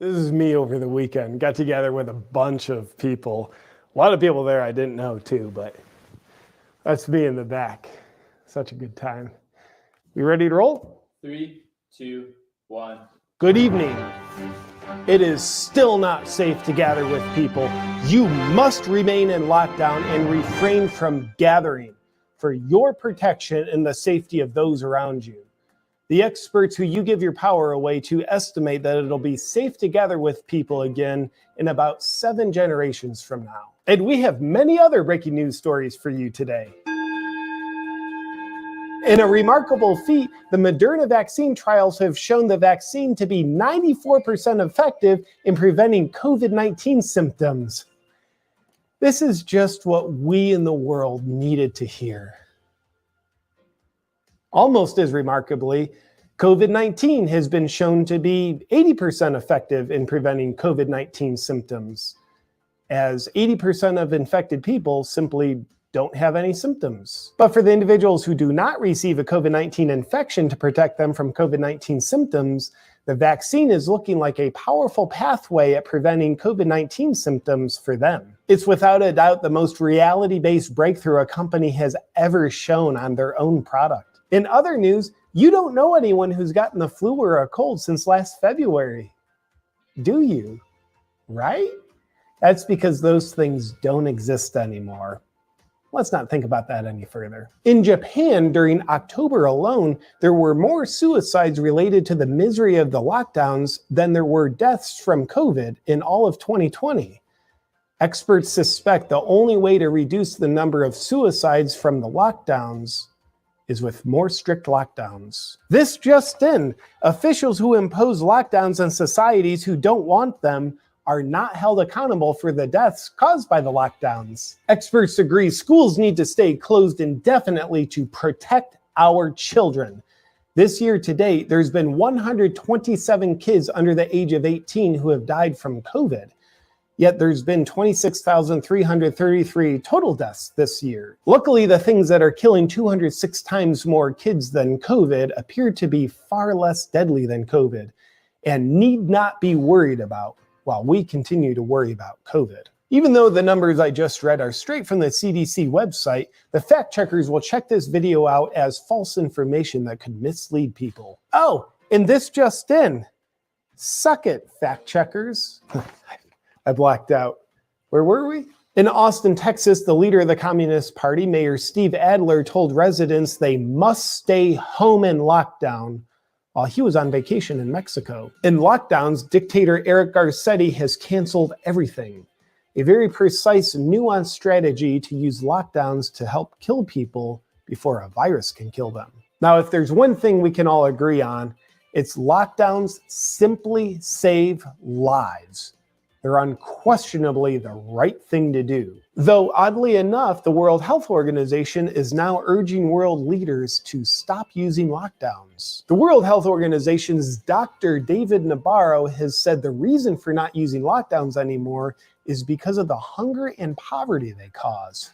This is me over the weekend. Got together with a bunch of people. A lot of people there I didn't know too, but that's me in the back. Such a good time. You ready to roll? 3, 2, 1. Good evening. It is still not safe to gather with people. You must remain in lockdown and refrain from gathering for your protection and the safety of those around you. The experts who you give your power away to estimate that it'll be safe to gather with people again in about 7 generations from now. And we have many other breaking news stories for you today. In a remarkable feat, the Moderna vaccine trials have shown the vaccine to be 94% effective in preventing COVID-19 symptoms. This is just what we in the world needed to hear. Almost as remarkably, COVID-19 has been shown to be 80% effective in preventing COVID-19 symptoms, as 80% of infected people simply don't have any symptoms. But for the individuals who do not receive a COVID-19 infection to protect them from COVID-19 symptoms, the vaccine is looking like a powerful pathway at preventing COVID-19 symptoms for them. It's without a doubt the most reality-based breakthrough a company has ever shown on their own product. In other news, you don't know anyone who's gotten the flu or a cold since last February, do you? Right? That's because those things don't exist anymore. Let's not think about that any further. In Japan, during October alone, there were more suicides related to the misery of the lockdowns than there were deaths from COVID in all of 2020. Experts suspect the only way to reduce the number of suicides from the lockdowns is with more strict lockdowns. This just in, officials who impose lockdowns on societies who don't want them are not held accountable for the deaths caused by the lockdowns. Experts agree schools need to stay closed indefinitely to protect our children. This year to date, there's been 127 kids under the age of 18 who have died from COVID. Yet there's been 26,333 total deaths this year. Luckily, the things that are killing 206 times more kids than COVID appear to be far less deadly than COVID and need not be worried about while we continue to worry about COVID. Even though the numbers I just read are straight from the CDC website, the fact checkers will check this video out as false information that could mislead people. Oh, and this just in. Suck it, fact checkers. I blacked out. Where were we? In Austin, Texas, the leader of the Communist Party, Mayor Steve Adler, told residents they must stay home in lockdown while he was on vacation in Mexico. In lockdowns, dictator Eric Garcetti has canceled everything. A very precise, nuanced strategy to use lockdowns to help kill people before a virus can kill them. Now, if there's one thing we can all agree on, it's lockdowns simply save lives. They're unquestionably the right thing to do. Though oddly enough, the World Health Organization is now urging world leaders to stop using lockdowns. The World Health Organization's Dr. David Nabarro has said the reason for not using lockdowns anymore is because of the hunger and poverty they cause.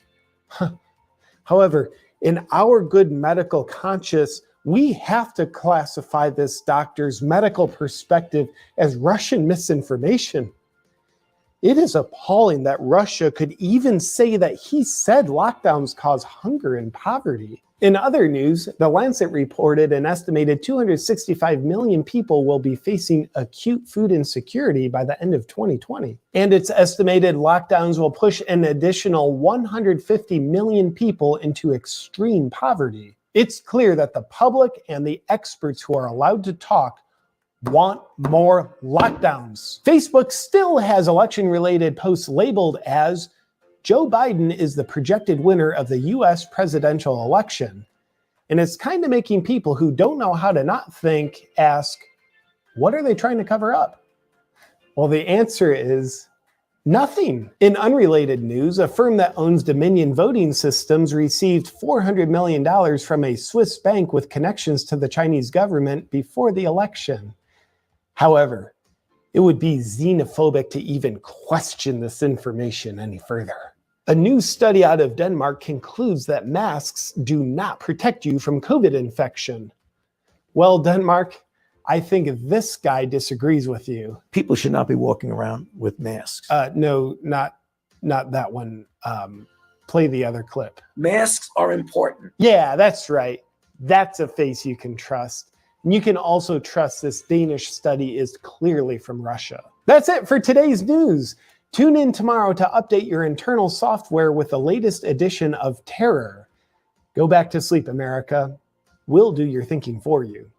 However, in our good medical conscience, we have to classify this doctor's medical perspective as Russian misinformation. It is appalling that Russia could even say that he said lockdowns cause hunger and poverty. In other news, The Lancet reported an estimated 265 million people will be facing acute food insecurity by the end of 2020. And it's estimated lockdowns will push an additional 150 million people into extreme poverty. It's clear that the public and the experts who are allowed to talk want more lockdowns. Facebook still has election-related posts labeled as Joe Biden is the projected winner of the US presidential election. And it's kind of making people who don't know how to not think ask, what are they trying to cover up? Well, the answer is nothing. In unrelated news, a firm that owns Dominion Voting Systems received $400 million from a Swiss bank with connections to the Chinese government before the election. However, it would be xenophobic to even question this information any further. A new study out of Denmark concludes that masks do not protect you from COVID infection. Well, Denmark, I think this guy disagrees with you. People should not be walking around with masks. No, not that one. Play the other clip. Masks are important. Yeah, that's right. That's a face you can trust. And you can also trust this Danish study is clearly from Russia. That's it for today's news. Tune in tomorrow to update your internal software with the latest edition of Terror. Go back to sleep, America. We'll do your thinking for you.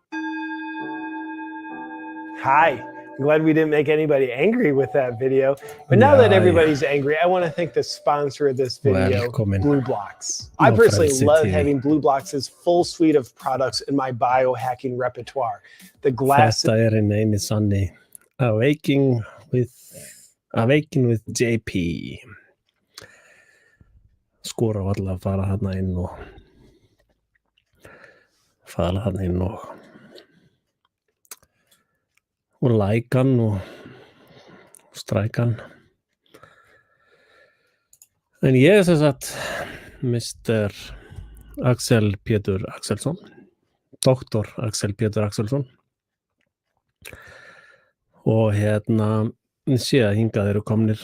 Hi. I'm glad we didn't make anybody angry with that video. But now that everybody's angry, I want to thank the sponsor of this video, Blue Blocks. I personally love having Blue Blocks' full suite of products in my biohacking repertoire. The glass. Þetta name is Sunday. Awakening with JP. Skora á alla að fara þarna inn og lækan og strækan. En ég sem sagt Mr. Axel Pétur Axelsson, Dr. Axel Pétur Axelsson. Og sé að hingað eru komnir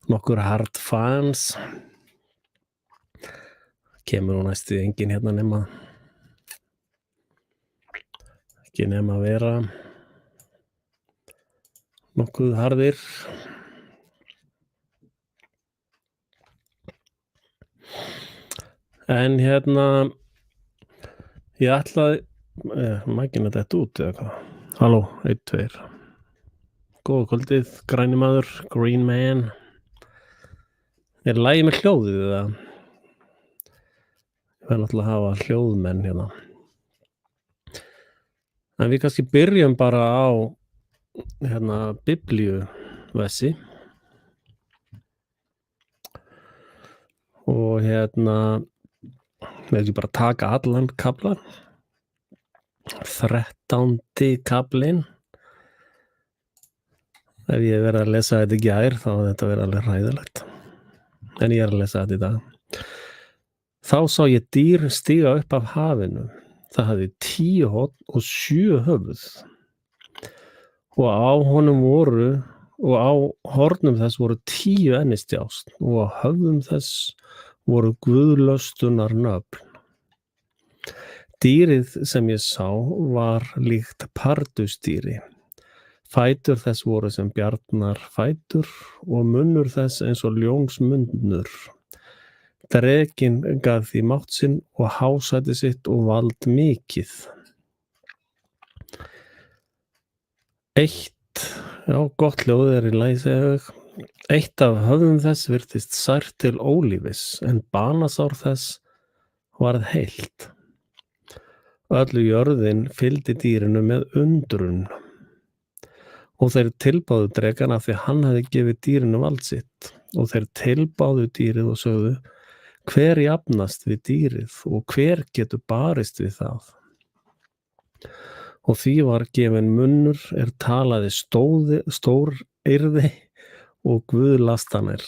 nokkur hard fans. Kemur nú næstu engin nema ekki nema að vera nokkuð harðir. En ég ætlaði mækina þetta út eða hvað. Halló, 1, 2. Góða kvöldið, græni maður, green man. Lagið með hljóðið eða? Ég verð náttúrulega að hafa hljóðmenn hérna. En við kannski byrjum bara á biblíuvessi. Og við ekki bara taka allan kaflan. 13. kaflinn. Ef ég verið að lesa þetta í gær þá þetta verið alveg hræðilegt. En ég að lesa þetta í dag. Þá sá ég dýr stíga upp af hafinu. Það hafði 10 horn og 7 höfuð. Og á hornum þess voru 10 ennistjást og á höfðum þess voru guðlöstunar nöfn. Dýrið sem ég sá var líkt pardusdýri. Fætur þess voru sem bjarnar fætur og munnur þess eins og ljónsmunnur. Drekinn gaf því mátt sinn og hásæti sitt og vald mikið. Gott hljóð í lagi segja ég. Eitt af höfðum þess virtist sært til ólífis, en banasár þess varð heilt. Öllu jörðin fylgdi dýrinu með undrun. Og þeir tilbáðu drekan af því hann hefði gefið dýrinu vald sitt. Og þeir tilbáðu dýrið og sögðu: hver jafnast við dýrið og hver getur barist við það? Og því var gefinn munnur talaði stóryrði og guðlastanir,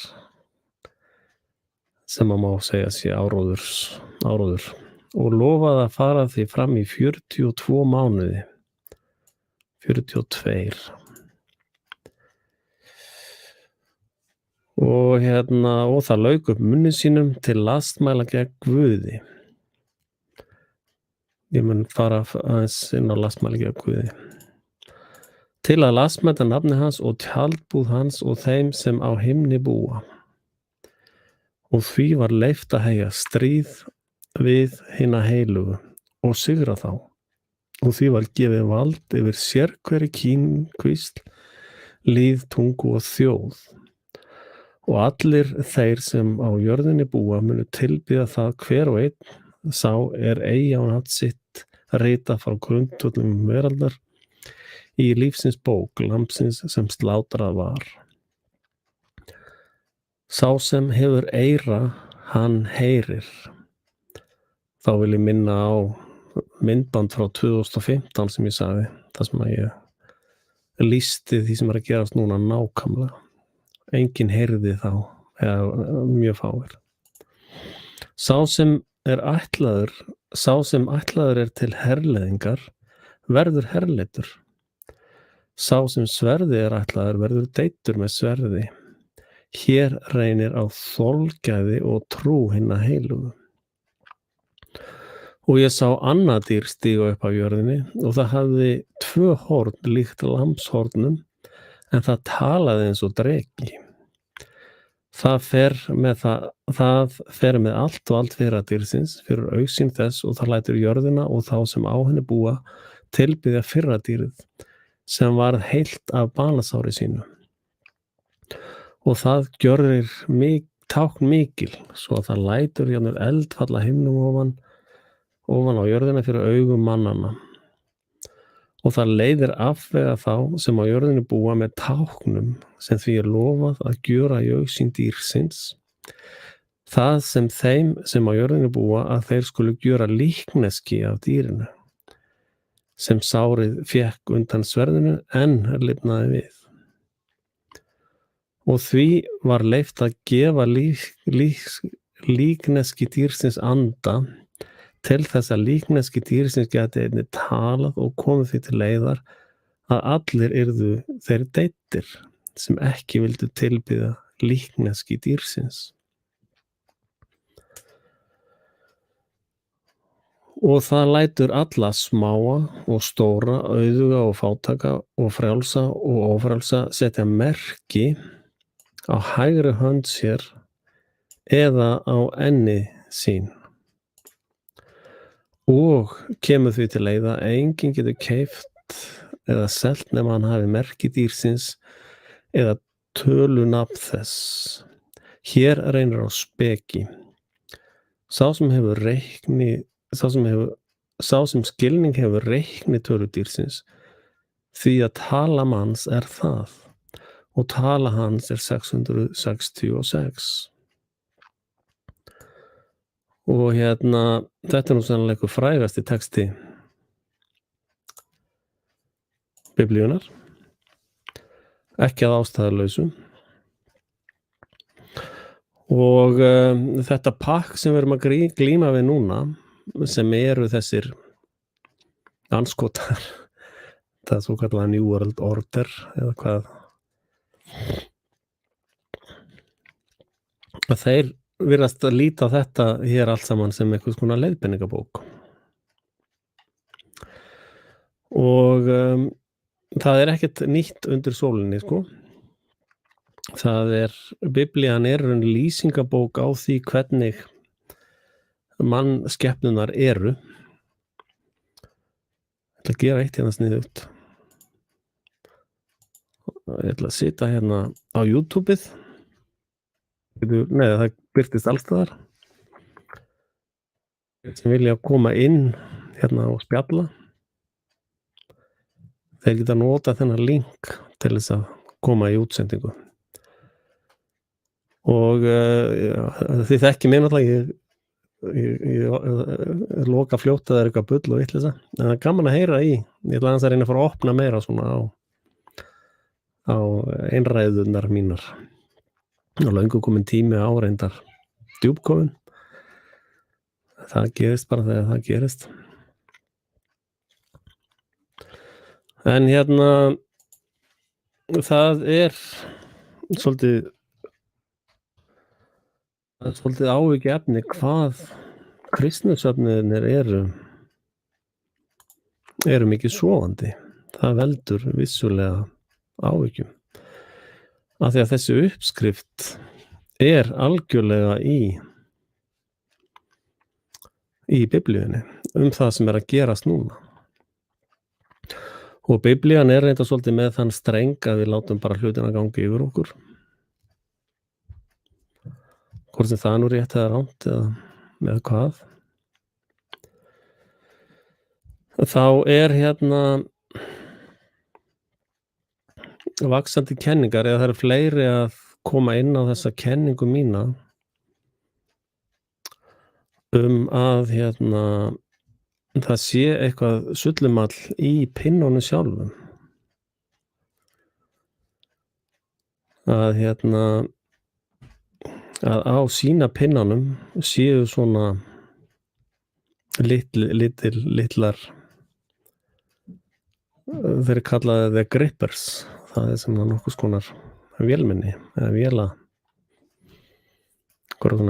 sem má segja sé áróður, og lofaði að fara því fram í 42 mánuði. 42. Og það lauk upp munni sínum til lastmæla gegn Guði. Ég mun fara aðeins inn á lastmæli gegn Guði. Til að lastmæta nafni hans og tjaldbúð hans og þeim sem á himni búa. Og því var leyft að heyja stríð við hina heilugu og sigra þá. Og því var gefið vald yfir sérhverri kvísl, lýð, tungu og þjóð. Og allir þeir sem á jörðinni búa munu tilbiðja það hver og einn sá eigi á hatt sitt rita frá grundvöllum veraldar í lífsins bók lambsins sem slátrað var. Sá sem hefur eyra, hann heyrir. Þá vil ég minna á myndband frá 2015 sem ég sagði, þar sem ég lýsti því sem að gerast núna nákvæmlega. Enginn heyrði þá, eða mjög fáir. Sá sem ætlaður sá sem ætlaður til herleiðingar verður herleiddur. Sá sem sverði ætlaður verður deyddur með sverði. Hér reynir á þolgæði og trú hinna heilugu. Og ég sá annað dýr stíga upp af jörðinni og það hafði 2 horn líkt lambshornum, en það talaði eins og dreki. Það fer með allt og allt fyrradýrsins fyrir augsýn þess og það lætur jörðina og þá sem á henni búa tilbiðja fyrradýrið sem varð heilt af banasári sínu. Og það gjörðir tákn mikil svo að það lætur jafnvel eld falla himnum ofan á jörðina fyrir augum mannanna. Og það leiðir afvega þá sem á jörðinu búa með táknum sem því lofað að gjöra í augsýn dýrsins. Það sem þeim sem á jörðinu búa að þeir skulu gjöra líkneski af dýrinu, sem sárið fékk undan sverðinu en lifnaði við. Og því var leyft að gefa líkneski dýrsins anda til þess að líkneski dýrsins gæti einnig talað og komið því til leiðar að allir yrðu þeir deyddir sem ekki vildu tilbiðja líkneski dýrsins. Og það lætur alla smáa og stóra, auðuga og fátæka og frjálsa og ófrjálsa setja merki á hægri hönd sér eða á enni sín. Og kemur því til leiða að enginn getur keypt eða selt nema hann hafi merki dýrsins eða tölunafn þess. Hér reynir á speki. Sá sem skilning hefur reikni tölu dýrsins, því að tala manns það og tala hans 666. Og þetta nú sannlega einhver frægasti texti Biblíunnar, ekki að ástæðulausu. Og þetta pakk sem við erum að glíma við núna, sem eru þessir andskotar, það svo kallaða New World Order eða hvað, að þeir virðast að líta á þetta hér allt saman sem einhvers konar leiðbeiningabók. Og það ekkert nýtt undir sólinni, sko. Biblían lýsingabók á því hvernig mannskepnunar eru. Ég ætla að gera eitt hérna sniðugt. Ég ætla að sitja hérna á YouTubeið. Nei, það birtist allstaðar. Sem vilja koma inn hérna og spjalla. Þeir geta nota þennan link til þess að koma í útsendingu. Og þið þekki mig náttúrulega, ég loka fljótt að það eitthvað bull og vitleysa. En það gaman að heyra í. Ég ætla aðeins að reyna að fara að opna meira svona á einræðurnar mínar. Og löngu komin tími á reyndar djúpkofin. Það gerist bara þegar það gerist. En það svolítið áhyggjuefni hvað kristnisöfnuðirnir eru mikið sofandi. Það veldur vissulega áhyggjum. Af því að þessi uppskrift algjörlega í Biblíunni það sem að gerast núna. Og Biblían reynda svolítið með þann streng að við látum bara hlutina gangi yfir okkur. Hvort sem það nú rétt eða rangt eða með hvað. Þá vaxandi kenningar, eða það eru fleiri að koma inn á þessa kenningu mína að það sé eitthvað sullumall í pinnunum sjálfum. Að á sína pinnunum séu svona litlar þeir kallaði the grippers, það sem nokkuð skonar vélmenni eða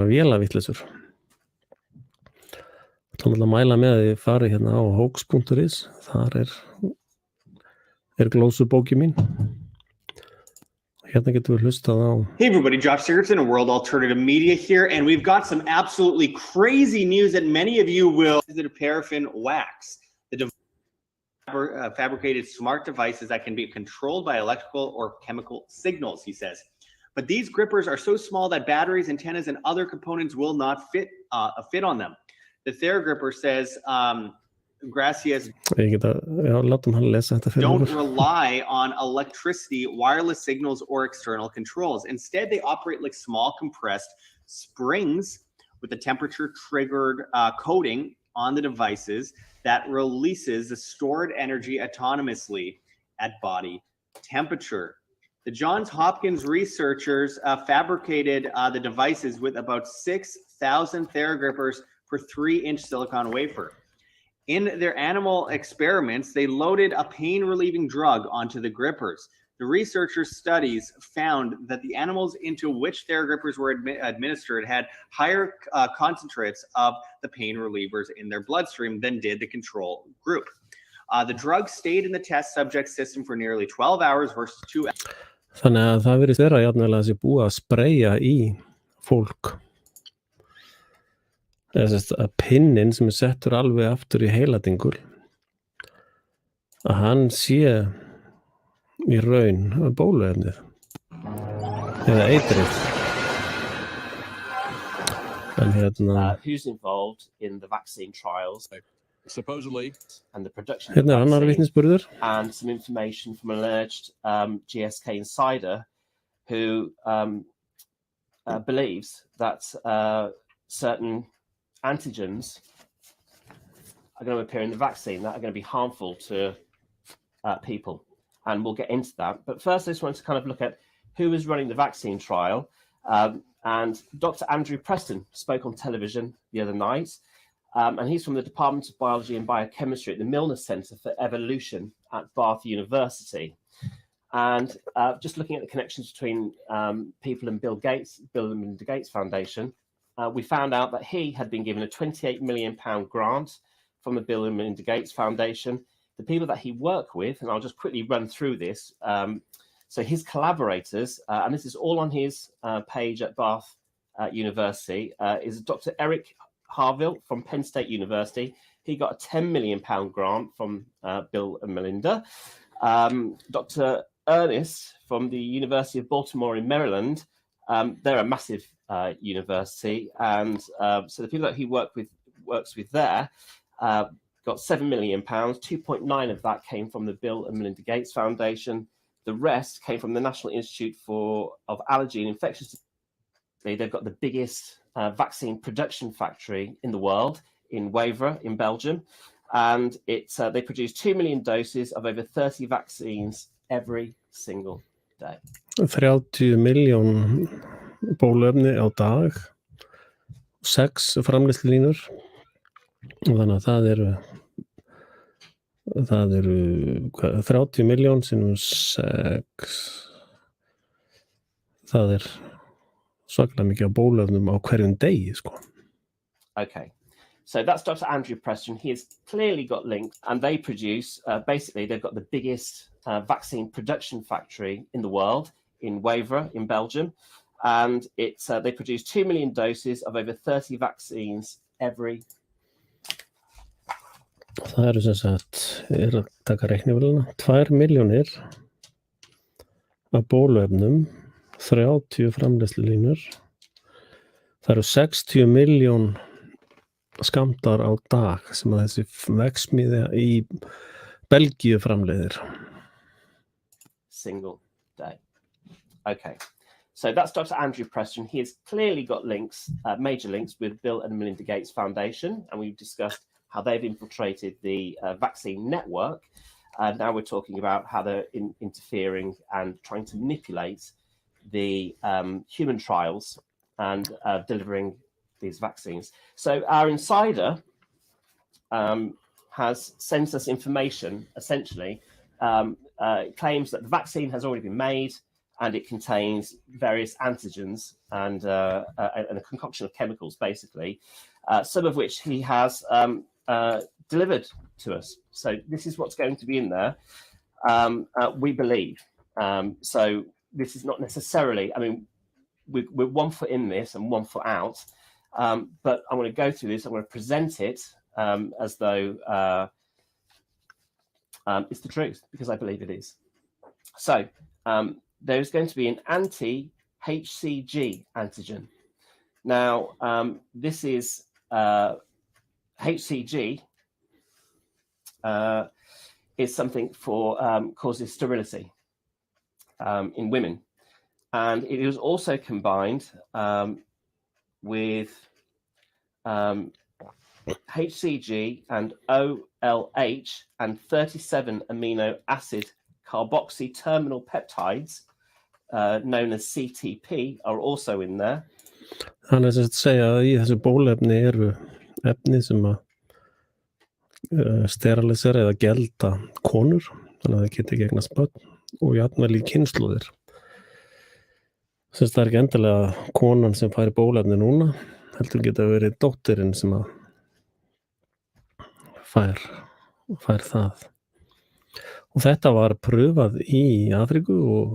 vélavitlisur. Það er að mæla með að þið farið hérna á hoax.is, þar er Glósur bóki mín. Hérna getum við hlustað á. Hey everybody, Josh Sigurdson of World Alternative Media here, and we've got some absolutely crazy news that many of you will visit paraffin wax. The fabricated smart devices that can be controlled by electrical or chemical signals, he says. But these grippers are so small that batteries, antennas, and other components will not fit on them. The Þeir gripper says, gracias, don't rely on electricity, wireless signals, or external controls. Instead, they operate like small compressed springs with a temperature-triggered coating on the devices that releases the stored energy autonomously at body temperature. The Johns Hopkins researchers fabricated the devices with about 6,000 Þeir grippers per 3-inch silicon wafer. In their animal experiments, they loaded a pain-relieving drug onto the grippers. The researchers' studies found that the animals into which Þeir grippers were administered had higher concentrates of the pain relievers in their bloodstream than did the control group. The drug stayed in the test subject system for nearly 12 hours versus 2 hours. Þannig að það virðist vera jafnvel að sé búið að spreyja í fólk. Að pinnin sem settur alveg aftur í heiladingul, að hann sé í raun bóluefnið eða eitrið. En who's involved in the vaccine trials, supposedly, and the production of annar vitnisburður, and some information from an alleged GSK insider who believes that certain antigens are going to appear in the vaccine that are going to be harmful to people, and we'll get into that. But first, I just want to kind of look at who is running the vaccine trial. And Dr. Andrew Preston spoke on television the other night, and he's from the Department of Biology and Biochemistry at the Milner Center for Evolution at Bath University. And just looking at the connections between people and Bill and Melinda Gates Foundation, we found out that he had been given a £28 million grant from the Bill and Melinda Gates Foundation. The people that he worked with, and I'll just quickly run through this. So his collaborators, and this is all on his page at Bath University, is Dr. Eric Harville from Penn State University. He got a £10 million grant from Bill and Melinda. Dr. Ernest from the University of Baltimore in Maryland, they're a massive university, and so the people that he works with there got £7 million. 2.9 of that came from the Bill and Melinda Gates Foundation. The rest came from the National Institute of Allergy and Infectious Diseases. They've got the biggest vaccine production factory in the world in Wavre in Belgium, and they produce 2 million doses of over 30 vaccines every single day. 30 miljón bóluefni á dag, 6 framleiðslulínur, og þannig að það eru 30 miljón sinnum 6, það svakalega mikið á bóluefnum á hverjum degi, sko. Okay. So that's Dr. Andrew Preston. He has clearly got links, and they produce, basically, they've got the biggest vaccine production factory in the world in Wavre in Belgium. And they produce 2 million doses of over 30 vaccines every. Það eru sem sagt, að taka reiknivélina, 2 milljónir af bóluefnum, 30 framleiðslulínur. Það eru 60 miljón skammtar á dag sem að þessi verksmiðja í Belgíu framleiðir. Single day. Okay. So that's Dr. Andrew Preston. He has clearly got links, major links with Bill and Melinda Gates Foundation, and we've discussed how they've infiltrated the vaccine network. Now we're talking about how they're interfering and trying to manipulate the human trials and delivering these vaccines. So our insider has sends us information, essentially, claims that the vaccine has already been made and it contains various antigens and a concoction of chemicals, basically, some of which he has delivered to us. So this is what's going to be in there, we believe. So this is not necessarily, I mean, we're 1 foot in this and 1 foot out, but I'm going to go through this, I'm going to present it as though it's the truth, because I believe it is. So there's going to be an anti-HCG antigen. Now, this is HCG is something for causes sterility in women. And it was also combined with HCG and OLH and 37 amino acid carboxy terminal peptides, known as CTP, are also in there. Hann er að segja að í þessu bólefni eru efni sem að sterilisera eða gelda konur, þannig að það geti gegnast börn og jafnvel í kynslóðir. Það er ekki endilega konan sem fær bólefni núna, heldur geta verið dóttirinn sem að fær það. Og þetta var pröfað í Afríku og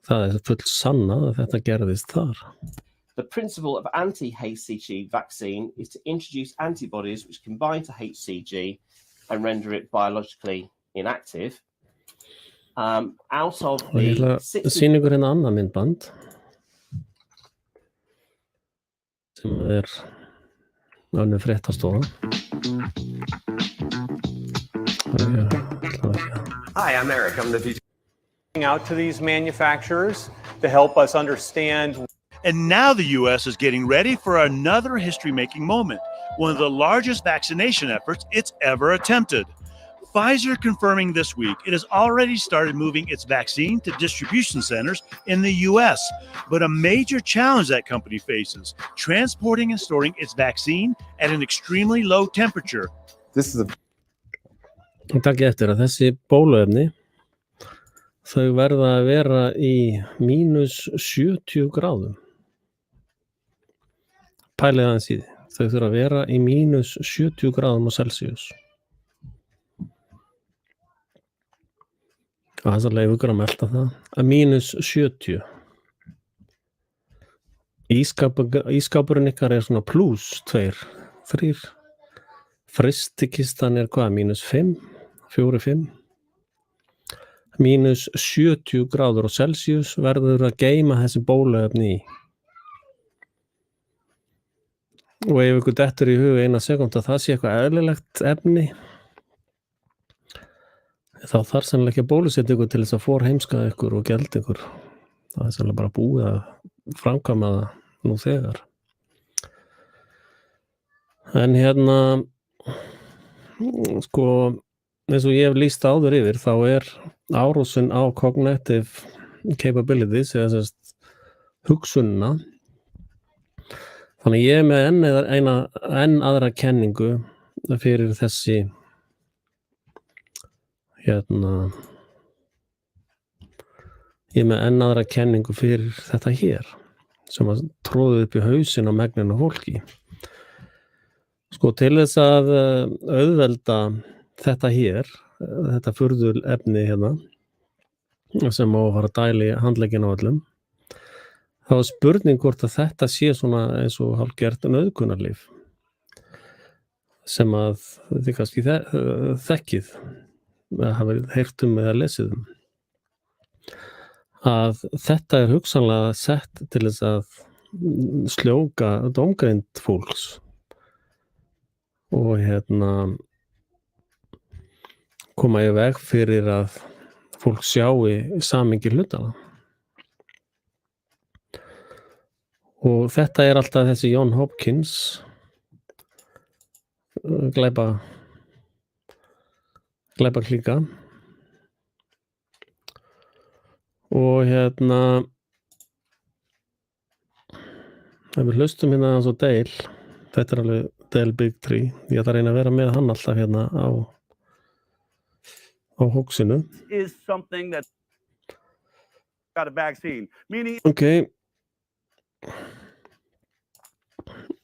það er full sannað að þetta gerðist þar. The principle of anti-HCG vaccine is to introduce antibodies which combine to HCG and render it biologically inactive. Out of the 60... Sýningur hérna annað myndband sem er önnur fréttastofa. Hi, I'm Eric. I'm the VP. Out to these manufacturers to help us understand. And now the U.S. is getting ready for another history-making moment, one of the largest vaccination efforts it's ever attempted. Pfizer confirming this week it has already started moving its vaccine to distribution centers in the U.S., but a major challenge that company faces, transporting and storing its vaccine at an extremely low temperature. This is a... Takk eftir að þessi bóluefni, þau verða að vera í mínus 70 gráðum. Pælið aðeins í því. Þau þurfa að vera í mínus 70 gráðum á Celsius. Og þess að leifa ykkur að melta það. Að mínus 70. Ískápurinn ykkar er svona plus 2, 3. Fristikistan er hvað? Mínus 5, 4, 5. Mínus 70 gráður á Celsius verður að geyma þessi bóluefni í. Og ef ykkur dettur í hug eina sekúndu að það sé eitthvað eðlilegt efni, þá þarf sannlega ekki að bólusetja ykkur til þess að forheimska ykkur og gelda ykkur. Það er sannlega bara búið að framkvæma það nú þegar. En hérna, sko, eins og ég hef lýst áður yfir, þá er árásin á cognitive capabilities, eða sérst hugsunna. Þannig ég er með enn aðra kenningu fyrir þessi ég er með enn aðra kenningu fyrir þetta hér sem að tróðu upp í hausinn á megninu fólki. Sko til þess að auðvelda þetta hér, þetta furðul efni hérna sem má fara að dæla í handlegginn á öllum. Það var spurning hvort að þetta sé svona eins og hálfgert nauðgunarlyf sem að þið kannski þekkið hafið heyrt eða lesið að þetta er hugsanlega sett til þess að sljóka dómgreind fólks og koma í veg fyrir að fólk sjái samhengi hlutana. Og þetta er alltaf þessi John Hopkins glæpa klíka. Og ef við hlustum hérna aðeins á Þeir, þetta er alveg Del Big Tree. Ég ætla að reyna að vera með hann alltaf hérna á hóksinu. Is something that got a vaccine, meaning Ok.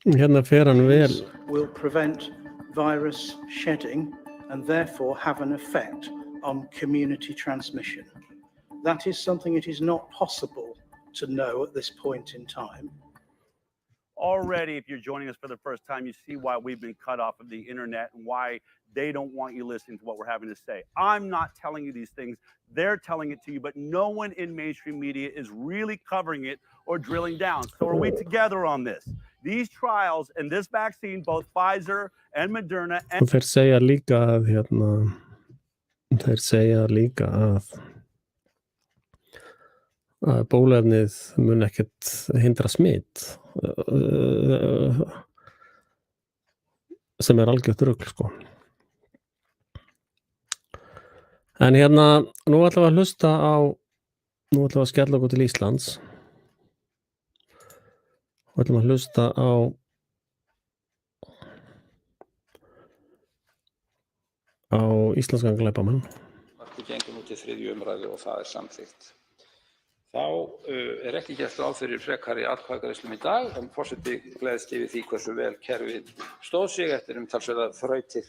Hérna fer hann vel. Will prevent virus shedding and therefore have an effect on community transmission. That is something it is not possible to know at this point in time. already, if you're joining us for the first time, you see why we've been cut off of the internet and why they don't want you listening to what we're having to say. I'm not telling you these things. They're telling it to you, but no one in mainstream media is really covering it or drilling down. So are we together on this? These trials and this vaccine, both Pfizer and Moderna and Þeir segja líka að að bóluefnið mun ekkert hindra smitt sem algjört rugl sko. En nú ætlum við að hlusta á nú ætlum við að skella okkur til Íslands og ætlum að hlusta á íslenskan glæpamann. Við gengum út í 3. umræðu og það samþykkt. Þá ekki gert ráð fyrir frekari atkvæðagreiðslum í dag, en forseti gleðst yfir því hversu vel kerfið stóð sig eftir talsverðar þrautir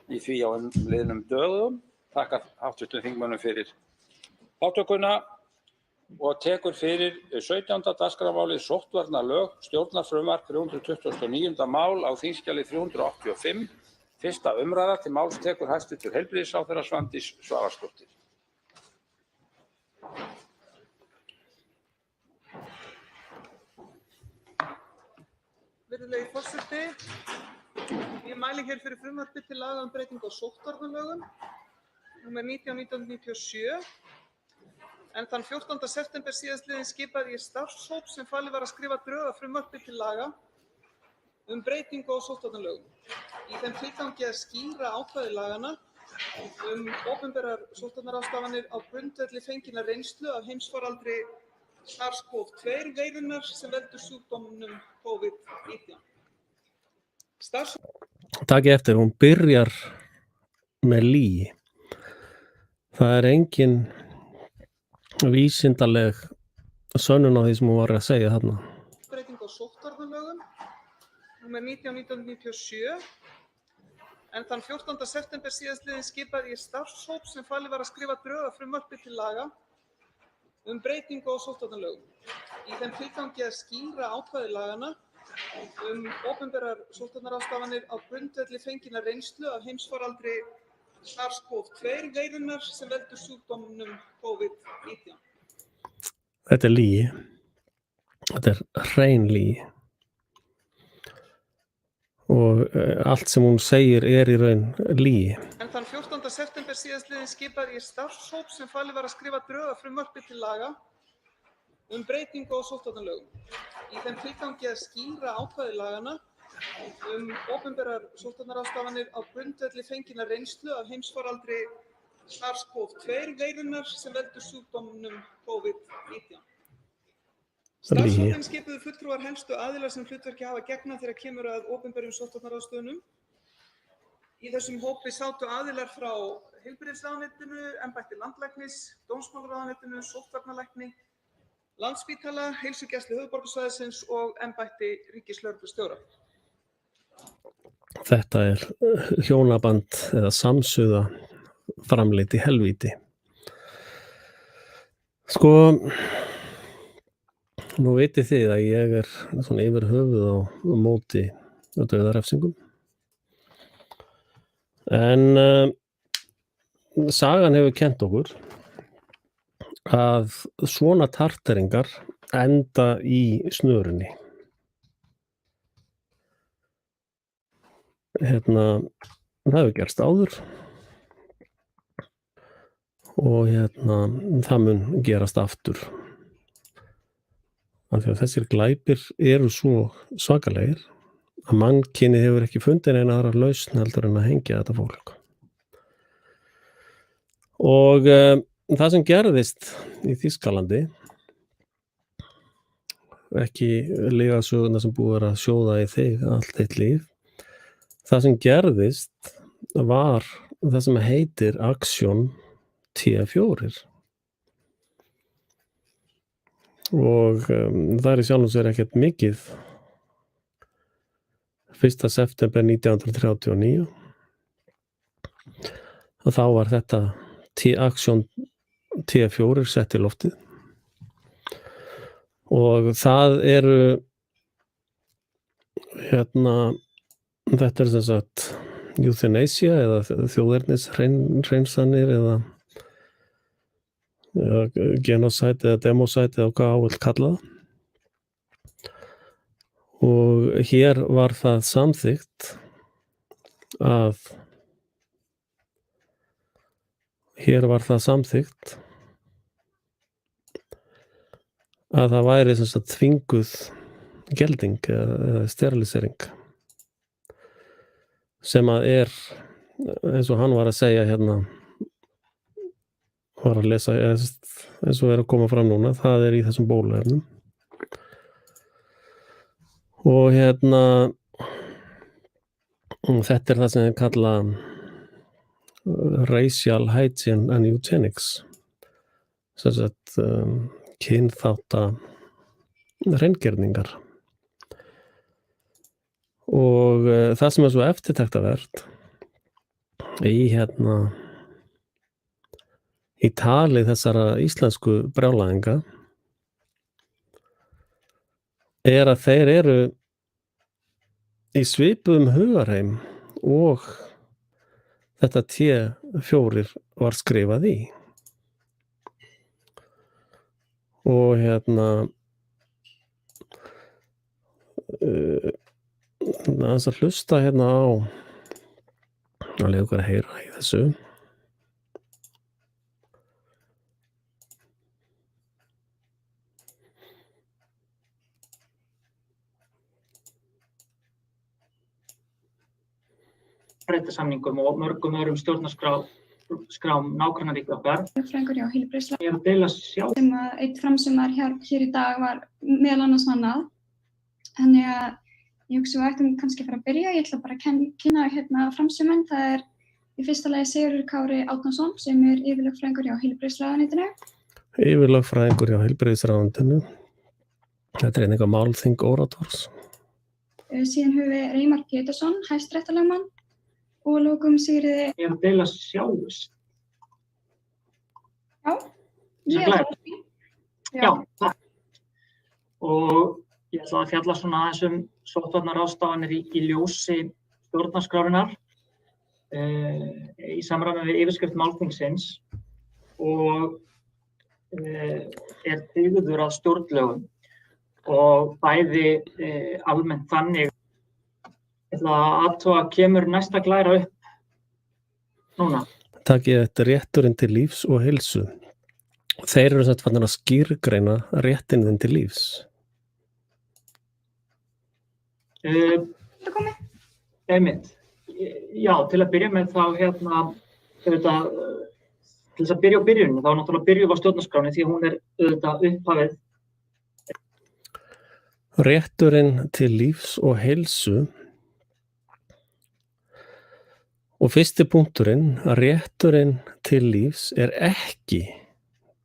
í því á liðnum dögum. Þakka hv. þingmönnum fyrir þátttökuna og tekur fyrir 17. dagskrármálið sóttvarnalög, stjórnarfrumvarp 329. mál á þingskjali 385. Fyrsta umræða, til máls tekur hæstv. Heilbrigðisráðherra Svandís Svavarsdóttir. Virðulegi forseti, ég mæli hér fyrir frumvarpi til laga breytingu á sóttvarnalögum, númer 19/1997, en þann 14. september síðastliðinn skipaði ég starfshóp sem falið var að skrifa drög að frumvarpi til laga breytingu á sóttvarnalögum. Í þeim tilgangi að skýra ákvæði laganna opinberar sóttvarnaráðstafanir á grundvelli fenginnar reynslu af heimsfaraldri SARS-CoV-2 veirunnar sem veldur sjúkdómnum COVID-19. Takk eftir, hún byrjar með lygi. Það engin vísindaleg sönnun á því sem hún var að segja þarna. Breytingu á sóttvarnalögum, númer 19/1997, en þann 14. september síðastliðinn skipaði ég starfshóp sem falið var að skrifa drög að frumvarpi til laga breytingu á sóttvarnalögum. Í þeim tilgangi að skýra ákvæði laganna opinberar sóttvarnaráðstafanir á grundvelli fenginnar reynslu af heimsfaraldri SARS-CoV-2 veirunnar sem veldur sjúkdómnum COVID-19. Þetta lygi. Þetta hrein lygi. Og allt sem hún segir í raun lygi. En þann 14. september síðastliðinn skipaði ég starfshóp sem falið var að skrifa drög að frumvarpi til laga breytingu á sóttvarnalögum. Í þeim tilgangi að skýra ákvæði laganna opinberar sóttvarnaráðstafanir á grundvelli fenginnar reynslu af heimsfaraldri SARS-CoV-2 veirunnar sem veldur sjúkdómnum COVID-19. Starfshópinn skipuðu fulltrúar helstu aðilar sem hlutverki hafa gegna þegar kemur að opinberum sóttvarnaráðstöfunum. Í þessum hópi sátu aðilar frá heilbrigðisráðuneytinu, embætti landlæknis, dómsmálaráðuneytinu, sóttvarnalækni, Landspítala, heilsugæslu höfuðborgarsvæðisins og embætti ríkislögreglustjóra. Þetta hjónaband eða samsuða framleitt í helvíti. Sko, nú vitið þið að ég svona yfir höfuð á móti dauðarefsingum. En sagan hefur kennt okkur að svona tarteringar enda í snörunni. Það hefur gerst áður og það mun gerast aftur. Af því að þessir glæpir eru svo svakalegir að mannkynið hefur ekki fundið neina aðra lausn heldur en að hengja þetta fólk. Og það sem gerðist í Þýskalandi, ekki lygasögurnar sem búið að sjóða í þig allt þitt líf, Það sem gerðist var það sem heitir aksjón T4 og það í sjálfum sér ekkert mikið 1. september 1939 og þá var þetta aksjón T4 sett í loftið og það eru þetta sem sagt euthanasia eða þjóðernishreinsanir eða genocide eða democide eða hvað vill kalla það. Og hér var það samþykkt að það væri sem sagt þvinguð gelding eða sterilisering sem að eins og hann var að segja var að lesa eins og að koma fram núna, það í þessum bóluefnum og þetta það sem þeir kalla racial hygiene and eugenics sem sagt kynþátta hreingerningar og það sem svo eftirtektarvert í tali þessara íslensku brjálæðinga að þeir eru í svipuðum hugarheim og þetta T4 var skrifað í og þess að hlusta á að leiða okkur að heyra í þessu breytasamningum og mörgum öðrum stjórnarskrám nágrannaríkja okkar. Fræðingur hjá heilbrigðisráðuneytinu. Ég er að deila sjálf. Sem að einn framsögumar hér í dag var meðal annars annað. Þannig að ég hugsa við ættum kannski að fara að byrja. Ég ætla bara að kynna framsögumenn. Það í fyrsta lagi Sigurður Kári Árnason sem yfirlögfræðingur hjá heilbrigðisráðuneytinu. Yfirlögfræðingur hjá heilbrigðisráðuneytinu. Þetta einhver málþing orators. Síðan höfum við Reimar Pétursson, hæstaréttarlögmann. Og lókum Sigriði. Ég er að deila sjálfs. Já, ég er það því. Já, takk. Og ég ætla að fjalla svona aðeins sóttvarnaráðstafanir í ljósi stjórnarskrárinnar í samræmi við yfirskrift málþingsins og byggður að stjórnlögum og bæði almennt þannig að kemur næsta glæra upp núna. Takið þetta rétturinn til lífs og heilsu. Þeir eru satt fannar að skýrgreina réttinn til lífs. Það komið? Einmitt. Já, til að byrja með þá til þess að byrja á byrjunum, þá náttúrulega byrjum við á stjórnarskráni því hún auðvitað upphafið. Rétturinn til lífs og heilsu. Og fyrsti punkturinn, að rétturinn til lífs ekki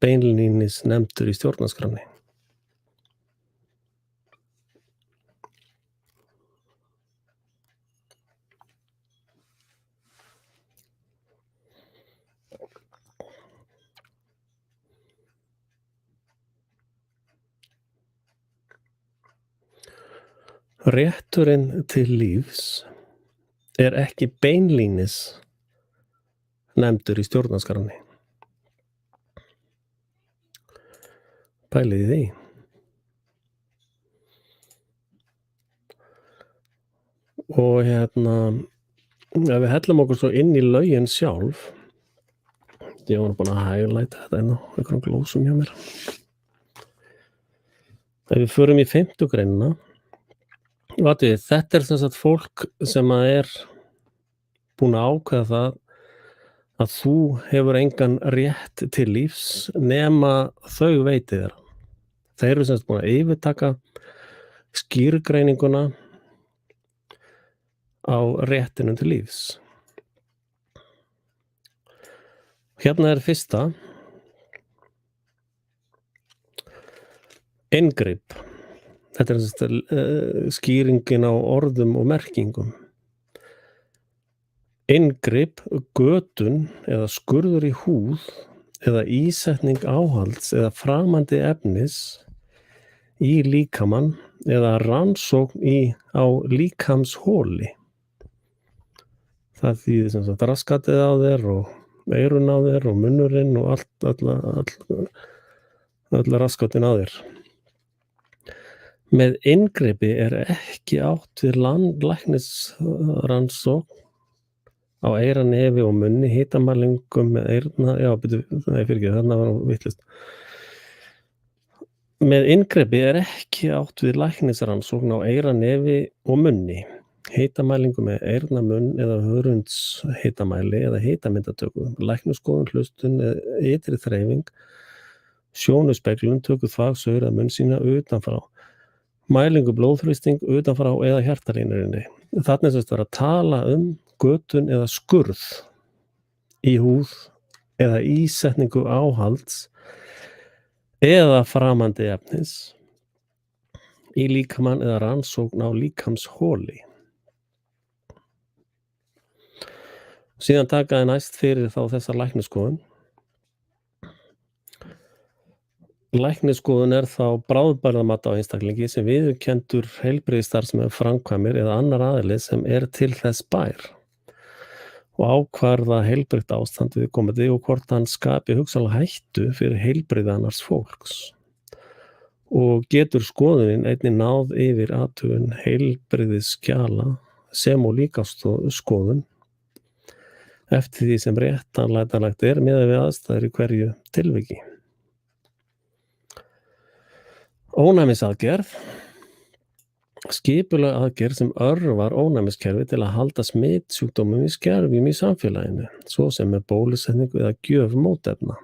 beinlínis nefndur í stjórnarskránni. Rétturinn til lífs ekki beinlínis nefndur í stjórnarskránni. Pælið í því. Og ef við hellum okkur svo inn í lögin sjálf, ég var búin að highlighta þetta inn á einhverjum glósum hjá mér. Ef við förum í 5. greinina, þetta sem sagt fólk sem búin að ákveða það að þú hefur engan rétt til lífs nema þau veiti þér. Þeir eru sem sagt búin að yfirtaka skýrgreininguna á réttinum til lífs. Hérna fyrsta. Inngrip. Þetta skýringin á orðum og merkingum. Inngrip, götun eða skurður í húð eða ísetning áhalds eða framandi efnis í líkamann eða rannsókn á líkamsholi. Það þýðir sem sagt raskatið á þér og eyrun á þér og munnurinn og öll raskatin á þér. Með inngripi ekki átt við læknisrannsókn á eyra, nefi og munni, hitamælingum með eyrna, þarna var vitlaust. Með inngripi ekki átt við læknisrannsókn á eyra, nefi og munni, hitamælingum með eyrna, munn eða hörunds hitamæli eða hitamyndatöku, læknisskoðun, hlustun, ytri þreifing, sjónuspeglun, töku þvags, aura, munn sína utanfrá, mælingu blóðþrýsting utanfrá eða hjartalínurinni. Þarna verið að tala götun eða skurð í húð eða ísetningu áhalds eða framandi efnis í líkamann eða rannsókn á líkamsholi. Síðan takaði næst fyrir þá þessa læknisskoðun. Læknisskoðun þá bráðbirgðamat á einstaklingi sem viðurkenndur heilbrigðisstarfsmaður framkvæmir eða annar aðili sem til þess bær og ákvarða heilbrigt ástand viðkomandi og hvort hann skapi hugsanlega hættu fyrir heilbrigði annars fólks. Og getur skoðunin einnig náð yfir athugun heilbrigðisskjala sem og líka skoðun eftir því sem réttanlegt miðað við aðstæður í hverju tilviki. Ónæmisaðgerð. Skipuleg aðgerð sem örvar ónæmiskerfi til að halda smitsjúkdómum í skerfum í samfélaginu, svo sem með bólusetningu eða gjöf mótefna.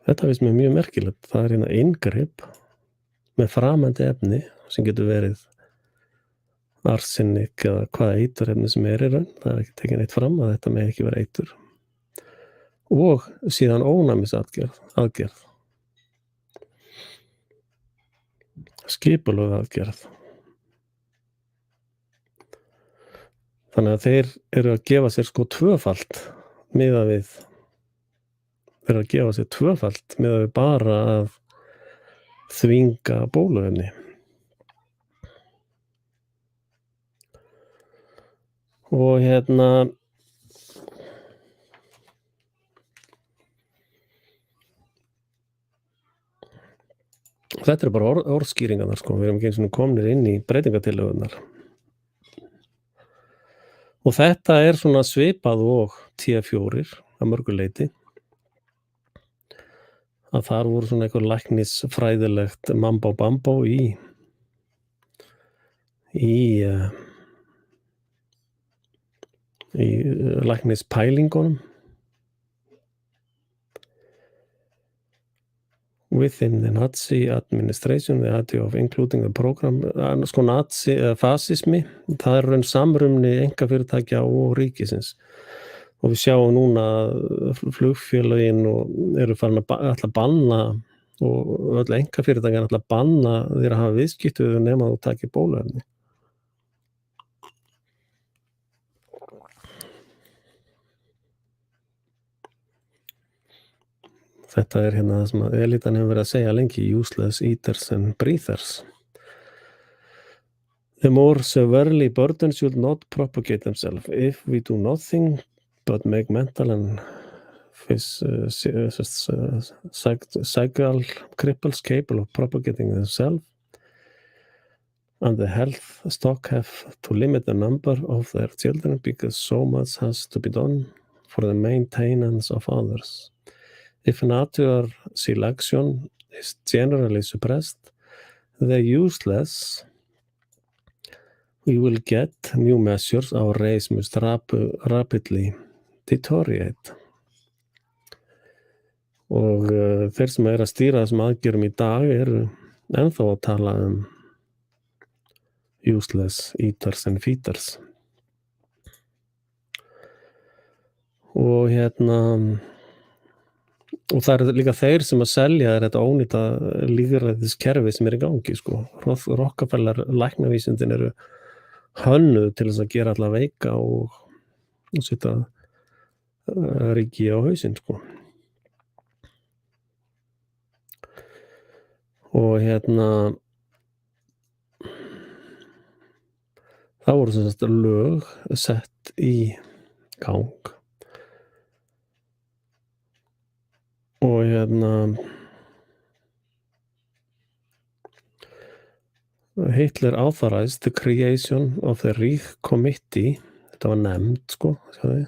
Þetta finnst mér mjög merkilegt. Það hérna inngrip með framandi efni sem getur verið arsenik eða hvaða eiturefni sem í raun. Það ekki tekið neitt fram að þetta með ekki vera eitur. Og síðan ónæmisaðgerð. Skipulögð aðgerð. Þannig að þeir eru að gefa sér tvöfalt miðað við bara að þvinga bóluefni. Og þetta bara orðskýringarnar, við erum ekki eins og komnir inn í breytingatillögurnar. Og þetta svona svipað og T4 að mörgu leyti. Að þar voru svona eitthvað læknisfræðilegt mambo-bambo í læknispælingunum. Within the Nazi administration, the idea of including the program, Nazi fasismi, það raun samrumni einkafyrirtækja og ríkisins. Og við sjáum núna flugfélögin eru farin að banna og öll einkafyrirtækja að banna þeir að hafa viðskipti nema þú takir bóluefni. Þetta hérna það sem elitan hefur verið að segja lengi, useless eaters and breathers. The more severely burdened should not propagate themselves. If we do nothing but make mental and psychical cripples capable of propagating themselves, and the health stock have to limit the number of their children because so much has to be done for the maintenance of others. If natural selection is generally suppressed, the useless, we will get new measures, our race must rapidly deteriorate. og þeir sem að stýra þessum aðgerðum í dag eru ennþá að tala useless eaters and feeders. Og og það líka þeir sem að selja þetta ónýta lýðræðiskerfi sem í gangi, sko. Rockefeller læknavísindin eru hönnuð til þess að gera alla veika og setja ríki á hausinn, sko. Og það voru sem sagt lög sett í gang og Hitler authorized the creation of the Reich Committee, þetta var nefnd, sko, sjáðu,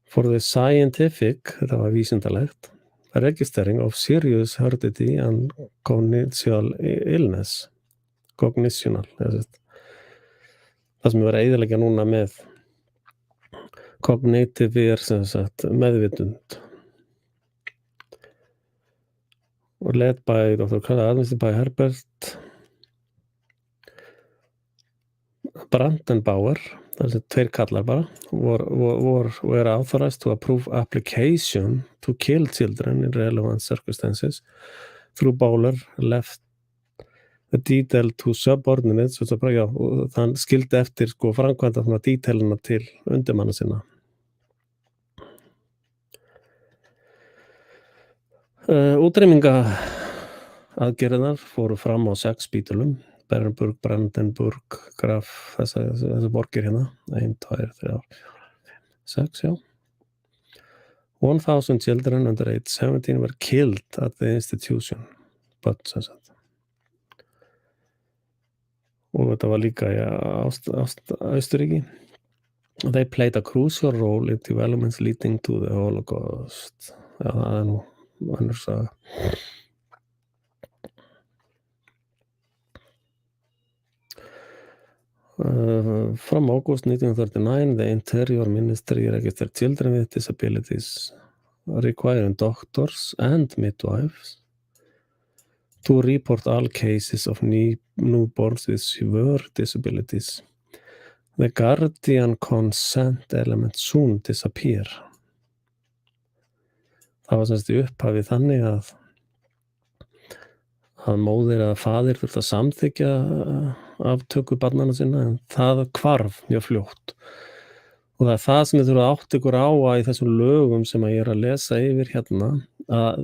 for the scientific, þetta var vísindalegt, registering of serious heredity and cognitional illness, cognitional, það sem er að eyðileggja núna með cognitive sem sagt meðvitund. Og led by Dr. Administered by Herbert Brandenbauer, það tveir kallar bara, were authorized to approve application to kill children in relevant circumstances. Through Bauer left the detail to subordinates, og þann skildi eftir, sko, framkvæmda svona detailina til undirmanna sinna. Útrýmingaaðgerðirnar fóru fram á 6 spítölum, Bernburg, Brandenburg, Graf, þessar borgir 1, 2, 3, 4, 5, 6, já. 1,000 children under age 17 were killed at the institution, but sem sagt. Og þetta var líka í Austurríki. They played a crucial role in developments leading to the Holocaust. Já, það nú önnur saga. From August 1939, the Interior Ministry registered children with disabilities, requiring doctors and midwives to report all cases of newborns with severe disabilities. The guardian consent element soon disappear. Það var semst í upphafi þannig að móðir eða faðir þurfti að samþykkja aftöku barnanna sinna, en það hvarf mjög fljótt. Og það það sem þið þurfa að átta ykkur á að í þessum lögum sem að ég að lesa yfir að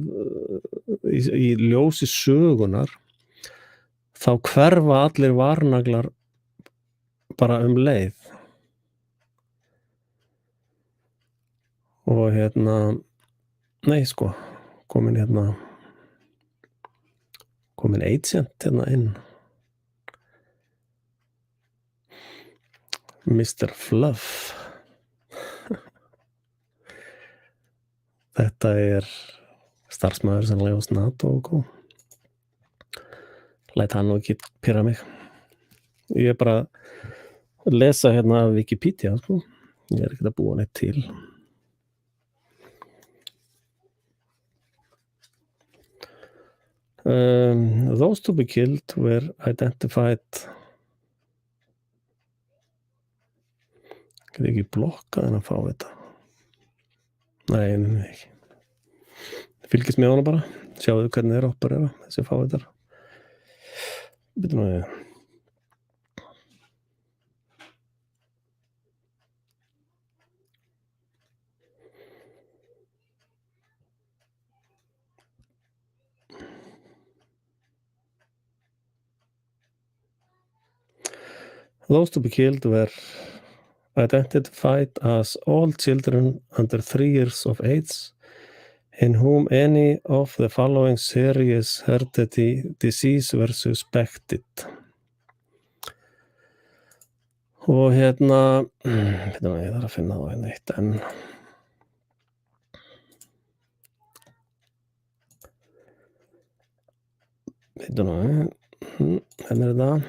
í ljósi sögunar þá hverfa allir varnaglar bara leið. Og nei, sko, komin agent inn. Mr. Fluff. Þetta starfsmaður sannlega hos NATO og góð. Læt hann nú ekki pirra mig. Ég bara að lesa af Wikipedia, sko. Ég ekki að búa neitt til. Those to be killed were identified. Get ekki blokkað en að fá þetta. Nei, ekki. Fylgist með hana bara. Sjáðu hvernig þeir operera, þessi fávitar. Býtum við. Those to be killed were identified as all children under 3 years of age in whom any of the following serious hereditary disease were suspected. Og ég þarf að finna það eitt enn. Hérna það.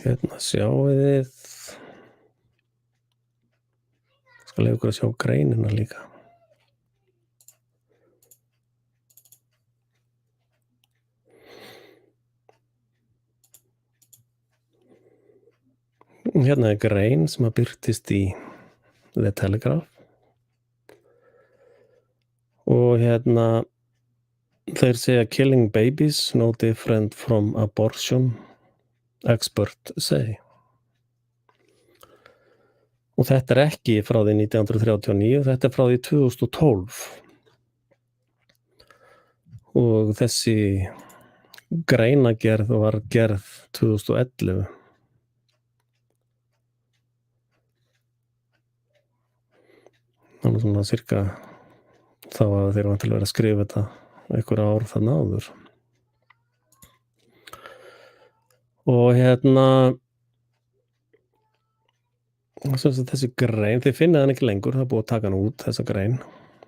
Hérna sjáið þið. Skal leyfa ykkur að sjá greinina líka. Hérna grein sem að birtist í The Telegraph. Og hérna þeir segja killing babies no different from abortion, expert say. Og þetta ekki frá því 1939, þetta frá því 2012. Og þessi greinagerð var gerð 2011. Þannig svona cirka þá að þeir vantilega verið að skrifa þetta einhver ár þarna áður. Og hérna þessi grein, þið finnið hann ekki lengur, það er búið að taka hann út, þessa grein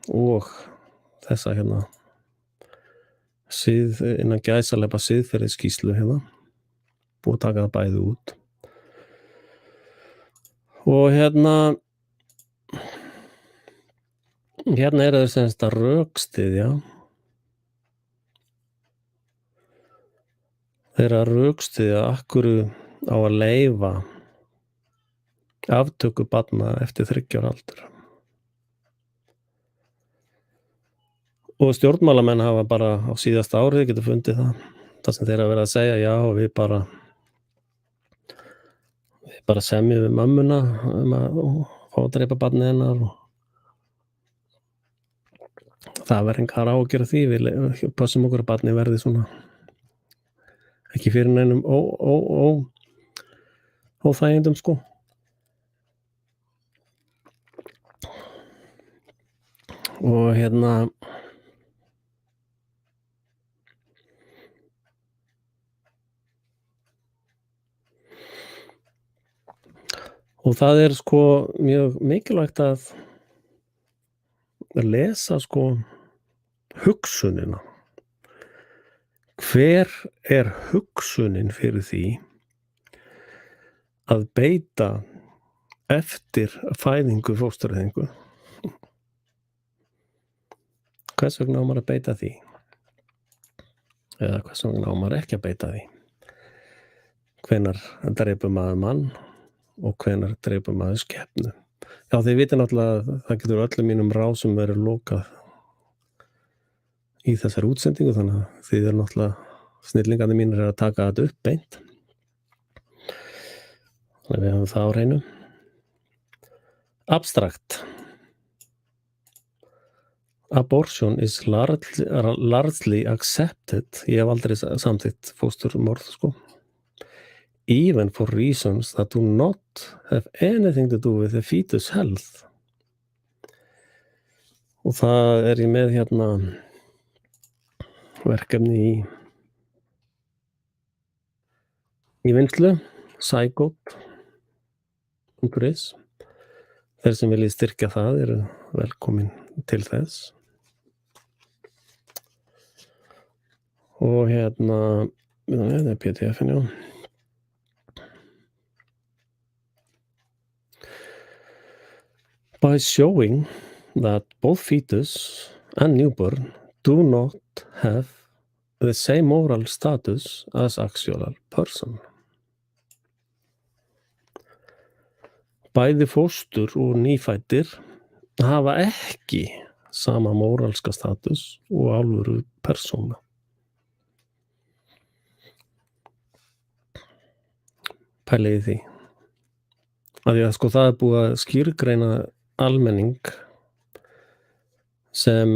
og þessa hérna innan gæsaleypa siðferðisskýrslu hérna, búið að taka það bæði út. Og hérna er það semst að rökstyðja. Þeir að rökstyðja akkur á að leyfa aftöku barna eftir 30 ára aldur. Og stjórnmálamenn hafa bara á síðasta árið getur fundið það sem þeir að vera að segja, já, við bara semjum við mömmuna að fá að dreipa barnið hennar og það verður engar ágjör af því, við passum okkur að barnið verði svona ekki fyrir neinum óþægindum sko. Og hérna og það er sko mjög mikilvægt að lesa sko hugsunina. Hver er hugsunin fyrir því að beita eftir fæðingu fóstureyðingu? Hvers vegna á maður að beita því? Eða hvers vegna á maður ekki að beita því? Hvenær drepur maður mann og hvenær drepur maður skepnu? Já, þið vitið náttúrulega að það getur öllum mínum rásum verið lokað í þessari útsendingu, þannig að þið eru náttúrulega snillingandi mínir að taka þetta upp beint. Þannig að við hafum það á hreinu. Abstract. Abortion is largely accepted. Ég hef aldrei samþykkt fósturmorð, sko. Even for reasons that do not have anything to do with the fetus health. Og það ég með hérna verkefni í vinnslu, psygot.is. Þeir sem viljið styrkja það eru velkomin til þess. Og hérna, það PDF-in, já. By showing that both fetus and newborn do not have the same moral status as actual person. Bæði fóstur og nýfæddir hafa ekki sama móralska status og alvöru persóna. Pæliði því. Því að sko það búið að skýrgreina almenning sem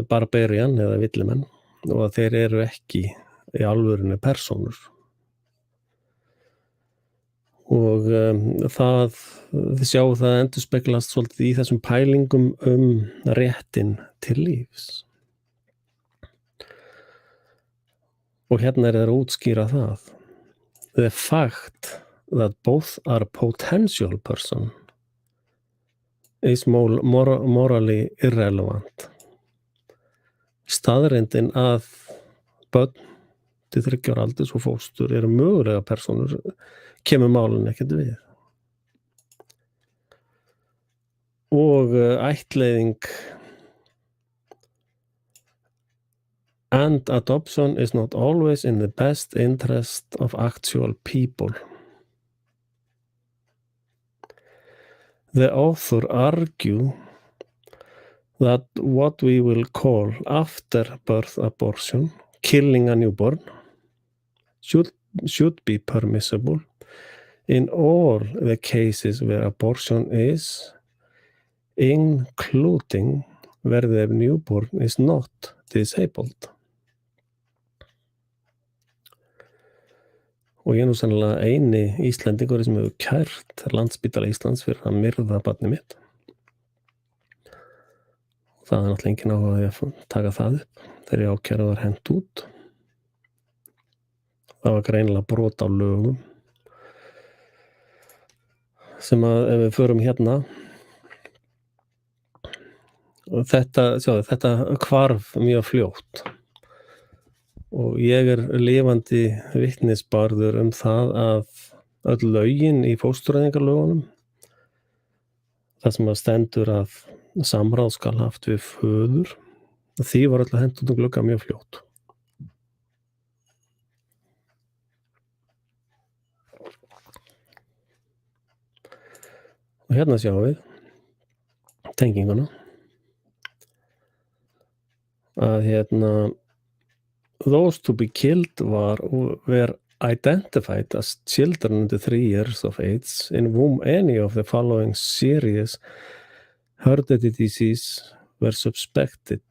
barbarian eða villimenn og að þeir eru ekki í alvörunni persónur. Og þið sjáu það endurspeglast svolítið í þessum pælingum réttin til lífs. Og hérna þeir að útskýra það. The fact that both are potential person is morally irrelevant. Staðreyndin að börn til 30 ára aldurs og fóstur eru mögulega persónur kemur málun ekkert við. Og ættleiðing and adoption is not always in the best interest of actual people. The author argue that what we will call after-birth abortion, killing a newborn, should be permissible in all the cases where abortion is, including where the newborn is not disabled. Og ég nú sannlega eini Íslendingur sem hefur kært Landspítala Íslands fyrir að myrða barnið mitt. Það náttúrulega enginn áhuga að taka það upp þegar ég ákærað var hent út. Það var greinilega brot á lögum sem að ef við förum hérna þetta hvarf mjög fljótt og ég lifandi vitnisbarður það að öll lögin í fóstureyðingarlögunum það sem að stendur að samráð skal haft við föður því var öll að hent út glugga mjög fljótt. Og hérna sjáum við tenginguna að those to be killed were identified as children under 3 years of age in whom any of the following serious hereditary disease were suspected.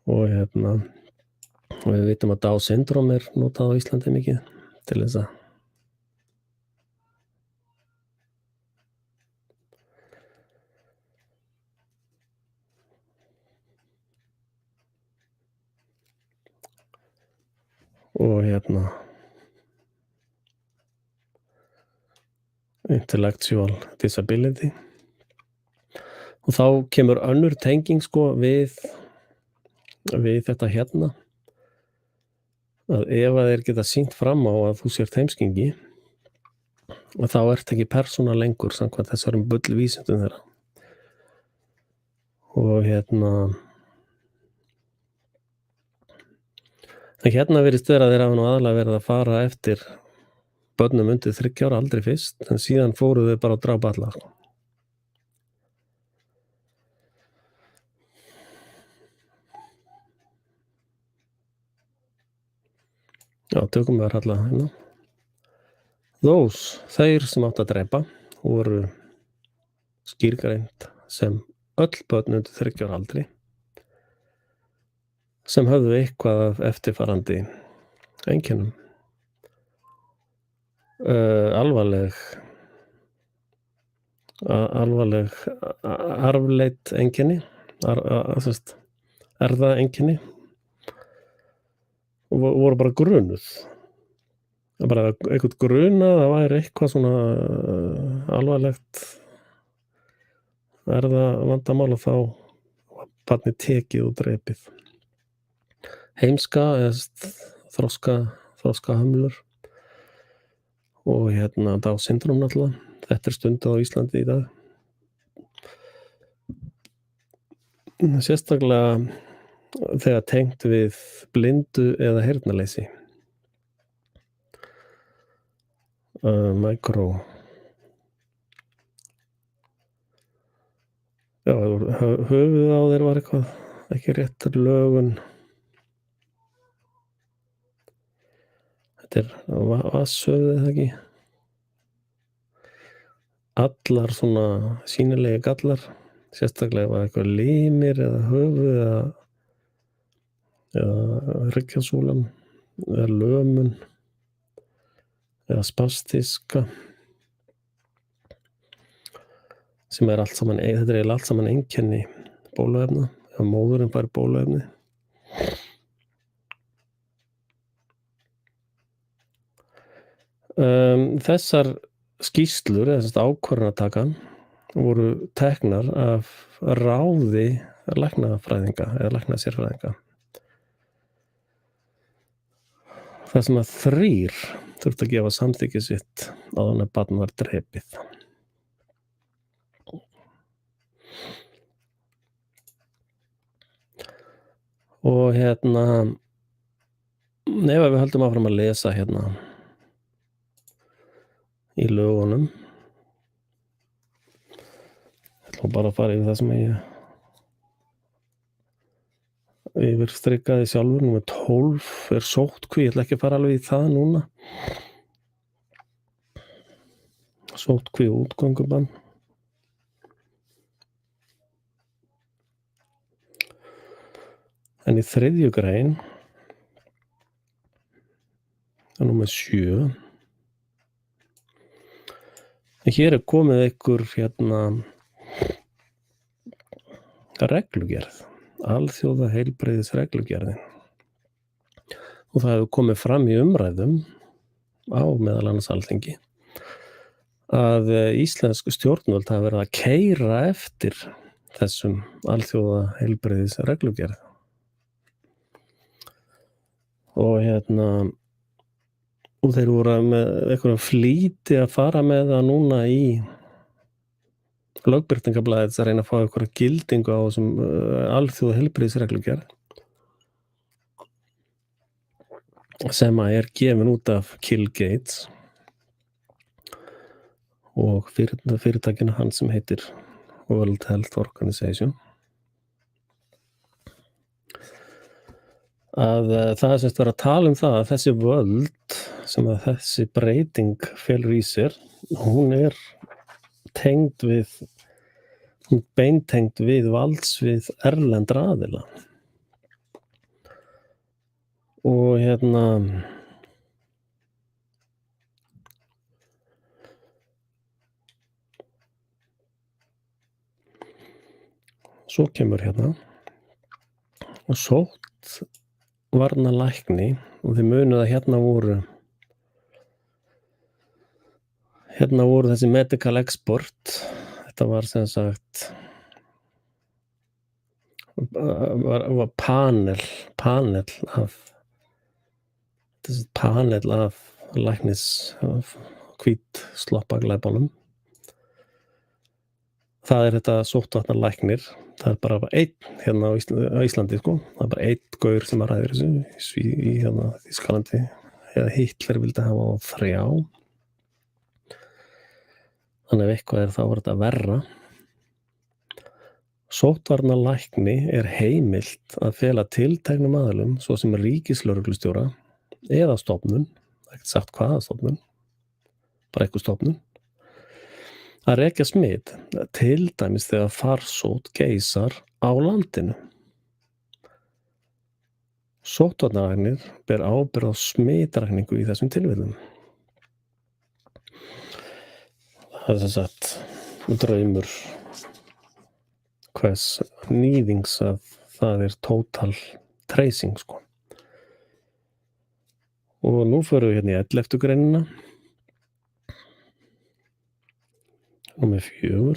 Og við vitum að Down syndrom notað á Íslandi mikið til þess að og intellectual disability og þá kemur önnur tenging við þetta að ef að þeir geta sýnt fram á að þú sér heimskingi og þá ert ekki persóna lengur samkvæmt þessarum bullvísindum þeirra og en virðist vera að þeir hafa nú aðalega verið að fara eftir börnum undir 3 ára aldrei fyrst, en síðan fóru þau bara að drápa alla. Já, tökum við alla hérna. Þeir sem áttu að drepa voru skýrgreind sem öll börn undir 3 ára aldri sem höfðu eitthvað af eftirfarandi einkennum. Alvarleg arfleidd einkenni, erfðaeinkenni og voru bara grunuð. Bara eitthvað grunað, það væri eitthvað svona alvarlegt erfðavandamál og þá var barnið tekið og drepið. Heimska eða þroskahömlur og Down syndrom náttúrulega. Þetta stundað á Íslandi í dag. Sérstaklega þegar tengt við blindu eða heyrnarleysi. Já, höfuð á þeir var eitthvað ekki rétt lögun. Þetta vatnshöfuð eða ekki. Allar svona sýnilegi gallar, sérstaklega var eitthvað limir eða höfuð eða hryggjarsúlan eða lömun eða spastiska sem allt saman, þetta allt saman einkenni bóluefna, ef móðurinn fær bóluefni. Þessar skýrslur, eða ákvörðunartakan, voru teknar af ráði læknafræðinga eða læknasérfræðinga. Það sem að 3 þurfti að gefa samþykki sitt áður en barn var drepið. Og ef við höldum áfram að lesa í lögunum, ég ætla bara að fara yfir það sem ég yfirstrikaði sjálfur. Númer 12 sóttkví, ég ætla ekki að fara alveg í það núna. Sóttkví og útgöngubann. En í 3. grein, númer 7, hér komið einhver reglugerð, alþjóða heilbrigðis reglugerðin. Og það hefur komið fram í umræðum á meðal annars Alþingi að íslensk stjórnvöld hafa verið að keyra eftir þessum alþjóða heilbrigðis reglugerð. Og og þeir voru með einhverjum flýti að fara með það núna í lögbirtingablaðið að reyna að fá einhverja gildingu á þessum alþjóða heilbrigðisreglugerð sem að gefin út af Bill Gates og fyrirtækinu hans sem heitir World Health Organization. Að það semst verið að tala það að þessi völd sem að þessi breyting felur í sér, hún beintengd við valdsvið erlendra aðila. Og svo kemur og sótt varnalækni, og þið munið að voru þessi medical export. Þetta var sem sagt var panel af læknis hvít sloppaglæpunum. Það þetta sóttvarnalæknir. Það bara einn á Íslandi, sko. Það bara einn gaur sem að ræðir þessu í Þýskalandi. Eða Hitler vildi hafa á 3. Þannig ef eitthvað þá var þetta verra. Sóttvarnalækni heimilt að fela tilteknum aðilum, svo sem ríkislögreglustjóra eða stofnun, ekki sagt hvaða stofnun, bara einhver stofnun, að rekja smit, til dæmis þegar farsótt geisar á landinu. Sóttvarnalæknir ber ábyrgð á smitrakningu í þessum tilfellum. Það sem sagt draumur hvers nýðings að það total tracing, sko. Og nú förum við í 11. greinina. Númer 4.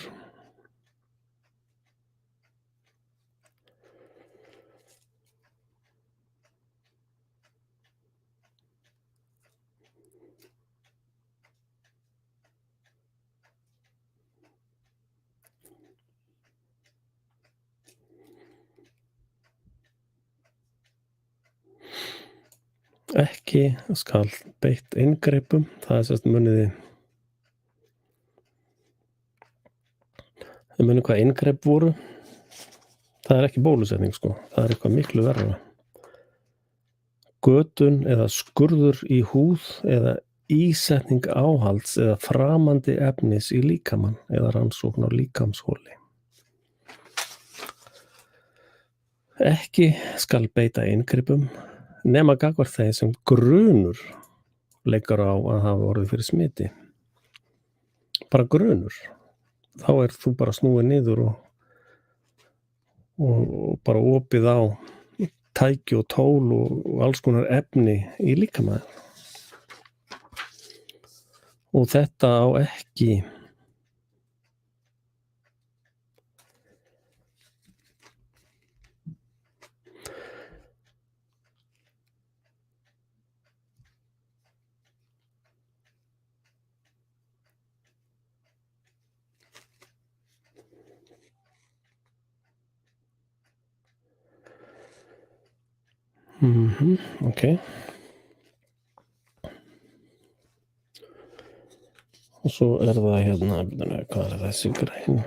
Ekki skal beitt inngripum. Það sérst muniði. Þið munið hvað inngrip voru. Það ekki bólusetning, sko. Það eitthvað miklu verra. Götun eða skurður í húð eða ísetning áhalds eða framandi efnis í líkamann eða rannsókn á líkamshóli. Ekki skal beita inngripum nema gagnvart þeim sem grunur leikar á að hafa orðið fyrir smiti. Bara grunur. Þá þú bara snúið niður og bara opið á tæki og tól og allskonar efni í líkamann. Og þetta á ekki Ok. Og svo það hérna, hvað þessi grein?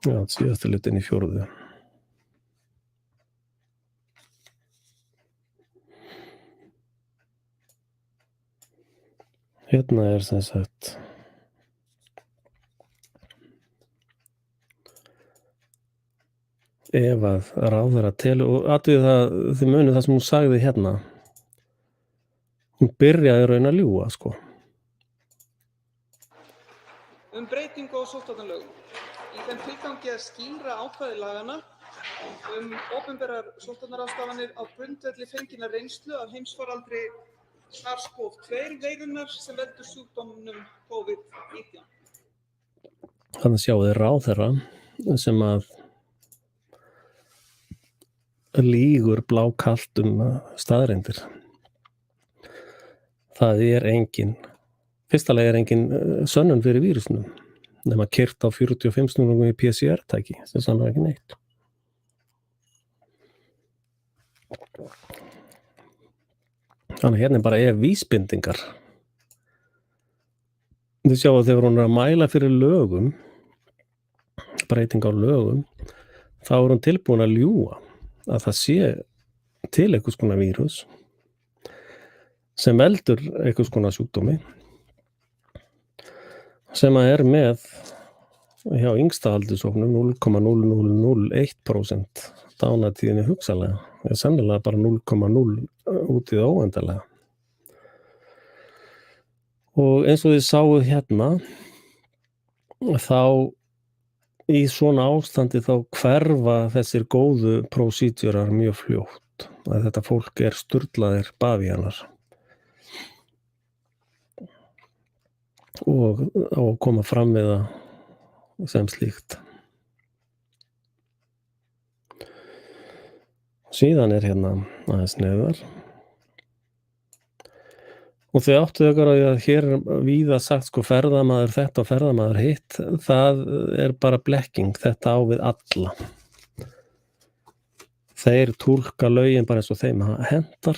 Já, síðasta hlutin í 4. Hérna sem sagt ef að ráðherra telur, og athugið það, þið munið það sem hún sagði hérna, hún byrjaði raun að ljúga, sko. Breytingu á sóttvarnalögum. Í þeim tilgangi að skýra ákvæði laganna opinberar sóttvarnaráðstafanir á grundvelli fenginnar reynslu af heimsfaraldri SARS-CoV-2 veirunnar sem veldur sjúkdómnum COVID-19. Þannig sjáu þið ráðherra sem að lýgur blákalt staðreyndir. Það engin, fyrsta lagi engin sönnun fyrir vírusnum, nema keyrt á 45 snúrungum í PCR-tæki, sem sannar ekki neitt. Þannig hérna bara vísbendingar. Þið sjáu að þegar hún að mæla fyrir lögum, breyting á lögum, þá hún tilbúin að ljúga að það sé til einhvers konar vírus sem veldur einhvers konar sjúkdómi sem að með hjá yngsta aldurshópnum 0,0001% dánatíðinni hugsanlega, sennilega bara 0,0 út í það óendanlega. Og eins og þið sáu hérna, þá í svona ástandi þá hverfa þessir góðu prósídjurar mjög fljótt, að þetta fólk sturlaðir bavíanar og á að koma fram við það sem slíkt. Síðan hérna aðeins neðar. Og þau áttu ykkur á því að hér víða sagt sko ferðamaður þetta og ferðamaður hitt, það bara blekking, þetta á við alla. Þeir túlka lögin bara eins og þeim hentar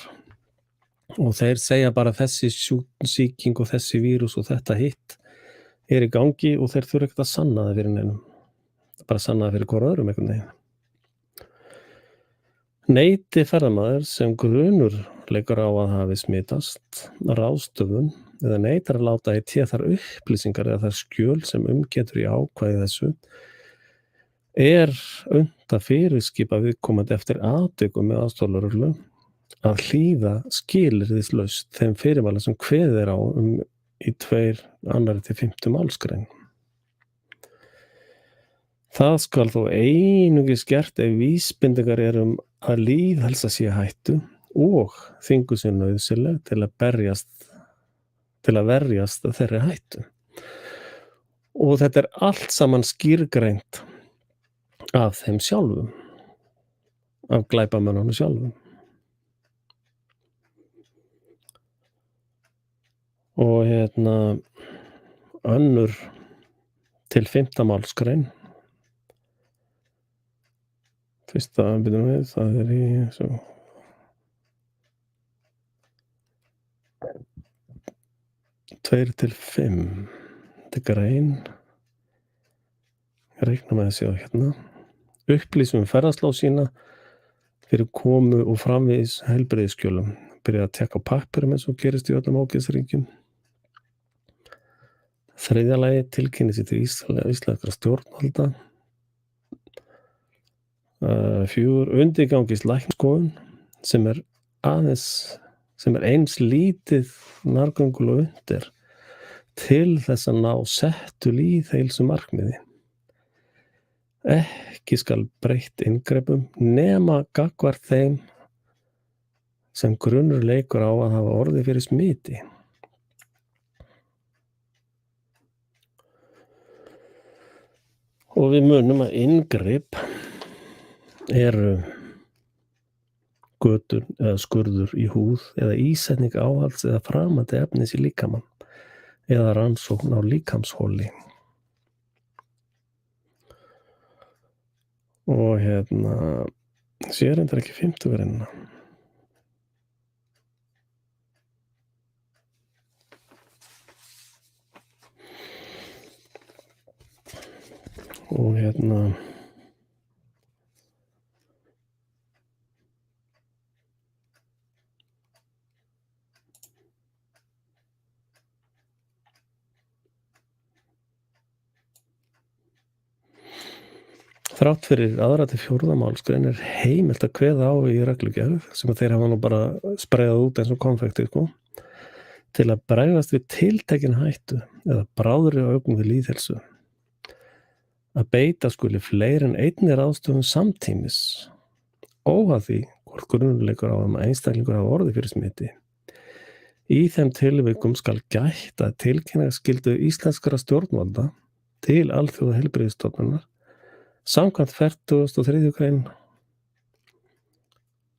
og þeir segja bara þessi sýking og þessi vírus og þetta hitt í gangi og þeir þurfa ekkert að sanna það fyrir neinum. Bara sanna það fyrir hvora öðrum einhvern veginn. Neyti ferðamaður sem grunur leikur á að hafi smitast, ráðstöfun eða neitar að láta í té þær upplýsingar eða þær skjöl sem getur í ákvæði þessu unnt að fyrirskipa viðkomandi eftir atvikum með aðstoðarlögreglu að hlýða skilyrðislaust þeim fyrirmælum sem kveðið á í 2. 2. til 5. málsgrein. Það skal þó einungis gert ef vísbendingar að lýðhelsa sé hættu og þyngu sé nauðsynleg til að verjast þeirri hættu. Og þetta allt saman skýrgreint af þeim sjálfum, af glæpamönnunum sjálfum. Og önnur til 5. málsgrein. Fyrsta byrjum við, það í svo 2 til 5. Þetta grein. Reikna með þessi á hérna. Upplýsum ferðaslá sína fyrir komu og framvegis heilbrigðisskjölum. Byrja að tekka á pappirum eins og gerist í öllum ágæðsríkjum. 3. lagi tilkynni sér til íslenskra stjórnvalda. 4. Undirgangist læknisskoðun sem eins lítið nærgöngul og undir til þess að ná settu lýðheilsu markmiði. Ekki skal breytt inngrepum nema gagnvart þeim sem grunur leikur á að hafa orðið fyrir smiti. Og við munum að inngrip götur eða skurður í húð eða ísetning áhalds eða framandi efnis í líkamann eða rannsókn á líkamsholi. Og Sér reyndar ekki 50 greinina. Og þrátt fyrir 2. til 4. málsgrein heimilt að kveða á í reglugerð sem að þeir hafa nú bara spreiðað út eins og konfekti sko, til að bregðast við tiltekin hættu eða bráðri ógn við lýðheilsu. Að beita skuli fleiri en einni ráðstöfun samtímis, óháð því hvort grunur leikur á að einstaklingur hafa orðið fyrir smiti. Í þeim tilvikum skal gætt að tilkynna skyldu íslenskra stjórnvalda til alþjóðaheilbrigðisstofnunar samkvæmt 43. grein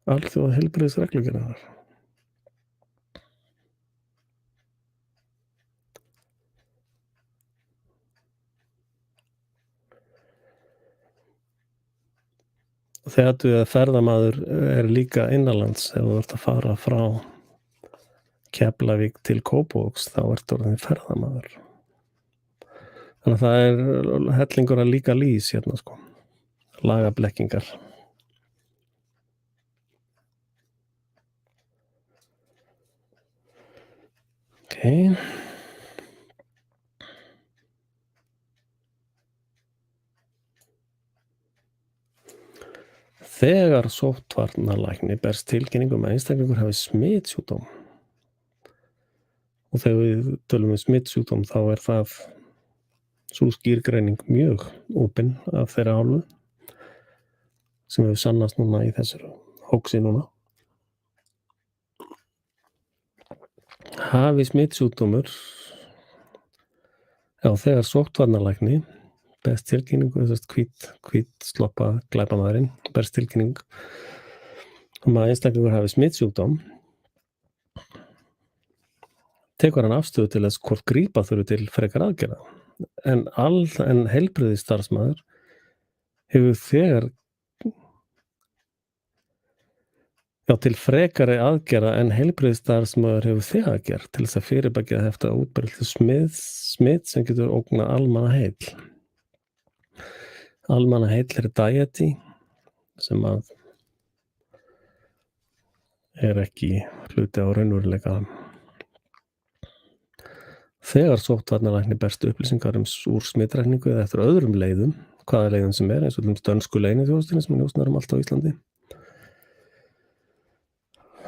alþjóðaheilbrigðisreglugerðarinnar. Þegar ferðamaður líka innanlands, ef þú ert að fara frá Keflavík til Kópavogs, þá ertu orðinn ferðamaður. Þannig að það hellingur að líka lýs hérna sko, lagablekkingar. Okay. Þegar sóttvarnalækni berst tilkynning að einstaklingur hafi smitsjúkdóm, og þegar við tölum smitsjúkdóm þá það sú skýrgreining mjög opin af þeirra hálfu sem hefur sannast núna í þessari hóksi núna. Hafi smitsjúkdómur, þegar sóttvarnalækni berst tilkynningu, hvít sloppa glæpamaðurinn, berst tilkynning að einstaklingur hafi smitsjúkdóm, tekur hann afstöðu til þess hvort grípa þurfi til frekar aðgerða. En heilbrigðisstarfsmaður hefur þegar til frekari aðgerða en heilbrigðisstarfsmaður hefur þegar gert til þess að fyrirbyggja þetta útbreiðslu smits sem getur ógnað almannaheill. Almannaheill dæeti sem að ekki hluti á raunveruleika. Þegar sóttvarnalækni berst upplýsingar úr smitrakningu eða eftir öðrum leiðum, hvaða leiðum sem eins og dönsku leyniþjónustunni sem njósnar allt á Íslandi,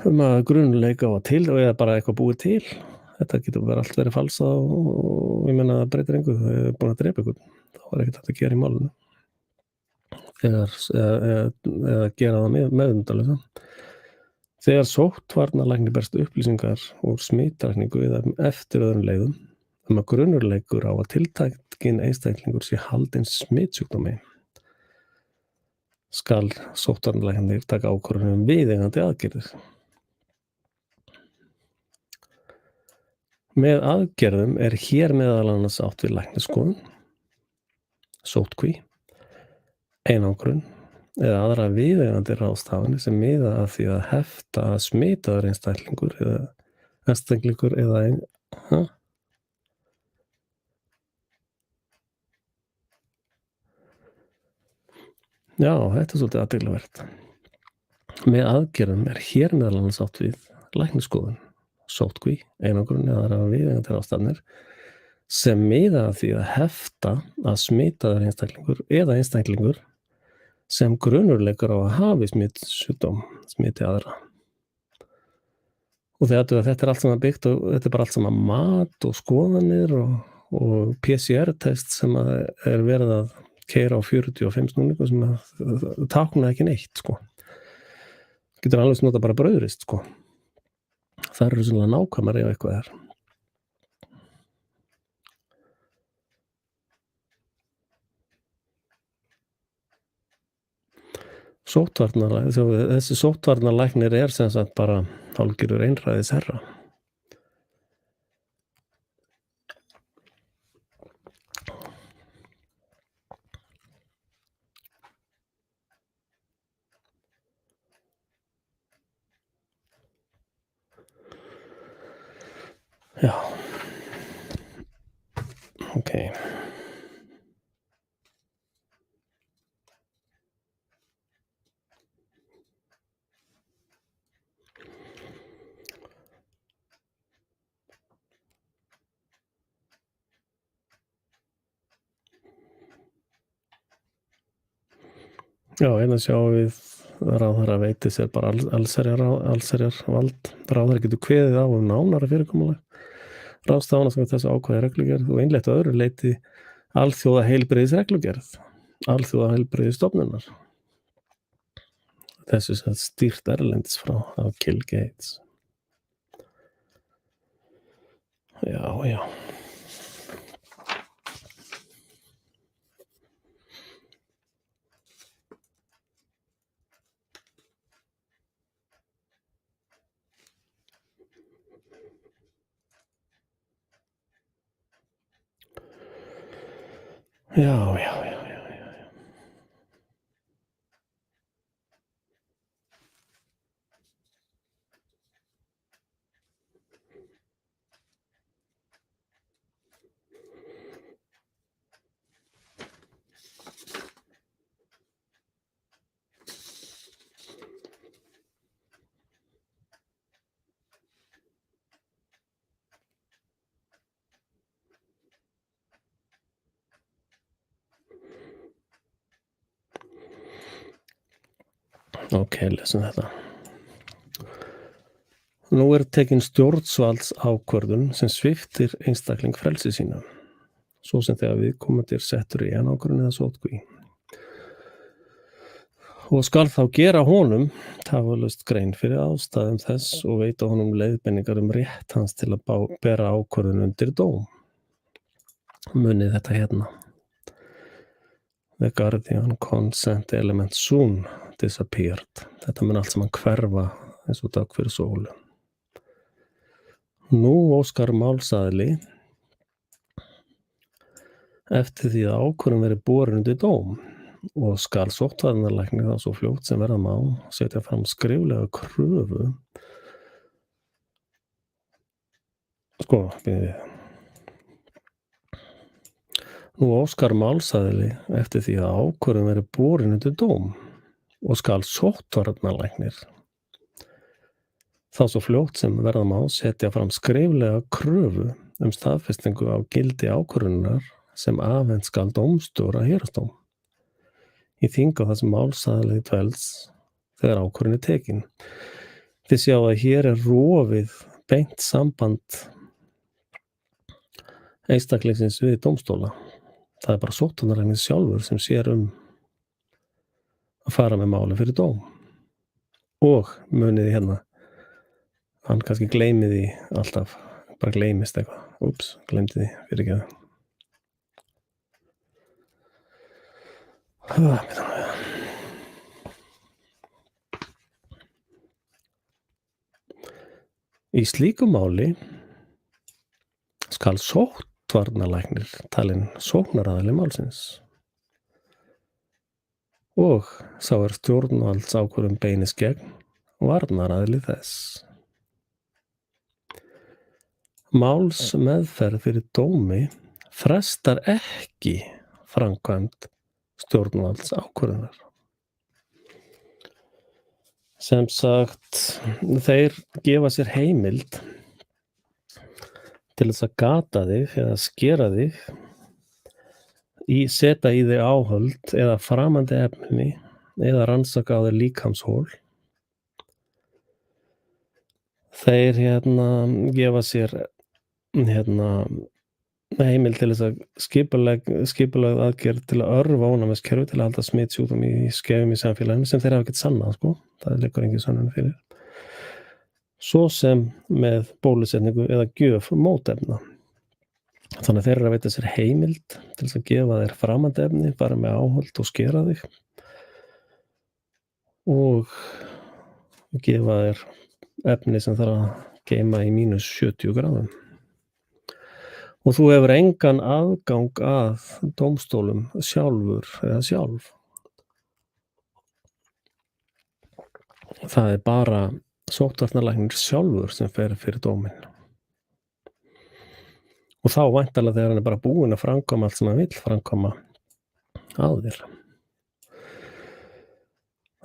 að grunuleika á til og eða bara eitthvað búið til. Þetta getur allt verið falsað og ég menna það breytir engu, þau hefur búin að drepa ykkur. Það var ekkert hægt að gera í málinu. Eða gera það meðundarlega. Þegar sóttvarnalækni berst upplýsingar úr smitrakningu eða eftir öðrum leiðum að grunurleikur á að tiltækin einstaklingur sé haldinn smitsjúkdómi, skal sóttvarnalækni taka ákvörðun viðeigandi aðgerðir. Með aðgerðum hér meðal annars átt við læknisskoðun, sóttkví, einangrun eða aðra viðeigandi ráðstafanir sem miða að því að hefta að smitaður einstaklingur eða Já, þetta svolítið athyglisvert. Með aðgerðum hér meðal annars átt við læknisskoðun, sóttkví, einangrun eða aðra viðeigandi ráðstafanir sem miða að því að hefta að smitaður einstaklingur eða einstaklingur sem grunurleikar á að hafi smitsjúkdóm, smiti aðra. Og þetta allt saman byggt og þetta bara allt saman mat og skoðanir og PCR-test sem verið að keyra á 45 snúningu sem tákna ekki neitt, sko. Getur alveg nota bara brauðrist, sko. Það eru sannlega nákvæmari ef eitthvað Þessi sóttvarnalæknir sem sagt bara hálfgerður einræðis herra. Ok. Já, hérna sjáum við ráðherra veiti sér bara allsherjarvald. Ráðherra getur kveðið á nánara fyrirkomulag ráðstafana sem þessu ákvæði reglugerð og innleitt að öðru leyti alþjóða heilbrigðisreglugerð, alþjóða heilbrigðisstofnunar. Þessu sem stýrt erlendis frá af Bill Gates. Já. Já. Ok, lesum þetta. Nú tekin stjórnvalds ákvörðun sem sviptir einstakling frelsi sínu, svo sem þegar viðkomandi settur í einangrun eða sóttkví. Og skal þá gera honum tafarlaust grein fyrir ástæðum þess og veita honum leiðbeiningar rétt hans til að bera ákvörðun undir dóm. Munið þetta hérna. The guardian consent element soon disappeared. Þetta mun allt saman hverfa eins og dag fyrir sólu. Nú óskar málsaðili eftir því að ákvörðun verið borin undir dóm og skal sóttvarnalæknir þá svo fljótt sem verða má setja fram skriflega kröfu. Nú óskar málsaðili eftir því að ákvörðun verið borin undir dóm og skal sóttvarnalæknir þá svo fljótt sem verða má setja fram skriflega kröfu staðfestingu á gildi ákvörðunar sem afhent skal dómstjóra héraðsdóm í þing á þessum málsaðili dvelst þegar ákvörðun tekin. Þið sjá að hér rofið beint samband einstaklingsins við dómstóla. Það bara sóttvarnalæknir sjálfur sem sér að fara með máli fyrir dóm. Og muniði hérna, hann kannski gleymið því alltaf, bara gleymist eitthvað. Úps, gleymdi því, fyrir ekki það. Í slíku máli skal sóttvarnalæknir talinn sóknaraðili málsins og sá stjórnvaldsákvörðun beinis gegn varnaraðili þess. Málsmeðferð fyrir dómi frestar ekki framkvæmd stjórnvaldsákvörðunar. Sem sagt, þeir gefa sér heimild til þess að gata þig eða skera þig, setja í þig áhöld eða framandi efni eða rannsaka á þig líkamshól. Þeir gefa sér heimild til þess að skipulag aðgerð til að örva ónæmiskerfi til að halda smitsjúkdóm í skefjum í samfélaginu sem þeir hafa ekkert sannað, það liggur engin sönnun fyrir. Svo sem með bólusetningu eða gjöf mótefna. Þannig að þeir eru að veita sér heimild til þess að gefa þér framandi efni, bara með áhöld og skera þig og gefa þér efni sem þarf að geyma í -70 gráðum. Og þú hefur engan aðgang að dómstólum sjálfur eða sjálf. Það bara sóttvarnalæknir sjálfur sem fer fyrir dóminn. og þá væntanlega þegar hann bara búinn að framkvæma allt sem hann vill framkvæma að þér.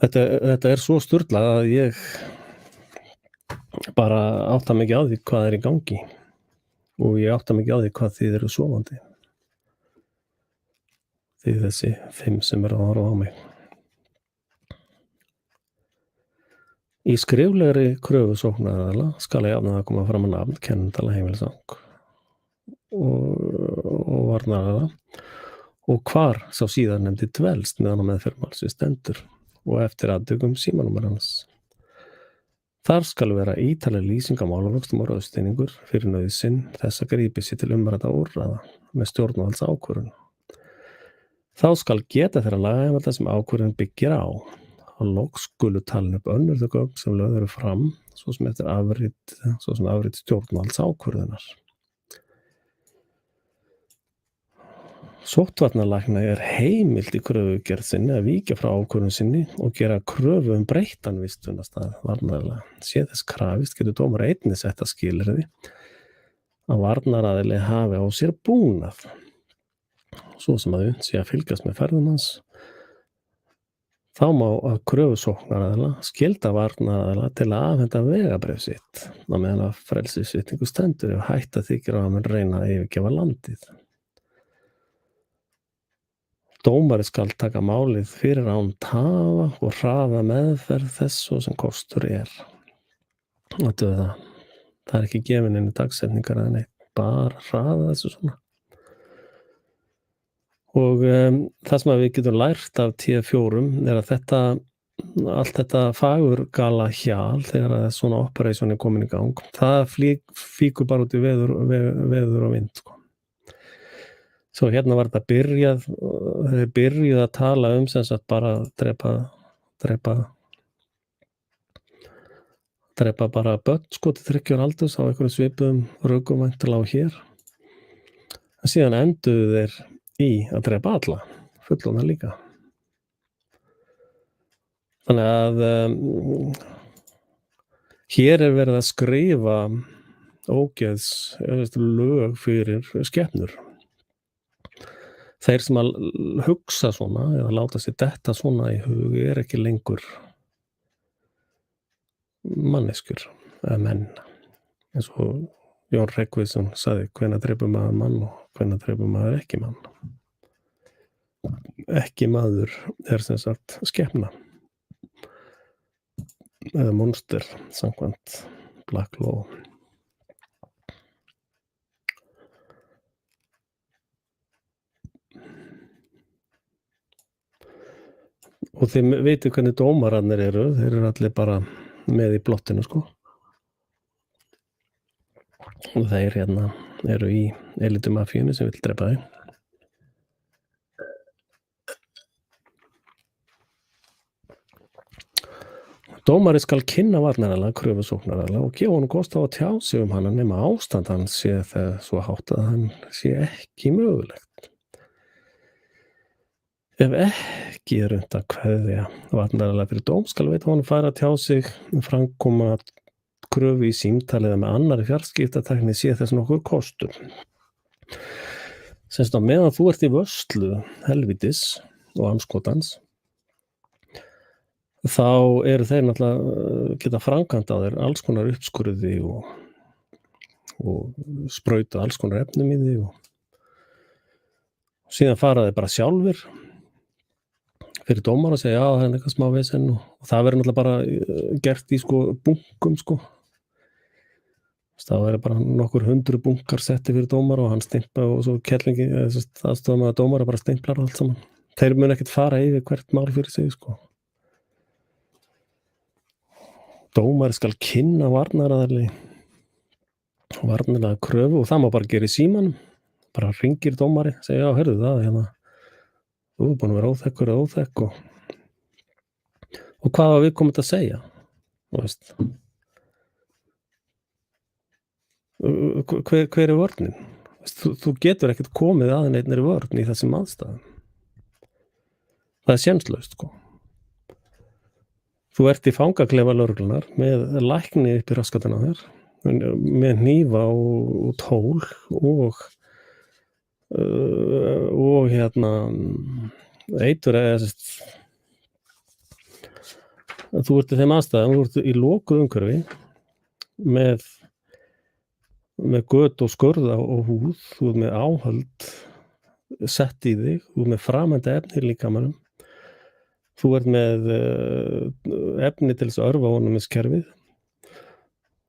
Þetta svo sturlað að ég bara átta mig ekki á því hvað í gangi og ég átta mig ekki á því hvað þið eru sofandi. Þið þessi 5 sem eru að horfa á mig. Í skriflegri kröfu sóknaraðila skal jafnan að koma fram að nafn, kennitala, heimilisfang og varnaraðila og hvar sá síðarnefndi dvelst meðan á meðferðarmálsins stendur og eftir atvikum símanúmer hans. Þar skal vera ítarleg lýsing á málavöxtum og ráðstöningur fyrir nauðsyn þess að grípi sér til umrædda úrræða með stjórnvaldsákvörðun. Þá skal geta þeirra lagaheimilda sem ákvörðun byggir á. Að loks skulu talin upp önnur þau gögn sem lögð eru fram, svo sem afrit stjórnvaldsákvörðunar. Sóttvarnalækna heimild í kröfugerð sinni að víkja frá ákvörðun sinni og gera kröfu breyttan vistunarstað varnaraðila. Sé þess krafist getur dómari einnig sett að skilyrði að varnaraðili hafi á sér búnað, svo sem að unnt sé að fylgjast með ferðum hans. Þá má að kröfu sóknaraðila skylda varnaraðila til að afhenda vegabréf sitt á meðan að frelsisvitningu stendur ef hætta þykir að hann reyna að yfirgefa landið. Dómari skal taka málið fyrir án tafa og hraða meðferð þess svo sem kostur er. Það ekki gefin inn í dagsetningar eða neitt, bara hraða þessu svona. Og það sem við getum lært af T4 að allt þetta fagurgala hjal þegar svona operation komin í gang, það fíkur bara út í veður og vind, sko. Svo hérna var þetta þeir byrjuð að tala sem sagt bara drepa bara börn sko til 30 ára aldurs á einhverjum svipuðum rökum væntanlega á hér. En síðan enduðu þeir í að drepa alla, fullorðna líka. Þannig að hér verið að skrifa lög fyrir skepnur. Þeir sem að hugsa svona eða láta sér detta svona í hug ekki lengur manneskjur eða menn. Eins og Jón Reykjavísson sagði, hvenær drepur maður mann og hvenær drepur maður ekki mann. Ekki maður sem sagt skepna eða monster samkvæmt Black Law. Og þið veitir hvernig dómararnir eru, þeir eru allir bara með í blottinu, sko. Og þeir hérna eru í elitumafíunni sem vill drepa þig. Dómari skal kynna varnaraðila, kröfu sóknaraðila og gefa honum kost á að tjá sig hana nema ástand hans sé þegar svo hátt að hann sé ekki mögulegt. Ef ekki unnt að kveðja varnaraðila fyrir dóm skal veita honum færa að tjá sig framkoma kröfu í símtali eða með annarri fjarskiptatækni sé þess nokkur kostur. Semst á meðan þú ert í vörslu helvítis og andskotans, þá eru þeir náttúrulega geta framkvæmt á þér alls konar uppskurði og sprauta alls konar efnum í því og síðan fara þeir bara sjálfur fyrir dómar og segja, já, það eitthvað smá vesen og það verður náttúrulega bara gert í bunkum, sko. Það verður bara nokkur 100 bunkar setti fyrir dómar og hann stimpla og svo kellingi, það stóð með að dómar bara stimplar allt saman. Þeir mun ekkert fara yfir hvert mál fyrir sig, sko. Dómari skal kynna varnaraðili kröfu og það má bara gera í símanum. Bara hringir dómari, segja, já, heyrðu það, hérna. Þú búin að vera óþekkur eða óþekk og hvað var við komið að segja? Hver vörnin? Þú getur ekkert komið að neittnir vörn í þessum aðstæðum. Það sénslaust, sko. Þú ert í fangaklefa lögreglunar með lækni upp í raskatinn á þér með hnífa og tól og eitur þú ert í þeim aðstæðum, þú ert í lokuð umhverfi með göt og skurða og húð, þú ert með áhöld sett í þig, þú ert með framandi efni í líkamanum, þú ert með efni til þess að örva ónæmiskerfið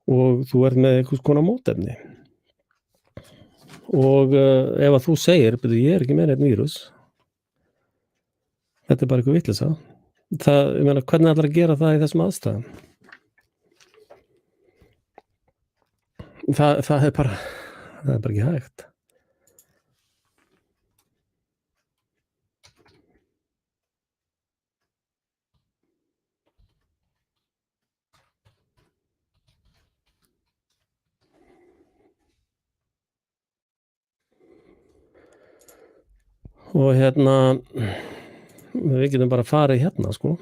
og þú ert með einhvers konar mótefni. Og ef að þú segir, ég er ekki með neitt vírus, þetta er bara eitthvað vitleysa, ég meina, hvernig ætlar að gera það í þessum aðstæðum? Það er bara ekki hægt. Og við getum bara farið hérna, sko.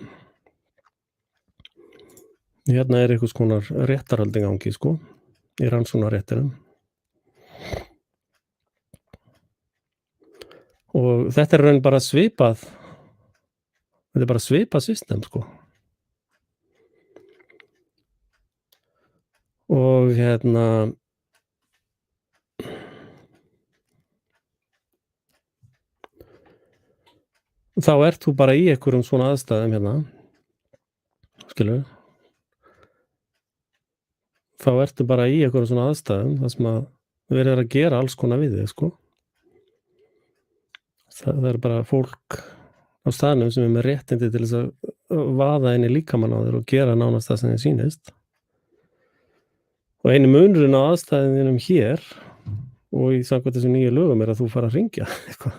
Hérna er einhvers konar réttarhöld í gangi, sko, í rannsóknarréttinum. Og þetta er raun bara svipað system, sko. Og þá ert þú bara í einhverjum svona aðstæðum hérna, skilur. Þá ertu bara í einhverjum svona aðstæðum þar sem að verið að gera alls konar við þig, sko. Það er bara fólk á staðnum sem er með réttindi til þess að vaða inn í líkamann á þér og gera nánast það sem þér sýnist. Og einu munurinn á aðstæðinum hér og í samkvæmt þessum nýju lögum er að þú fara að hringja eitthvað.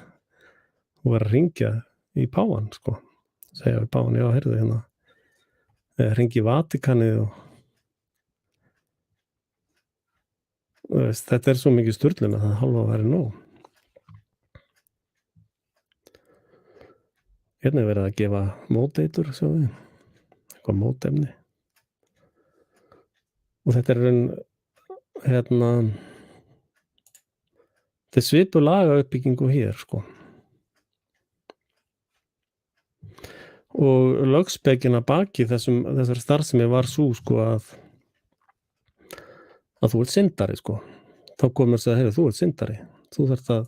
Þú fara að hringja í páfann, sko. Segja við páfann, já, heyrðu hérna. Hringi í Vatíkanið og þetta er svo mikið sturlun að það hálfa að vera nóg. Hérna er verið að gefa móteitur, sjá við. Eitthvað mótefni. Og þetta er þetta er svipuð lagauppbyggingu hér, sko. Og lögspekin að baki þessar starfsemi var sú, sko, að þú ert syndari, sko. Þá komur þess að, heyrðu, þú ert syndari. Þú þarft að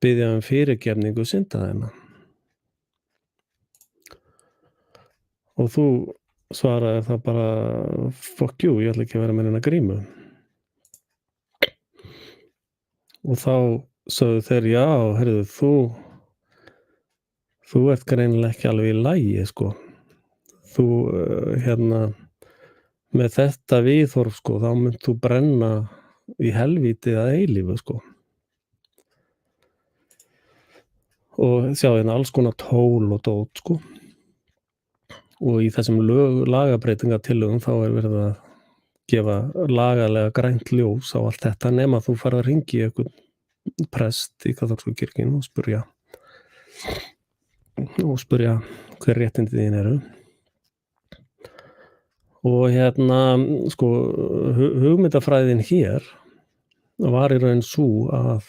biðja fyrirgefningu syndaðina. Og þú svaraði það bara, fuck you, ég ætla ekki að vera með neina grímu. Og þá sögðu þeir, já, heyrðu, þú ert greinilega ekki alveg í lagi, sko. Þú, með þetta viðhorf, sko, þá munt þú brenna í helvíti að eilífu, sko. Og sjá, allskonar tól og dót, sko. Og í þessum lagabreitingatillögum þá er verið að gefa lagalega grænt ljós á allt þetta nema þú farið að hringja í einhvern prest í kaþólsku kirkjunni og spurja hver réttindi þín eru. Og sko, hugmyndafræðin hér var í raun sú að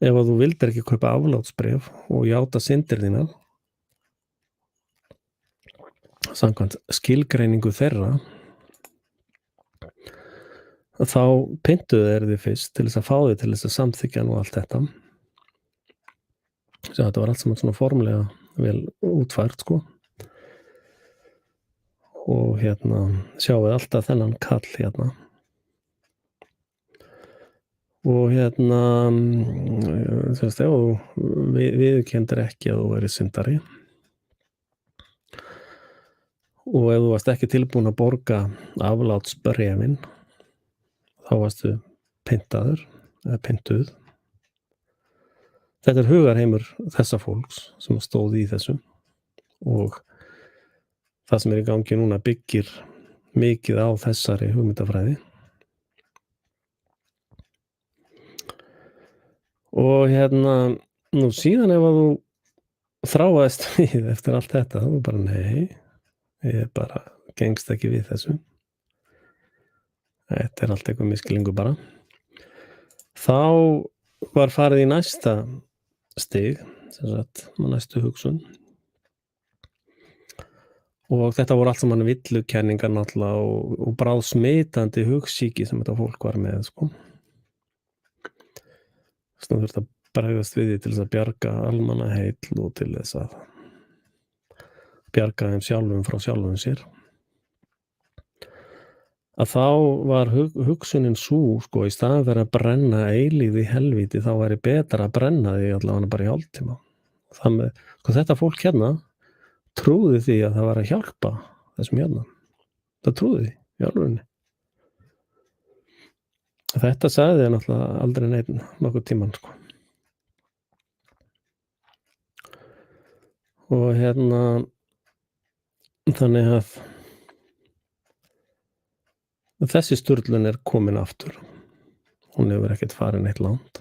ef að þú vildir ekki kaupa aflátsbréf og játa syndir þínar samkvæmt skilgreiningu þeirra þá pyntuðu þeir þig fyrst til þess að fá þig til þess að samþykkja og allt þetta. Svo þetta var allt saman svona formlega vel útfært, sko. Og sjáum við alltaf þennan kall hérna. Og ef þú viðurkenndir ekki að þú verið syndari og ef þú varst ekki tilbúin að borga aflátsbréfin þá varstu pyntaður eða pyntuð. Þetta er hugarheimur þessa fólks sem stóð í þessu og það sem er í gangi núna byggir mikið á þessari hugmyndafræði. Og nú síðan ef að þú þráaðist við eftir allt þetta, þá var bara nei, ég bara gengst ekki við þessu. Þetta allt eitthvað miskilningur bara. Þá var farið í næsta stig, sem sagt, næstu hugsun. Og þetta voru allt saman villukenningar náttúrulega og bráðsmitandi hugsýki sem þetta fólk var með, sko. Þannig þurfti að bregðast við því til þess að bjarga almannaheill og til þess að bjarga þeim sjálfum frá sjálfum sér. Að þá var hugsunin sú, sko, í staðan fyrir að brenna eilífð í helvíti, þá væri betra að brenna því allavega bara í hálftíma. Þannig, sko, þetta fólk hérna trúði því að það var að hjálpa þessum hérna. Það trúði því, í alvörunni. Þetta sagði ég náttúrulega aldrei neinn nokkuð tímann, sko. Og hérna, þannig að þessi sturlun komin aftur. Hún hefur ekkert farið neitt langt.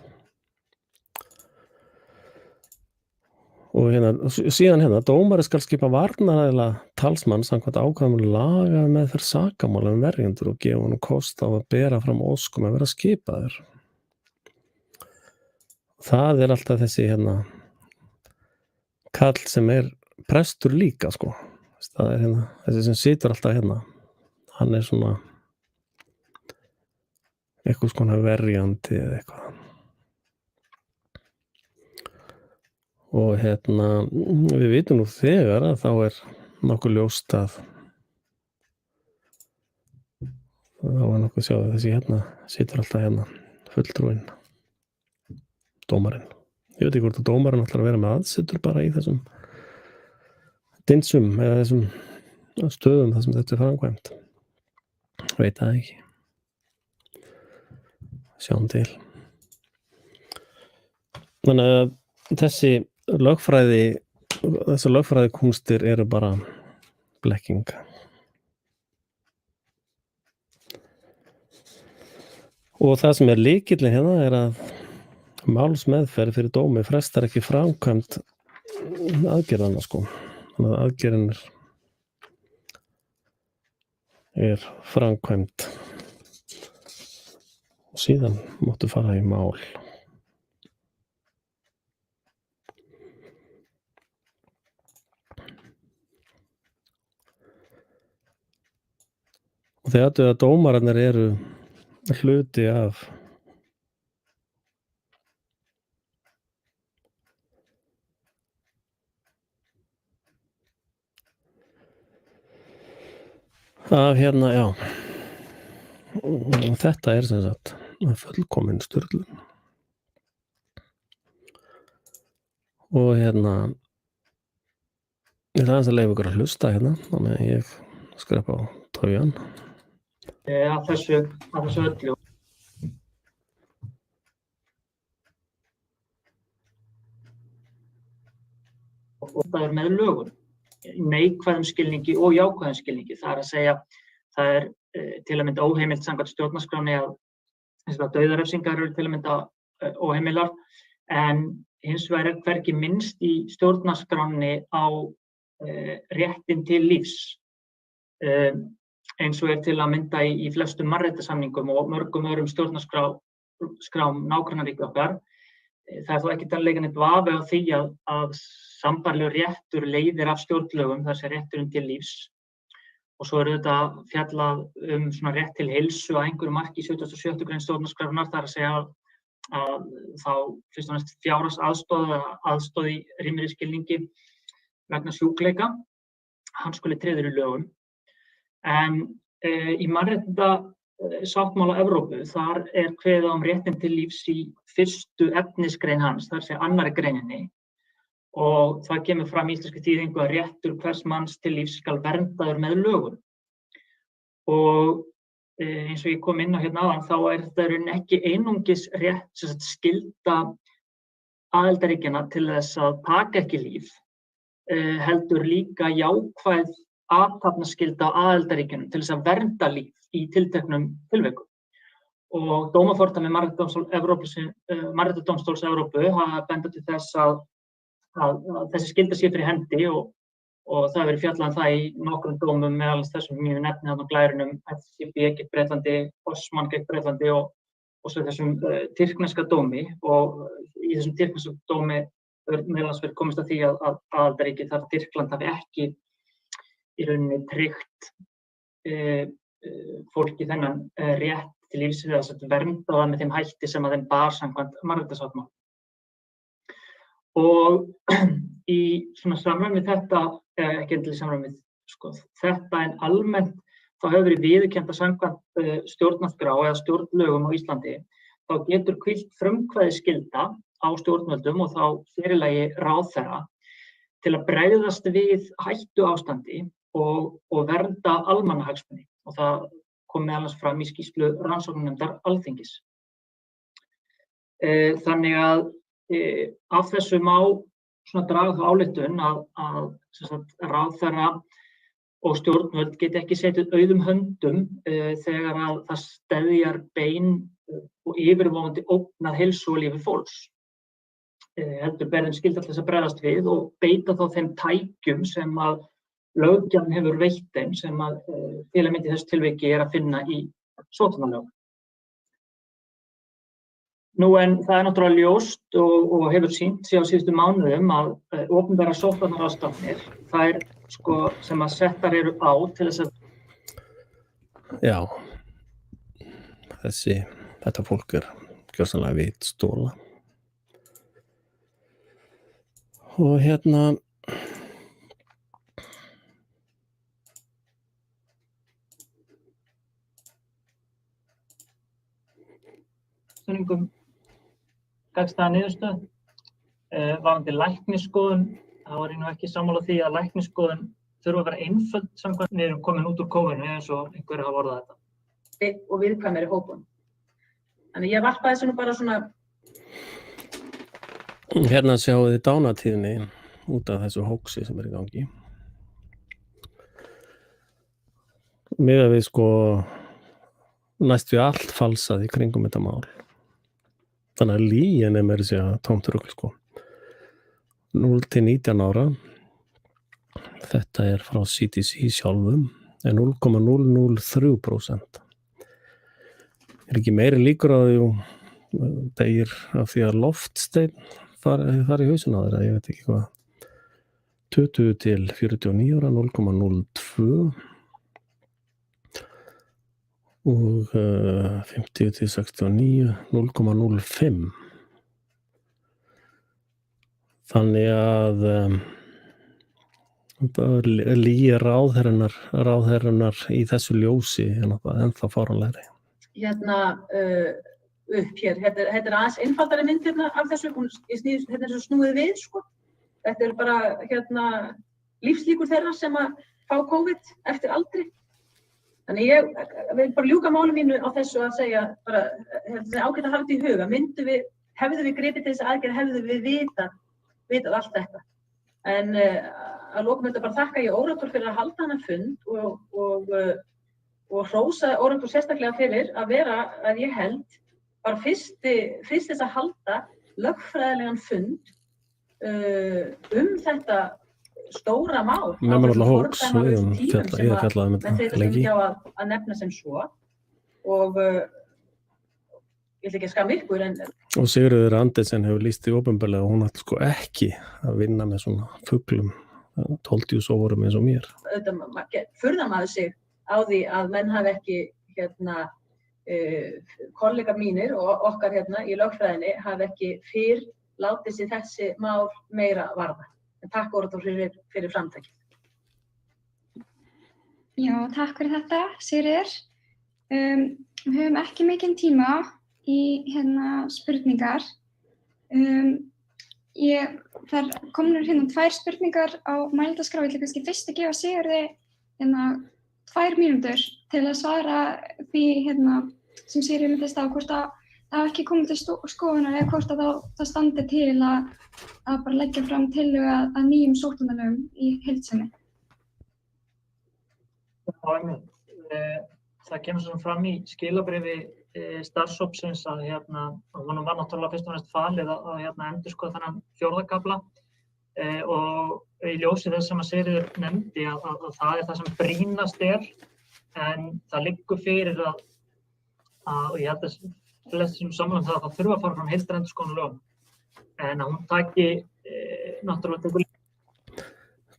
Og hérna, síðan hérna, dómari skal skipa varnaraðila talsmann samkvæmt ákvæðum laga meðferð sakamála verjendur og gefa honum kost á að bera fram óskum að vera skipaður. Það alltaf þessi hérna kall sem prestur líka, sko. Það hérna, þessi sem situr alltaf hérna. Hann svona eitthvað skona verjandi eða eitthvað. Og hérna, við vitum nú þegar að þá nokkuð ljóst að þá nokkuð sjá þessi hérna, situr alltaf hérna, fulltrúinn, dómarinn. Ég veit ekki hvort að dómarinn ætlar að vera með aðsetur bara í þessum dinsum eða þessum stöðum þar sem þetta framkvæmt. Veit það ekki. Sjáum til. Þannig að þessar lögfræðikúnstir eru bara blekking. Og það sem lykillinn hérna að málsmeðferð fyrir dómi frestar ekki framkvæmt aðgerðana, sko. Þannig að aðgerðin framkvæmt og síðan máttu fara í mál. Og þegar dómararnir eru hluti af hérna, já. Þetta sem sagt fullkomin sturlun. Og hérna ég aðeins að leyfa ykkur að hlusta hérna, þannig að ég skrepa á tójan. Að þessu öllu. Og það með lögum, neikvæðum skilningi og jákvæðum skilningi. Það að segja, það til að mynda óheimilt samkvæmt stjórnarskráni að dauðarefsingar eru til að mynda óheimilar, en hins vegar hvergi minnst í stjórnarskráni á réttin til lífs. Eins og til að mynda í flestum mannréttindasamningum og mörgum öðrum stjórnarskrám nágrannaríkja okkar. Það þó ekki að leika neitt vafi á því að sambærilegur réttur leiðir af stjórnlögum, þessi rétturinn til lífs. Og svo þetta fjallað svona rétt til heilsu að einhverju marki í 77. grein stjórnarskrárinnar, það að segja að þá fyrst og næst fjárhagsaðstoð eða aðstoð í rýmri skilningi vegna sjúkleika, hann skuli tryggður í lögum. En í mannréttindasáttmála Evrópu, þar kveðið á réttinn til lífs í fyrstu efnisgrein hans, það segja annarri greininni. Og það kemur fram í íslenskri þýðingu að réttur hvers manns til lífs skal verndaður með lögum. Og eins og ég kom inn á hérna áðan, þá þetta ekki einungis rétt skylda aðildarríkjanna til þess að taka ekki líf, heldur líka jákvæð athafnaskylda á aðildarríkjunum til þess að vernda líf í tilteknum tilvikum. Og dómafordæmi Mannréttindadómstóls Evrópu hafa bendað til þess að þessi skylda sé fyrir hendi og það verið fjallað það í nokkrum dómum með alls þessum mjög nefni þarna glærunum FCB gegn Bretlandi, Osman gegn Bretlandi og svo þessum tyrkneska dómi og í þessum tyrkneska dómi meðal annars verið komist að því að aðildarríki þar Tyrkland hafi ekki í rauninni tryggt fólki þennan rétt til lífs við að vernda það með þeim hætti sem að þeim bar samkvæmt mannréttindasáttmála. Og í svona samræmi við þetta, ekki endilega samræmi við þetta en almennt þá hefur verið viðurkennt að samkvæmt stjórnarskrá eða stjórnlögum á Íslandi þá getur hvílt frumkvæðisskylda á stjórnvöldum og þá sér í lagi ráðherra til að bregðast við hættuástandi og vernda almannahagsmuni og það kom meðal annars fram í skýrslu rannsóknarnefndar Alþingis. Þannig að af þessu má svona draga þá ályktun að ráðherra og stjórnvöld geti ekki setið auðum höndum þegar að það steðjar bein og yfirvofandi ógn að heilsu og lífi fólks. Heldur ber þeim skylda til þess að bregðast við og beita þá þeim tækjum sem að löggjafinn hefur veitt þeim sem að til að mynda í þessu tilviki að finna í sóttvarnalögum. Nú en það náttúrulega ljóst og hefur sýnt sig á síðustu mánuðum að opinberar sóttvarnaráðstafanir, þær sem að settar eru á til þess að Já, þetta fólk gjörsamlega vitstóla. Og stuðningum gagnstæða niðurstöðu. Varðandi læknisskoðun, þá er ég nú ekki sammála því að læknisskoðun þurfa að vera einföld samkvæmt við erum komin út úr kófinu eins og einhverju hafa orðað þetta. Og viðkvæmir í hópun. Þannig ég varpaði þessu nú bara svona. Hérna sjáum við dánatíðni út af þessu hóksi sem í gangi. Miðað við næstu allt falsað í kringum þetta mál. Þannig að lýgin meira að segja tómt rugl 0 til 19 ára. Þetta frá CDC sjálfum, 0,003%. Ekki meiri líkur á því degir af því að loftsteinn fari í hausinn á þeirra, ég veit ekki hvað. 20 til 49 ára, 0,02 og 50 til 69, 0,05. Þannig að lýi ráðherrannar í þessu ljósi ennþá fáránlegri. Upp hér, þetta aðeins einfaldari mynd af þessu, þetta svo snúið við, Þetta bara lífslíkur þeirra sem að fá COVID eftir aldri. Þannig ég vil bara ljúka máli mínu á þessu að segja bara, þetta ágætt að hafa þetta í huga. Hefðu við gripið til þess aðgerð, hefðu við vitað allt þetta. En að lokum þetta bara þakka ég Órator fyrir að halda hana fund og hrósa Órator sérstaklega fyrir að vera, að ég held, bara fyrst þess að halda lögfræðilegan fund þetta stóra mál. Með maður hóks, ég fjallaði með þetta lengi. Menn að nefna sem svo og ég ætla ekki að skamma ykkur en... Og Sigríður Andersen hefur lýst í opinberlega og hún ætla ekki að vinna með svona fuglum, 12 sóvorum eins og mér. Furðar maður sig á því að menn hafi ekki kollegar mínir og okkar í lögfræðinni hafi ekki fyrr látið sér þessi mál meira varða. En takk Órator fyrir framtakið. Já, takk fyrir þetta, Sigríður. Við höfum ekki mikinn tíma í spurningar. Það komur 2 spurningar á mælendaskrá. Ég ætla kannski fyrst að gefa Sigurði 2 mínútur til að svara því sem Sigríður myndist á hvort að það hafi ekki komið til skoðunar eða hvort að það standi til að bara leggja fram tillögu að nýjum sóttvarnalögum í heild sinni. Það kemur svo fram í skilabréfi starfshópsins að honum var náttúrulega fyrst og fremst falið að endurskoða þennan 4. kafla og í ljósi þess sem að Sigríður nefndi að það það sem brýnast en það liggur fyrir að og ég held að flest sem sammála það þurfa að fara fram heildarendurskoðun á lögum en að hún taki náttúrulega tekur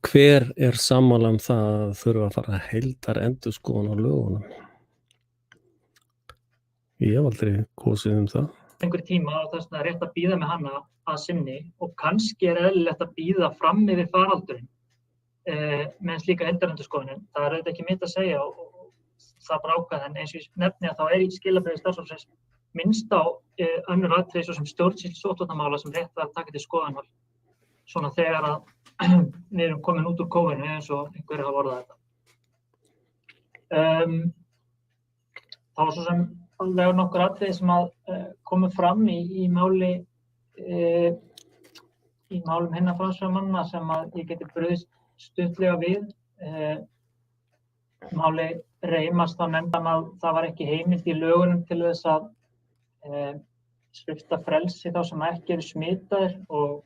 Hver sammála það að þurfa að fara heildarendurskoðun á lögunum? Ég hef aldrei kosið það. Einhver tíma og þess vegna rétt að bíða með hana að sinni og kannski eðlilegt að bíða fram yfir faraldurinn með slíka heildarendurskoðun. Það auðvitað ekki mitt að segja og það bara ákveð en eins og ég nefni að þá í skilabréfi starfshópsins minnst á önnur atriði svo sem stjórnsýslu sóttvarnamála sem rétt að taka til skoðunar svona þegar að við erum komin út úr kófinu eins og einhverjir hafa orðað þetta. Það var svo sem alveg nokkur atriði sem að komu fram í máli í málum hinna framsögumanna sem að ég geti brugðist stuttlega við. Máli Reimars þá nefndi hann að það var ekki heimild í lögunum til þess að svipta frelsi þá sem ekki eru smitaðir og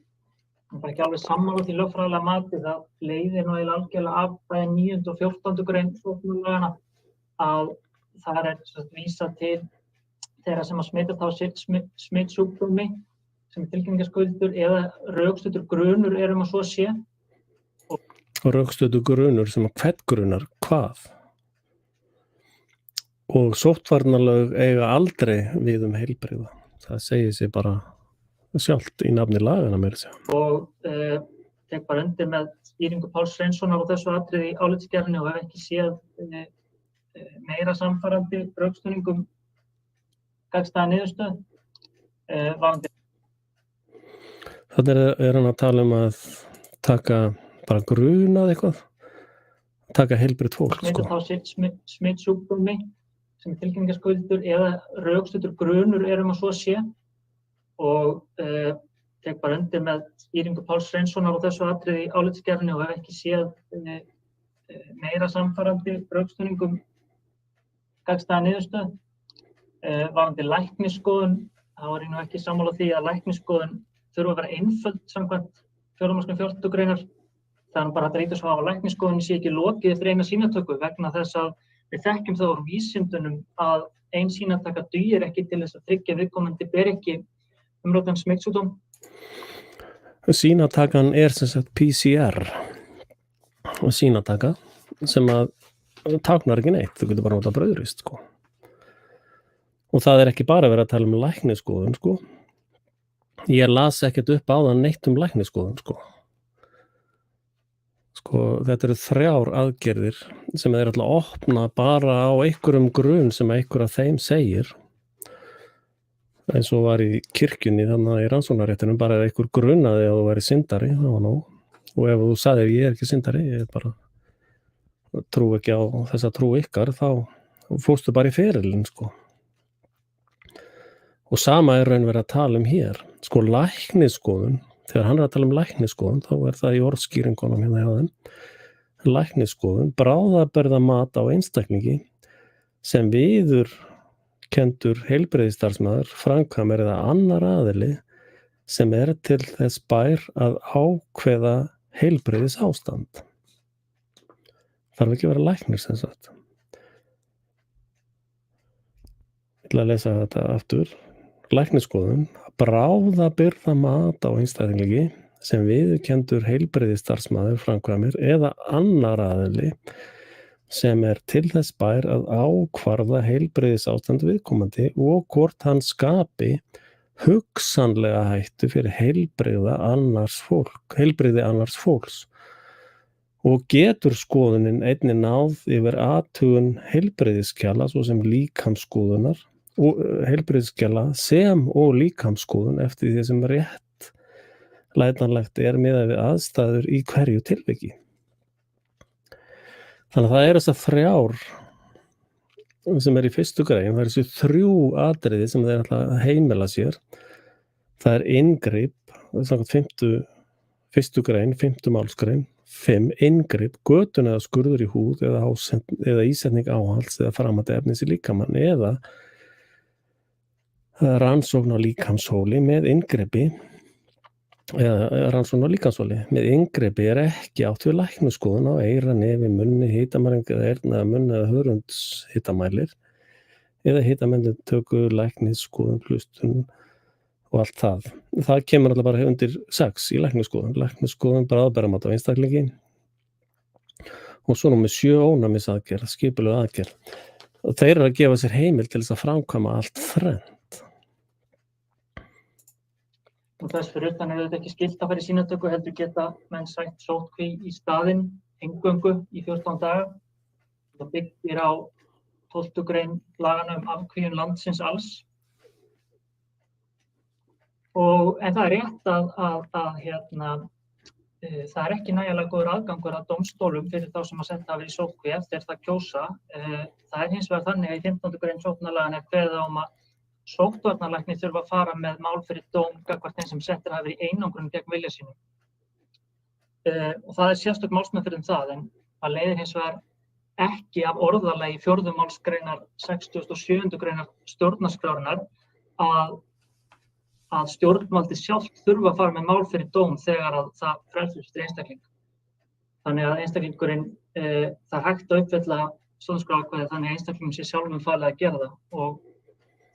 hann var ekki alveg sammála því lögfræðilega mati það leiðir nú eiginlega algjörlega af bæði 9. og 14. grein sóknarlaganna að það vísað til þeirra sem að smitast á smitsjúkdómi sem tilkynningarskuldur eða rökstuddur grunur að svo sé. Og rökstuddur grunur sem að hvern grunar hvað? Og sóttvarnalög eiga aldrei við heilbrigða. Það segir sig bara sjálft í nafni lagana meira segja. Og tek bara undir með skýringu Páls Hreinssonar á þessu atriði í álitsgerðinni og hef ekki séð meira samfærandi rökstuðningum gagnstæða niðurstöðu. Þannig hann að tala að taka bara grunað eitthvað, taka heilbrigt fólk. Smitast á smitsjúkdómi sem tilkynningarskuldur eða rökstuddur grunur að svo sé og tek bara undir með skýringu Páls Hreinssonar á þessu atriði í álitsgerðinni og hef ekki séð meira samfærandi rökstuðningum gagnstæða niðurstöðu. Varðandi læknisskoðun, þá ég nú ekki sammála því að læknisskoðun þurfa að vera einföld samkvæmt 4. málsgrein 40. greinar. Það bara hægt að líta svo á að læknisskoðun sé ekki lokið eftir eina sýnatöku vegna þess að við þekkjum það úr vísindunum að ein sýnataka dugir ekki til þess að tryggja viðkomandi ber ekki umræddan smitsjúkdóm. Sýnatakan sem sagt PCR sýnataka sem að táknar ekki neitt, þú getur bara notað brauðrist sko. Og það ekki bara verið að tala læknisskoðun sko. Ég las ekkert upp á það neitt læknisskoðun sko. Þetta eru 3 aðgerðir sem alltaf opna bara á einhverjum grun sem einhver af þeim segir eins og var í kirkjunni þannig í rannsóknarréttinum bara ef einhver grunaði að þú væri syndari það var nóg og ef þú sagði ég ekki syndari ég bara trú ekki á þessa trú ykkar þá fórstu bara í ferilinn sko. Og sama raun verið að tala hér læknisskoðun. Þegar hann að tala læknisskoðun, þá það í orðskýringunum hérna hjá þeim. Læknisskoðun, bráðabirgða mat á einstaklingi sem viðurkenndur heilbrigðisstarfsmaður, framkvæmir eða annar aðili sem til þess bær að ákveða heilbrigðisástand. Þarf ekki að vera læknir sem sagt. Ég ætla að lesa þetta aftur. Læknisskoðun, bráðabirgða mat á einstaklingi sem viðurkenndur heilbrigðisstarfsmaður framkvæmir eða annar aðili sem til þess bær að ákvarða heilbrigðisástand viðkomandi og hvort hann skapi hugsanlega hættu fyrir heilbrigði annars fólks og getur skoðunin einnig náð yfir athugun heilbrigðiskjala svo sem líkamsskoðunar og heilbrigðiskjala sem og líkamsskoðun eftir því sem rétt lætanlegt miðað við aðstæður í hverju tilviki. Þannig að það þessar 3 sem í 1. grein, það þessi 3 atriði sem þeir ætla að heimila sér. Það inngrip, samkvæmt 1. grein, 5. málsgrein, 5 inngrip, götun eða skurður í húð eða ísetning áhalds eða framandi efnis í líkamann eða rannsókn á líkamshóli með inngripi eða rannsókn á líkamsvali. Með inngripi ekki átt við læknisskoðun á eyra, nefi, munni, hitamæling eða eyrna, munni eða hörunds hitamælir eða hitamælintöku, læknisskoðun, hlustun og allt það. Það kemur alltaf bara undir 6 í læknisskoðun. Læknisskoðun bráðaberamat á einstaklingi og svo númer 7 ónæmisaðgerð, skipuleg aðgerð. Og þeir að gefa sér heimild til þess að framkvæma allt þrennt. Og þess fyrir utan þetta ekki skylt að fara í sýnatöku, heldur geta menn sætt sóttkví í staðinn, eingöngu í 14 daga. Það byggir á 12. grein laganna afkvíun landsins alls. En það rétt að það ekki nægilega góður aðgangur að dómstólum fyrir þá sem að senda hafa í sóttkví eftir það kjósa. Það hins vegar þannig að í 15. grein sóttvarnalaganna kveðið á að sóttvarnalæknir þurfa að fara með mál fyrir dóm gagnvart þeim sem settir hafa verið í einangrun gegn vilja sínum. Og það sérstök málsmeðferð það, en það leiðir hins vegar ekki af orðalagi 4. málsgreinar 67. greinar stjórnarskrárinnar að stjórnvaldi sjálft þurfa að fara með mál fyrir dóm þegar að það frelsist til einstakling. Þannig að einstaklingurinn, það hægt að uppfylla stjórnarskrárákvæði þannig að einstaklingurinn sé sjálfum falið að gera það og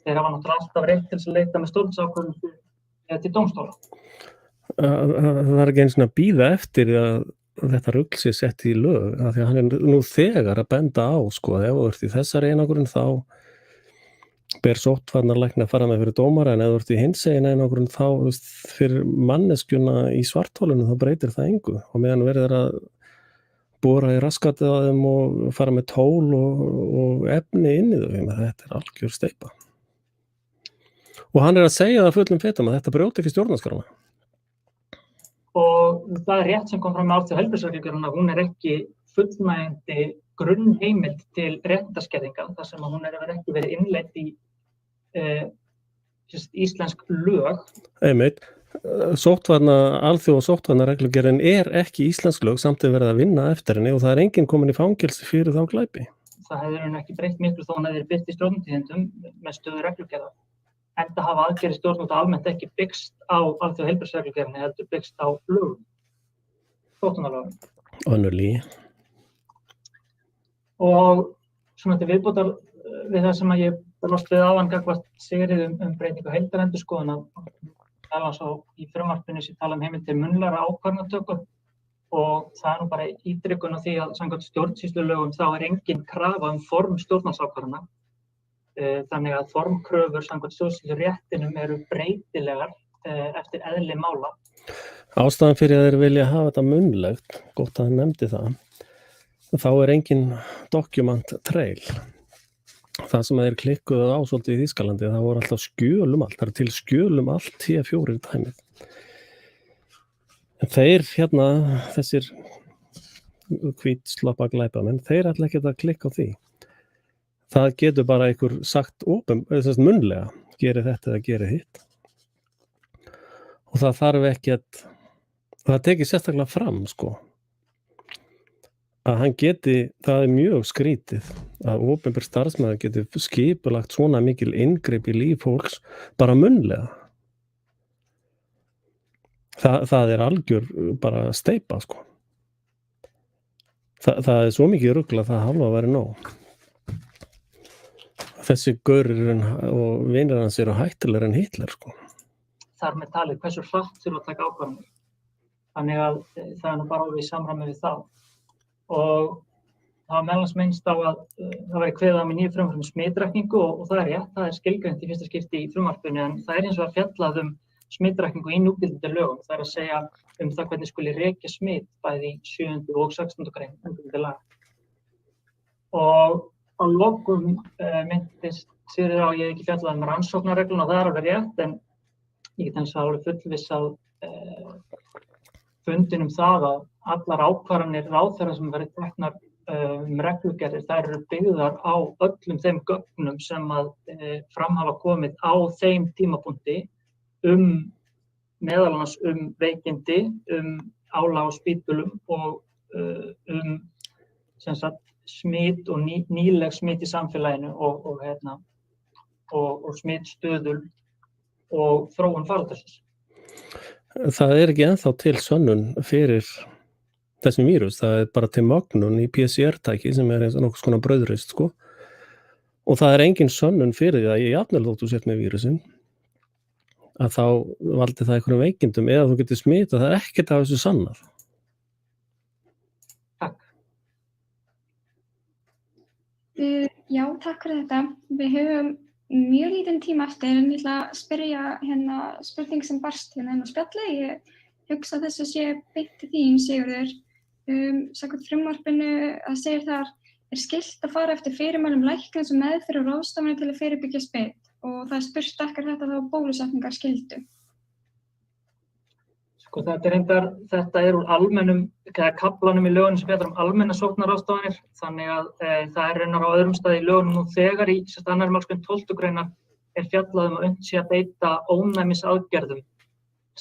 þeir hafa náttúrulega alltaf rétt til að leita með stjórnarsákvörðun til dómstóla. Það ekki eins og að bíða eftir að þetta rugl sé sett í lög, af því að hann nú þegar að benda á, sko, ef þú ert í þessari einangrun þá ber sóttvarnalæknir að fara með fyrir dómara, en ef þú ert í hinsegin einangrun þá fyrir manneskjuna í svartholinu þá breytir það engu og meðan verður að bora í raskatið á þeim og fara með tól og efni inn í þau, þetta algjör steypa. Og hann að segja það fullum fetum að þetta brjóti ekki stjórnarskrána. Og það rétt sem kom fram með heilbrigðisreglugerðina að hún ekki fullnægjandi grunnheimild til réttindaskerðinga, þar sem að hún ekki verið innleidd í íslensk lög. Einmitt, alþjóða sóttvarnareglugerðin ekki íslensk lög samt verið að vinna eftir henni og það enginn komin í fangelsi fyrir þá glæpi. Það hefur ekki breytt miklu þó hann hefur birt í stjórnartíðindum með stöðu reglugerðar. Enda hafa aðgerðir stjórnvalda almennt ekki byggst á alþjóða heilbrigðisreglugerðinni, heldur byggst á lögum, sóttvarnalögum. Önnur lygi. Og svona til viðbótar við það sem að ég lost við áðan gagnvart Sigríði breytingu heildarendurskoðunar, í frumvarpinu sem tala heimildir munnlegra ákvarðanatöku og það nú bara ítrykkun á því að samkvæmt stjórnsýslulögum þá engin krafa form stjórnvaldsákvarðana. Þannig að formkröfur samkvæmt stjórnsýsluréttinum eru breytilegar eftir eðli mála. Ástæðan fyrir að þeir vilja hafa þetta munnlegt, gott að hann nefndi það, þá engin document trail. Það sem þeir klikkuðu á svolítið í Íslandi, það voru alltaf skjölum allt, það til skjölum allt T4 dæmið. En þeir þessir hvítslappa glæpamenn, þeir ætla ekki að klikka á því. Það getur bara einhver sagt munnlega, geri þetta eða geri hitt. Og það þarf ekki það tekið sérstaklega fram, sko. Að hann það mjög skrítið að opinber starfsmaður geti skipulagt svona mikil inngrip í líf fólks bara munnlega. Það algjör bara steypa, sko. Það svo mikið rugl að það hafa að vera nóg. Þessi gaurur og vinir hans eru hættulegri en Hitler, sko. Þar með talið hversu hratt þurfa að taka ákvarðanir. Þannig að það nú bara alveg í samræmi við það. Og það var meðal annars minnst á að það væri kveðið á í nýju frumvarpi smitrakningu og það rétt, það skilgreint í fyrsta skipti í frumvarpinu en það hins vegar fjallað smitrakningu í núgildandi lögum. Það að segja það hvernig skuli rekja smit bæði í 7. og 16. grein núgildandi laga. Og á lokum myndist Sigríður á ég ekki fjallað rannsóknarregluna og það alveg rétt en ég get eins og alveg fullviss að fundin það að allar ákvarðanir ráðherra sem verið teknar reglugerðir, þær eru byggðar á öllum þeim gögnum sem að fram hafa komið á þeim tímapunkti meðal annars veikindi, álag á spítulum og sem sagt smit og nýleg smit í samfélaginu og smitstöðul og þróun faraldursins. það ekki ennþá til sönnun fyrir þessum vírus, það bara til mögnun í PCR-tæki sem eins og nokkuð konar brauðrist, sko. Og það engin sönnun fyrir því að jafnvel þótt þú sért með vírusinn, að þá valdi það einhverjum veikindum eða þú getur smitað, það ekkert af þessu sannað. Já, takk fyrir þetta. Við höfum mjög lítinn tíma eftir en ég ætla að spyrja spurning sem barst inn á spjalli. Ég hugsa að þessu sé beint til þín, Sigurður. Samkvæmt frumvarpinu að segir þar skylt að fara eftir fyrirmælum læknis og meðferð og ráðstafanir til að fyrirbyggja smit og það spurt dekkar þetta þá bólusetningar skyldu. Sko þetta úr almennum, kaflanum í lögunum sem fjallar almennar sóknarráðstafanir, þannig að það raunar á öðrum stað í lögunum nú þegar í 2. málsgrein 12. greinar fjallað að unnt sé að beita ónæmisaðgerðum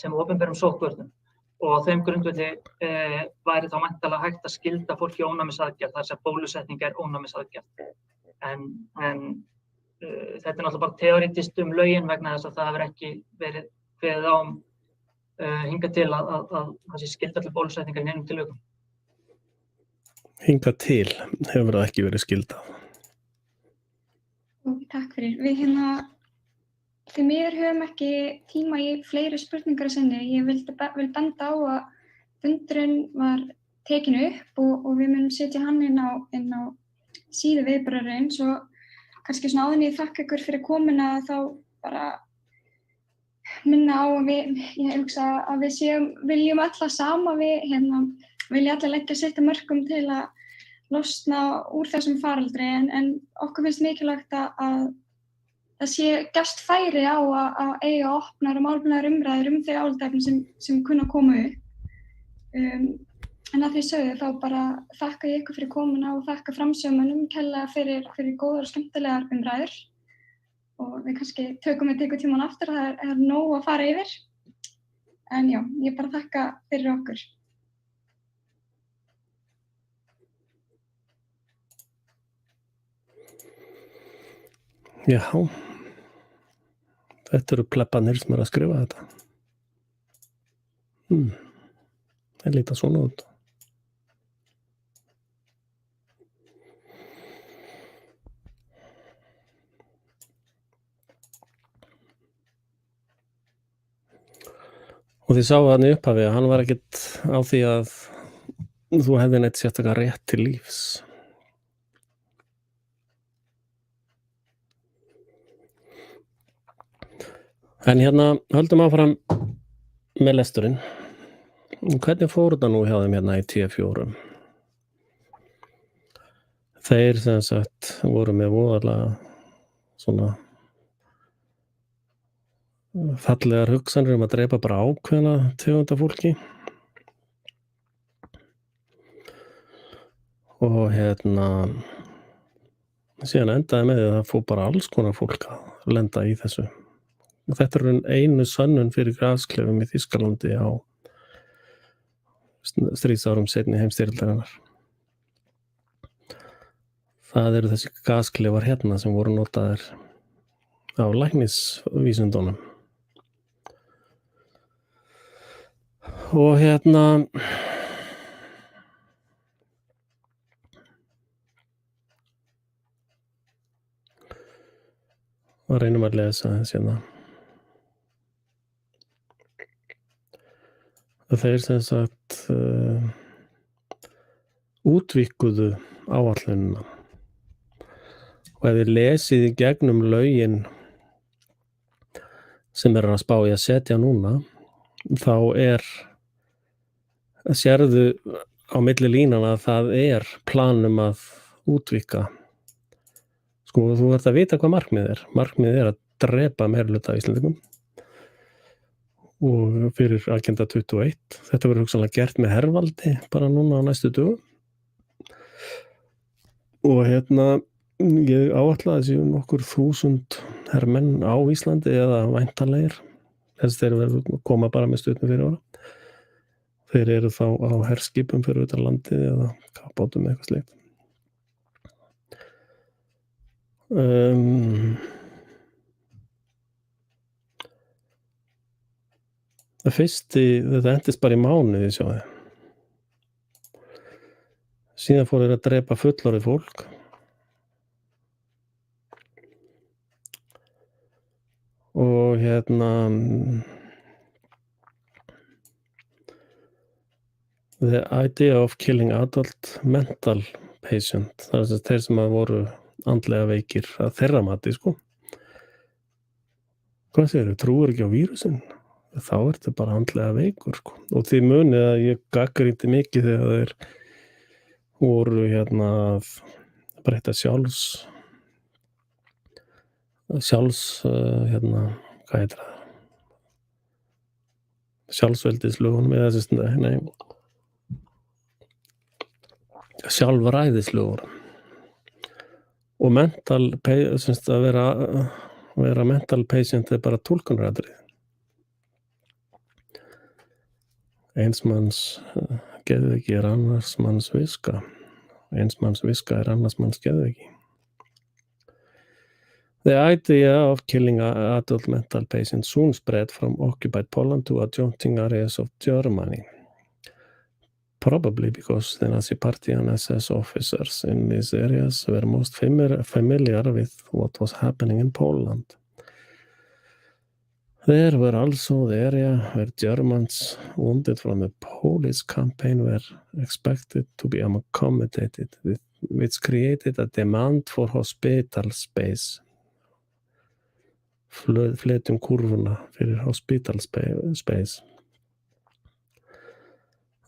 sem opinberum sóttvörnum og á þeim grundvelli væri þá væntanlega hægt að skylda fólki ónæmisaðgerð, þar sem bólusetning ónæmisaðgerð. En þetta náttúrulega bara teoretist lögin vegna þess að það hefur ekki verið kveðið á hingað til að það sé skylda til bólusetningar í neinum tilvikum. Hingað til hefur það ekki verið skyldað. Takk fyrir. Við því miður höfum ekki tíma í fleiri spurningar að sinni. Ég vil benda á að fundurinn var tekin upp og við munum setja hann inn á síðu viðburðarins og kannski svona áður en ég þakka ykkur fyrir komuna þá bara minna á að ég hugsa að við viljum alla sama, við vilja allir leggja sitt af mörkum til að losna úr þessum faraldri en okkur finnst mikilvægt að það sé gefst færi á að eiga opnar og málefnaðar umræður þau álitaefni sem kunna að koma upp. En að því sögðu þá bara þakka ég ykkur fyrir komuna og þakka framsögumönnum kærlega fyrir góðar og skemmtilegar umræður. Og við kannski tökum tímann aftur, það er nóg að fara yfir. En já, ég bara þakka fyrir okkur. Já, þetta eru plebbanir sem að skrifa þetta. Það líta svona út. Og þið sáu hann í upphafi að hann var ekkert á því að þú hefði neitt sérstaka rétt til lífs. En höldum áfram með lesturinn. Hvernig fór þetta nú hjá þeim í T4? Þeir sem sagt voru með voðalega svona fallegar hugsanir að drepa bara ákveðna tegunda fólki. Og síðan endaði með því að það fór bara allskonar fólk að lenda í þessu. Og þetta einu sönnun fyrir grafsklefum í Þýskalandi á stríðsárum seinni heimsstyrjaldarinnar. Það eru þessi gasklefar sem voru notaðir á læknisvísindunum. Og og reynum að lesa þessi Þeir sem sagt útvíkkuðu áætlunina og ef þið lesið í gegnum lögin sem að spá í að setja núna þá sérðu á milli línana að það plan að útvíkka. Sko, þú verður að vita hvað markmið er. Markmið að drepa meirihluta af Íslendingum og fyrir Agenda 21. Þetta verður hugsanlega gert með hervaldi bara núna á næstu dögum. Og ég áætla að séu nokkur 1000 hermenn á Íslandi eða væntanlegir. Þess þeir verður koma bara með stutnum fyrir ára. Þeir eru þá á herskipum fyrir utan landið eða kafbátum eða eitthvað slíkt. Þetta endist bara í mánuði, sjáðu. Síðan fóru þeir að drepa fullorðið fólk. Og the idea of killing adult mental patient, það þeir sem voru andlega veikir að þeirra mati, sko. Hvað segirðu, trúir ekki á vírusinn? Þá þetta bara andlega veikur, sko. Og þið munið að ég gagnrýndi mikið þegar þeir voru að breyta sjálfs hvað heitir það? Sjálfsveldislögunum eða sjálfræðislögunum. Og mental að vera mental patient bara túlkunaratriði. Eins manns geðveiki annars manns viska. Eins manns viska annars manns geðveiki. The idea of killing adult mental patients soon spread from occupied Poland to adjoining areas of Germany. Probably because the Nazi Party and SS officers in these areas were most familiar with what was happening in Poland. There were also the area where Germans wounded from the Polish campaign were expected to be accommodated, which created a demand for hospital space. Fletum kurvuna fyrir hospital space.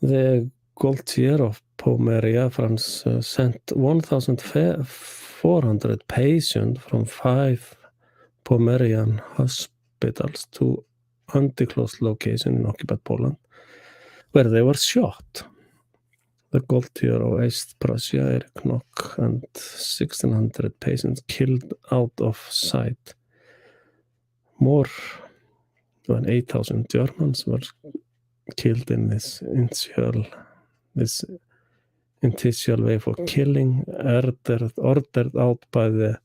The Gaultier of Pomeria, France, sent 1,400 patients from 5 Pomerian hospitals to undisclosed location in occupied Poland, where they were shot. The Gaultier of East Prussia, Erik Nock, and 1,600 patients killed out of sight. More than 8,000 Germans were killed in this initial wave of killing, ordered out by the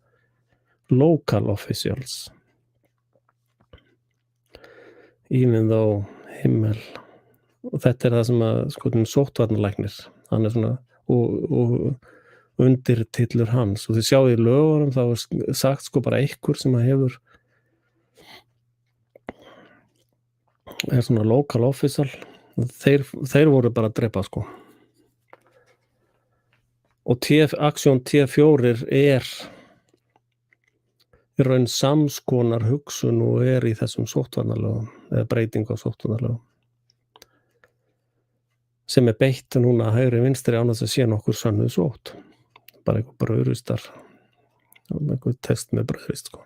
local officials. Even though og þetta það sem að sóttvarnalæknir, hann svona og undirtillur hans, og þið sjáðu í lögunum þá sagt bara einhver sem að hefur svona local official, þeir voru bara að drepa, sko. Og aksjón T4 í raun samskonar hugsun og í þessum sóttvarnalögum, eða breyting á sóttvarnalögum, sem beitt núna hægri vinstri án þess að sé nokkur sönnuð sótt. Bara einhver brauðristar, einhver test með brauðrist, sko.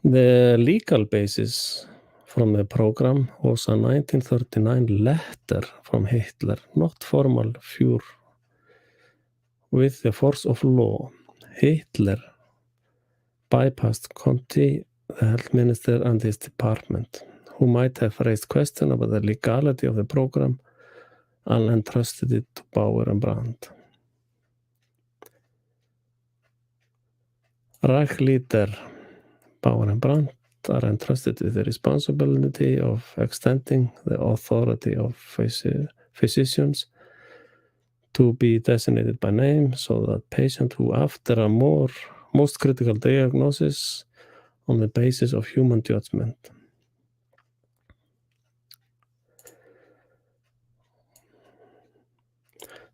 The legal basis from the program was a 1939 letter from Hitler, not formal fure with the force of law. Hitler bypassed Conti, the health minister, and his department, who might have raised question about the legality of the program and entrusted it to Bauer and Brandt. Reich leader Bauer and Brandt are entrusted with the responsibility of extending the authority of physicians to be designated by name, so that patients who, after a most critical diagnosis on the basis of human judgment,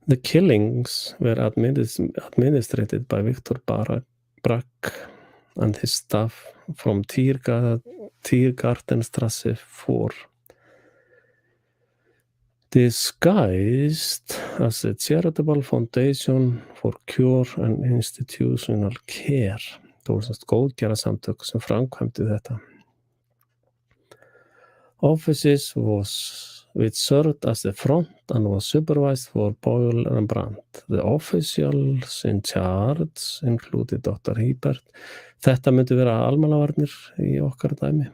the killings were administered by Victor Brack and his staff from Tiergartenstrasse 4, disguised as a charitable foundation for cure and institutional care. Það voru góðgerðarsamtök sem framkvæmdu þetta. Offices which served as the front and was supervised for Bauer and Brandt. The officials in charge included Dr. Hiebert. Þetta myndi vera almannavarnir í okkar dæmi.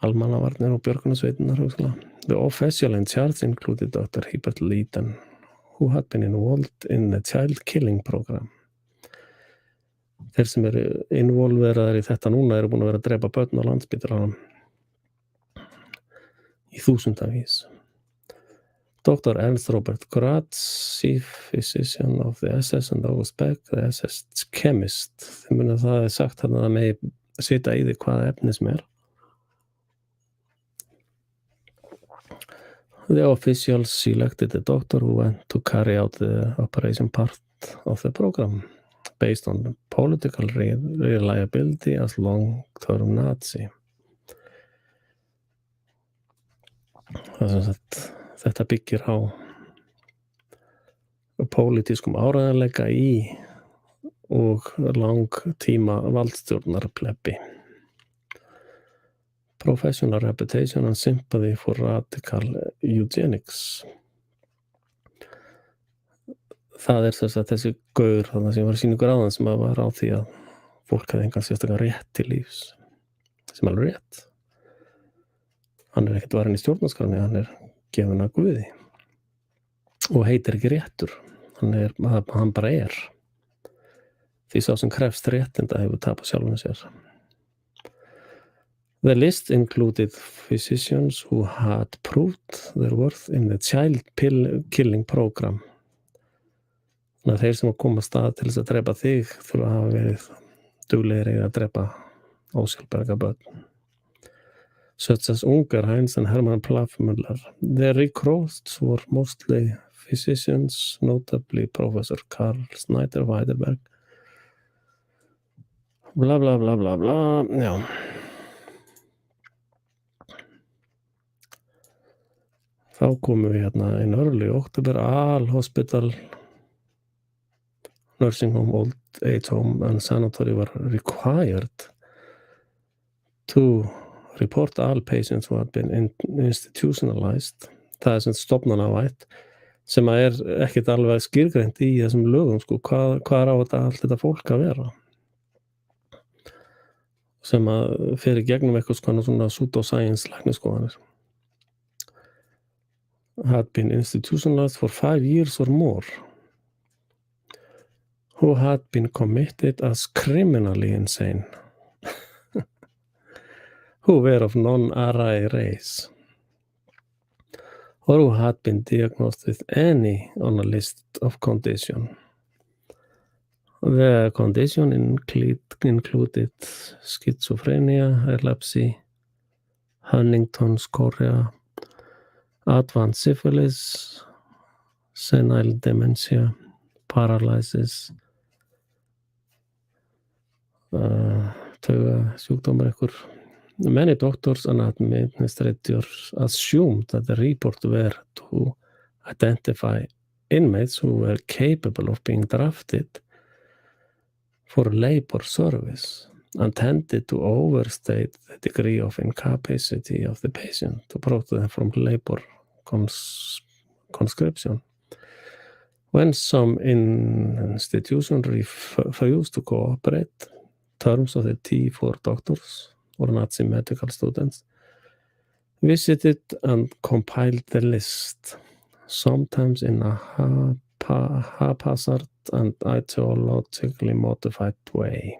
Almannavarnir og björgunarsveitirnar, hugsanlega. The official in charge included Dr. Hiebert Leiden, who had been involved in the child killing program. þeir sem eru involveraðir í þetta núna eru búin að vera að drepa börn á Landspítalanum í þúsundavís. Dr. Ernst Robert Gratz, chief physician of the SS and August Beck, the SS chemist. Þeim muni að það sagt þarna að megi sita í því hvaða efni sem The officials selected the doctor who went to carry out the operation part of the program based on political reliability as long-term Nazi. Þetta byggir á pólitískum áreiðanleika í og langtíma valdstjórnarplebbi. Professional reputation and sympathy for radical eugenics. Það þess að þessi gaur þarna sem var sýningur áðan sem var á því að fólk hefði engan sérstakann rétt til lífs. Sem alveg rétt. Hann ekkert varinn í stjórnarskránni, hann gefinn af Guði. Og heitir ekki réttur. Hann bara Því sá sem krefst réttinda hefur tapað sjálfum sér. The list included physicians who had proved their worth in the child killing program. Þannig að þeir sem koma að stað til þess að drepa þig þurfa að hafa verið duglegir að drepa ósjálfbjarga börn. Such as Unger Heinz and Hermann Plafmüller. The recruits were mostly physicians, notably Professor Karl Snyder of Heidelberg. Bla bla bla bla bla. Já. Þá komum við hérna in early October, all hospital, nursing home, old age home and sanatory were required to report all patients who had been institutionalized. Það sem stofnanavætt sem ekkert alveg skýrgreint í þessum lögum, sko, hvað á allt þetta fólk að vera? Sem fer í gegnum eitthvað svona pseudoscience læknisskoðanir. Had been institutionalized for 5 years or more, who had been committed as criminally insane, who were of non-Aryan race, or who had been diagnosed with any on a list of condition. The condition included schizophrenia, epilepsy, Huntington's chorea, advanced syphilis, senile dementia, paralysis, taugasjúkdómar ykkur. Many doctors and administrators assumed that the report were to identify inmates who were capable of being drafted for labor service and tended to overstate the degree of incapacity of the patient to protect them from labor conscription. When some institutions refused to cooperate, terms of the T4 doctors or Nazi medical students visited and compiled the list, sometimes in a haphazard and ideologically modified way.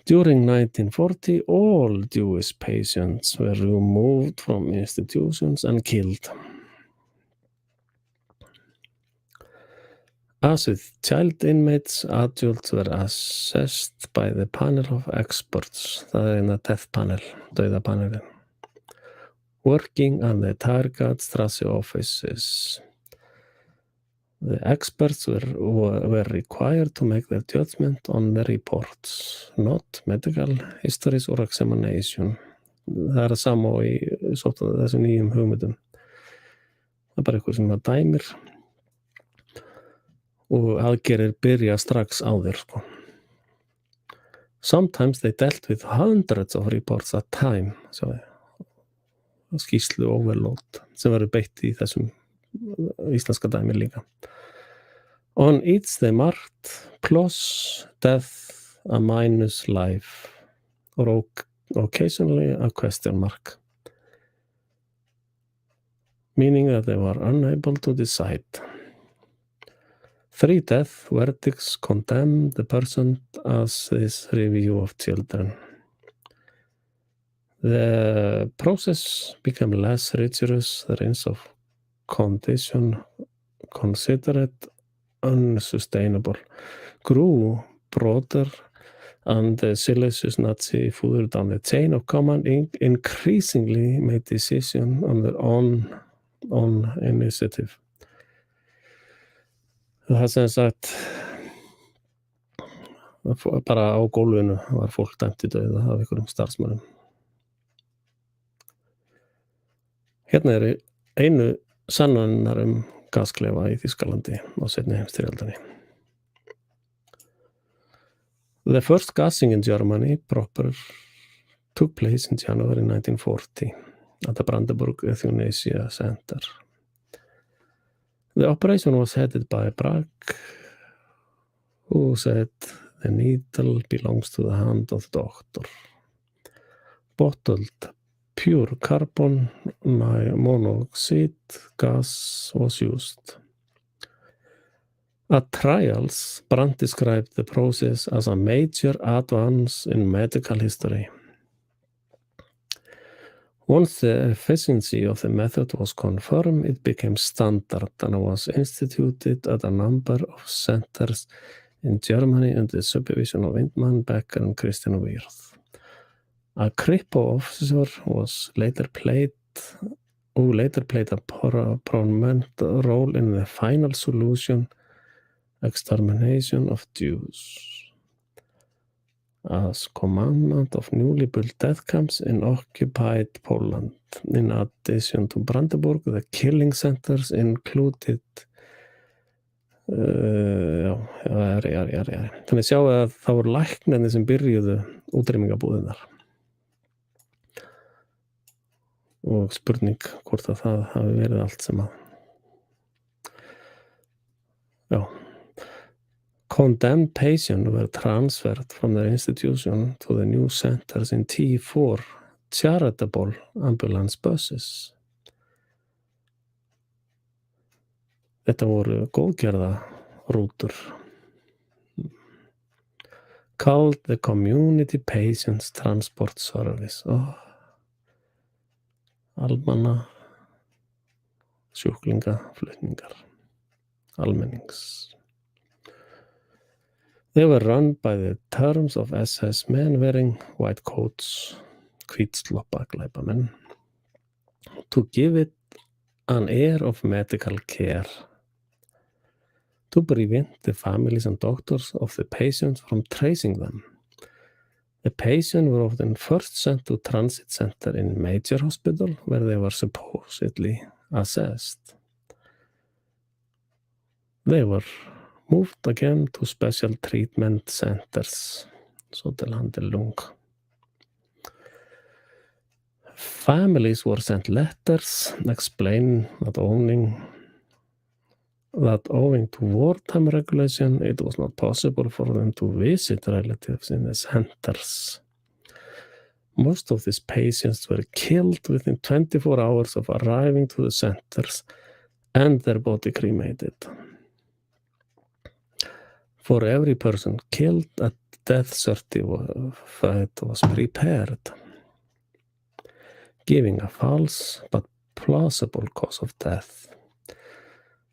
During 1940, all Jewish patients were removed from institutions and killed. As with child inmates, adults were assessed by the panel of experts, það in the death panel, dauðapanelin, working at the Targetstrasse offices. The experts were required to make their judgment on the reports, not medical histories or examination. Það sama og í þessum nýjum hugmyndum. Það bara eitthvað sem dæmir og aðgerðir byrja strax á þér, sko. Sometimes they dealt with hundreds of reports at a time, skýrslu overload sem verður beitt í þessum íslenska dæmi líka. On each they marked plus death, a minus life, or occasionally a question mark, meaning that they were unable to decide. 3 death verdicts condemn the person as this review of children. The process became less rigorous, the range of condition considered unsustainable, grew broader, and the silicious Nazi further down the chain of command increasingly made decisions on their own initiative. Það sem sagt bara á gólfinu var fólk dæmt í dauða af einhverjum starfsmönnum. Hérna eru einu sannanirnar gasklefa í Þýskalandi á seinni heimsstyrjöldinni. The first gassing in Germany proper took place in January 1940 at the Brandenburg Euthanasia Center. The operation was headed by Bragg, who said the needle belongs to the hand of the doctor. Bottled pure carbon monoxide gas was used. At trials, Brandt described the process as a major advance in medical history. Once the efficiency of the method was confirmed, it became standard and was instituted at a number of centers in Germany under the supervision of Windman, Becker, and Christian Wirth. A Kripo officer who later played a prominent role in the final solution, extermination of Jews. As commandant of newly built death camps in occupied Poland. In addition to Brandenburg, the killing centers included Þannig sjáum við að það voru læknarnir sem byrjuðu útrýmingabúðirnar. Og spurning hvort að það hafi verið allt sem að Condemned patients were transferred from their institution to the new centers in T4 charitable ambulance buses. Þetta voru góðgerðarútur. Called the Community Patients Transport Service. Almanna sjúklingaflutningar almennings. They were run by the terms of SS men wearing white coats, hvítsloppa-glæpamenn, to give it an air of medical care, to prevent the families and doctors of the patients from tracing them. The patients were often first sent to transit center in major hospital where they were supposedly assessed. They were moved again to special treatment centers, så til handelung. Families were sent letters explaining that owing to wartime regulation, it was not possible for them to visit relatives in the centers. Most of these patients were killed within 24 hours of arriving to the centers and their body cremated. For every person killed, a death certificate was prepared, giving a false but plausible cause of death.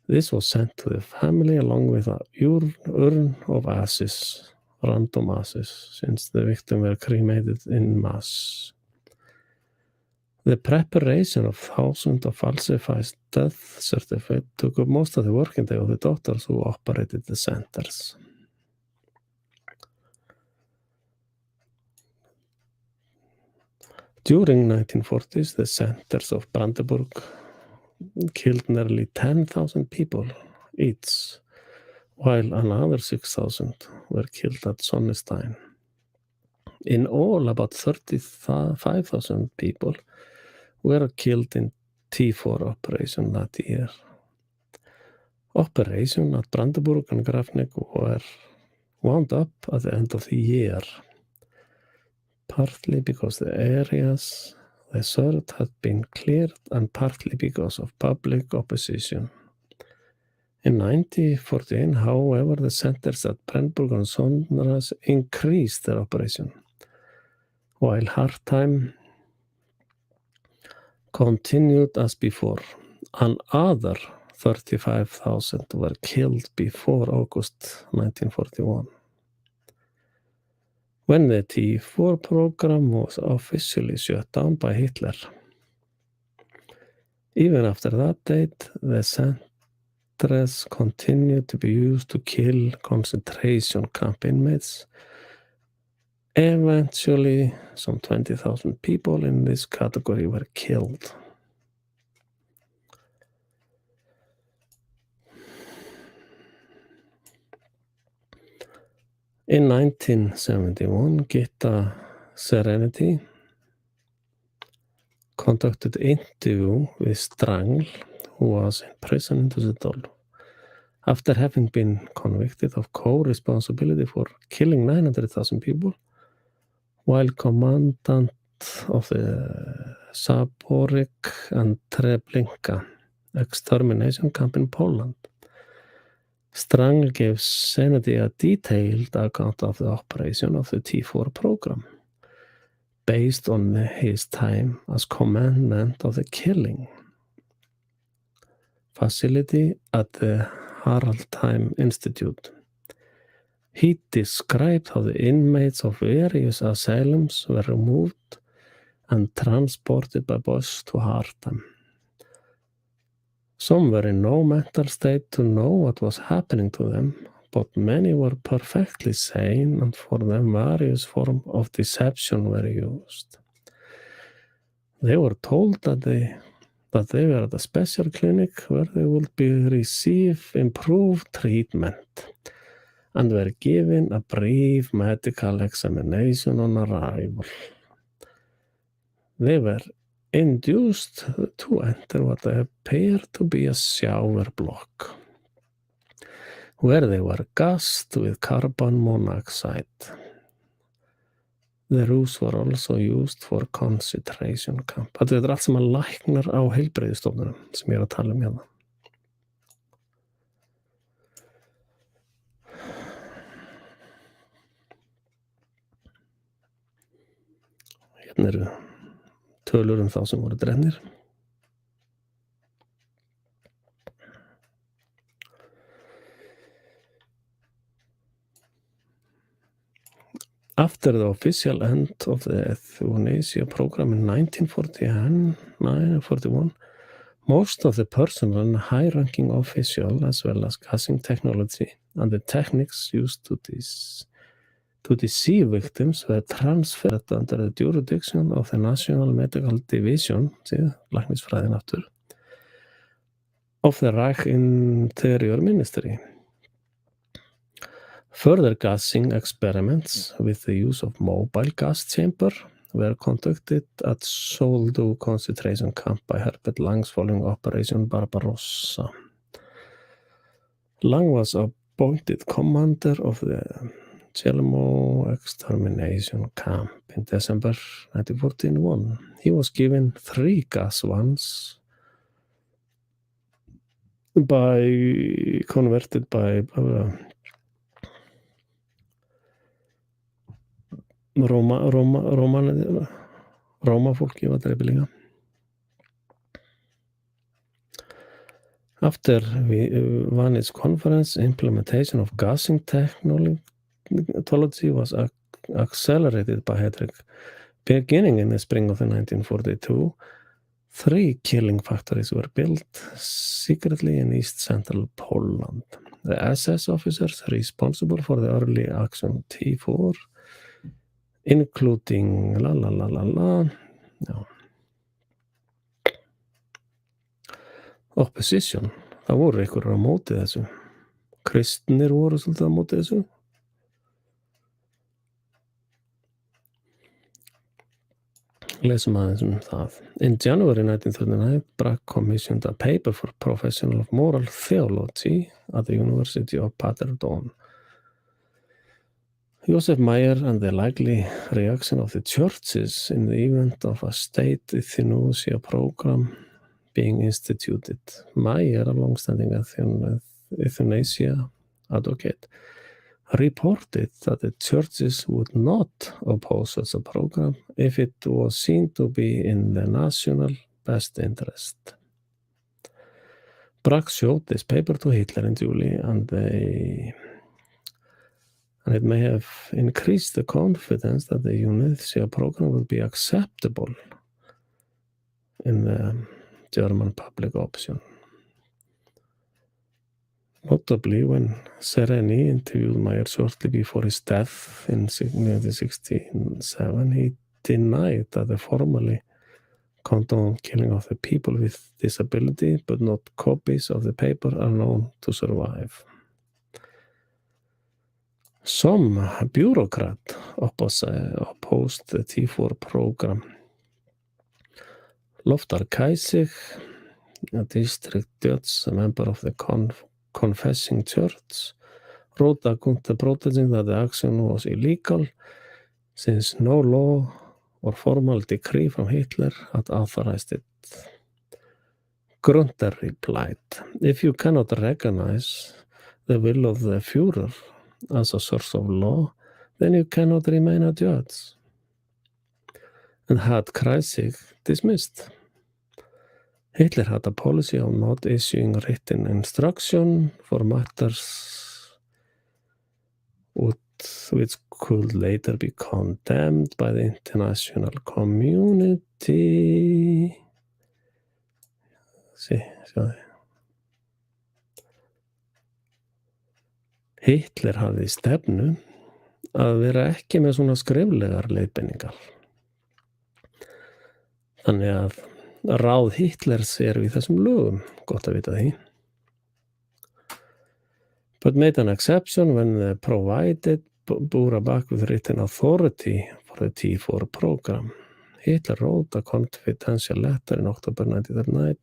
This was sent to the family along with a urn of ashes, random ashes, since the victims were cremated en masse. The preparation of thousands of falsified death certificates took up most of the working day of the doctors who operated the centers. During 1940s, the centers of Brandenburg killed nearly 10,000 people each, while another 6,000 were killed at Sonnestein. In all, about 35,000 people were killed in T4 operation that year. Operation at Brandenburg and Grafnik were wound up at the end of the year, partly because the areas they served had been cleared and partly because of public opposition. In 1914, however, the centers at Brennburg and Sonras increased their operation, while hard time continued as before. Another 35,000 were killed before August 1941. When the T4 program was officially shut down by Hitler. Even after that date, the centers continued to be used to kill concentration camp inmates. Eventually, some 20,000 people in this category were killed. In 1971, Gitta Serenity conducted an interview with Strangl, who was in prison in Düsseldorf, after having been convicted of co-responsibility for killing 900,000 people, while commandant of the Zaporizhzhia and Treblinka extermination camp in Poland. Strangl gave Serenity a detailed account of the operation of the T4 program, based on his time as commandant of the killing facility at the Haraldheim Institute. He described how the inmates of various asylums were removed and transported by bus to Haraldheim. Some were in no mental state to know what was happening to them, but many were perfectly sane, and for them various forms of deception were used. They were told that they were at a special clinic where they would receive improved treatment, and were given a brief medical examination on arrival. They were induced to enter what appeared to be a shower block, where they were gassed with carbon monoxide. The ruse were also used for concentration camp. Þetta allt sem að læknar á heilbrigðisstofnunum sem ég að tala hérna. Hérna eru tölur þá sem voru drefnir. After the official end of the euthanasia program in 1941, most of the personnel and high-ranking officials, as well as gassing technology and the techniques used to deceive victims, were transferred under the jurisdiction of the National Medical Division, læknisfræðin aftur, of the Reich Interior Ministry. Further gassing experiments with the use of mobile gas chamber were conducted at Soldo concentration camp by Herbert Lang's following Operation Barbarossa. Lang was appointed commander of the Chelmo extermination camp in December 1941. He was given 3 gas vans converted by Rómafólki var drepið líka. After Vani's conference, implementation of gassing technology was accelerated by Hedrick. Beginning in the spring of 1942, 3 killing factories were built secretly in East Central Poland. The SS officers responsible for the early action T4, including opposition. Það voru einhverjir á móti þessu. Kristnir voru svolítið á móti þessu. Lesum aðeins það. In January 1939, Bragg commissioned a paper for Professional of Moral Theology at the University of Paderborn. Joseph Meyer and the likely reaction of the churches in the event of a state euthanasia program being instituted. Meyer, a long-standing euthanasia advocate, reported that the churches would not oppose such a program if it was seen to be in the national best interest. Bragg showed this paper to Hitler and Julie, and it may have increased the confidence that the euthanasia program would be acceptable in the German public opinion. Notably, when Sereni interviewed Meyer shortly before his death in 1967, he denied that the formally condoned killing of the people with disability, but not copies of the paper are known to survive. Some bureaucrat opposed the T4 program. Loftar Kaisig, a district judge, a member of the Confessing Church, wrote that Gunther protesting that the action was illegal since no law or formal decree from Hitler had authorized it. Gunther replied, if you cannot recognize the will of the Führer as a source of law, then you cannot remain a judge, and had Kreisig dismissed. Hitler had a policy of not issuing written instruction for matters which could later be condemned by the international community. Hitler hafði stefnu að vera ekki með svona skriflegar leiðbeiningar. Þannig að ráð Hitlers eru í þessum lögum, gott að vita því. But made an exception when they provided Burak with written authority for the T4 program. Hitler wrote a confidential letter in October 1939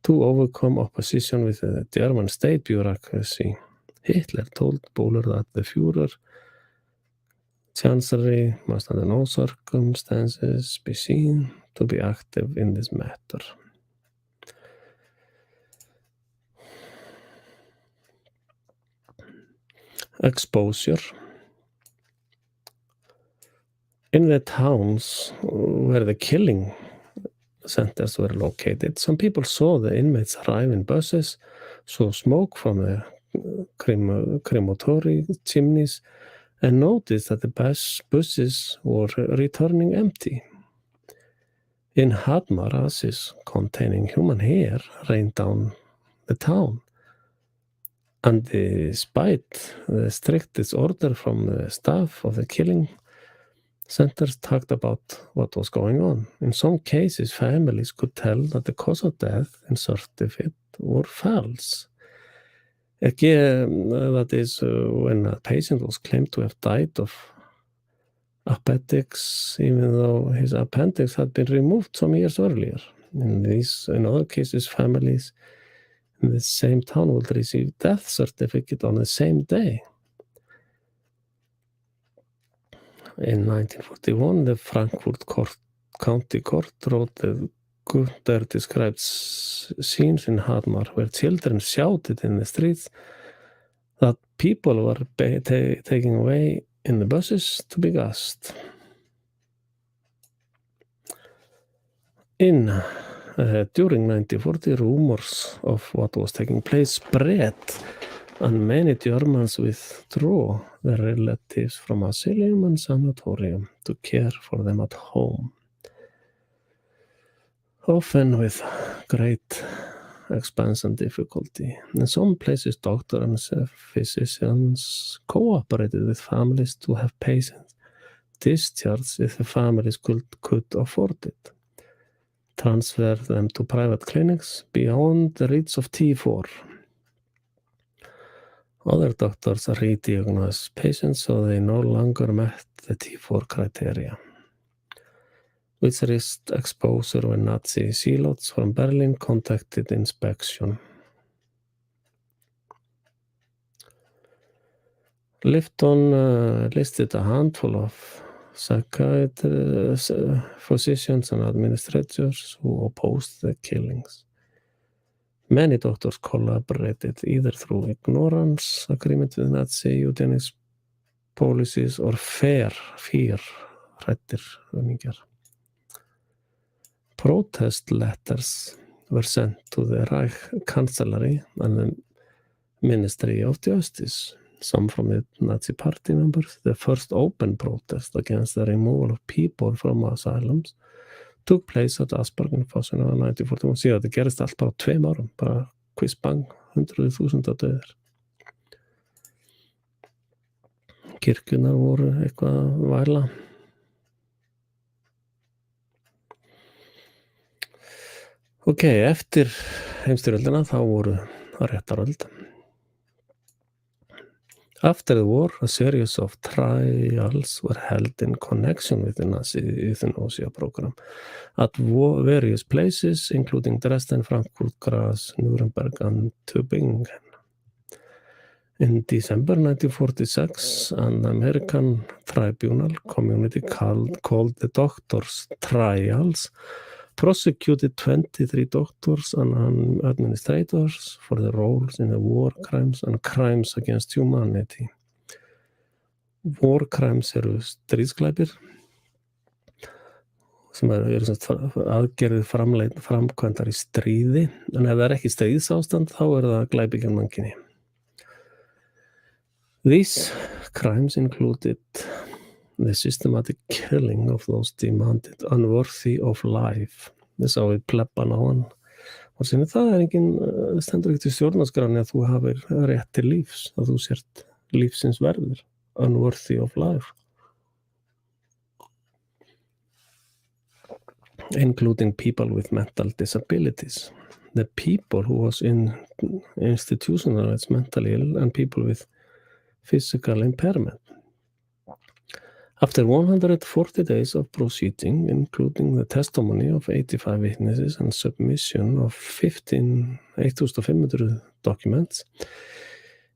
to overcome opposition with the German state bureaucracy. Hitler told Buller that the Führer Chancellery must under no circumstances be seen to be active in this matter. Exposure. In the towns where the killing centers were located, some people saw the inmates arrive in buses, saw smoke from the crematory chimneys, and noticed that the buses were returning empty. In Hadmar, ashes containing human hair rained down the town, and despite the strictest order from the staff of the killing centers talked about what was going on. In some cases, families could tell that the cause of death in certificate were false. That is, when a patient was claimed to have died of appendix, even though his appendix had been removed some years earlier. In other cases, families in the same town would receive death certificate on the same day. In 1941, the Frankfurt County Court wrote that Gunther described scenes in Hadmar where children shouted in the streets that people were taken away in the buses to be gassed. During 1940, rumors of what was taking place spread, and many Germans withdrew their relatives from asylum and sanatorium to care for them at home, often with great expense and difficulty. In some places, doctors and physicians cooperated with families to have patients discharged if the families could afford it, transfer them to private clinics beyond the reach of T4. Other doctors re-diagnosed patients so they no longer met the T4 criteria, which risked exposure when Nazi zealots from Berlin conducted inspection. Lifton listed a handful of psychiatrists, physicians and administrators who opposed the killings. Many doctors collaborated either through ignorance, agreement with Nazi eugenics policies, or fear, hræddir öfingjar. Protest letters were sent to the Reich Chancellery and the Ministry of Justice, some from the Nazi party members. The first open protest against the removal of people from asylums took place at Aspergenfoss in 1941. Síðan þetta gerist allt bara á 2 árum, bara quiz bang, 100.000 dauðir. Kirkjurnar voru eitthvað að væla. Ok, eftir heimstyrjöldina þá voru réttaröld. After the war, a series of trials were held in connection with the Nazi euthanasia program at various places, including Dresden, Frankfurt, Graz, Nuremberg, and Tübingen. In December 1946, an American tribunal community called the Doctors' Trials prosecuted 23 doctors and administrators for their roles in the war crimes and crimes against humanity. War crimes eru stríðsglæpir sem eru aðgerðir framkvæmdar í stríði, en ef það er ekki stríðsástand þá eru það glæpi gegn mannkyni. These crimes included the systematic killing of those demanded unworthy of life. Þess að við plebban á hann. Og sinni það engin, stendur ekki til stjórnarskráni að þú hafir rétt til lífs, að þú sért lífsins verður, unworthy of life. Including people with mental disabilities. The people who was institutionalized mentally ill and people with physical impairment. After 140 days of proceeding, including the testimony of 85 witnesses and submission of 8,500 documents,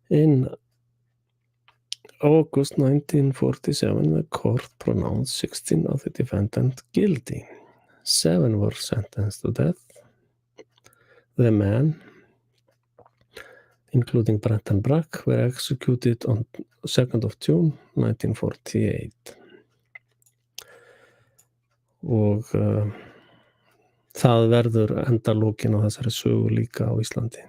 in August 1947, the court pronounced 16 of the defendants guilty. 7 were sentenced to death. The men, including Brent and Brack, were executed on 2nd of June 1948. Og það verður endalókin á þessari sögu líka á Íslandi.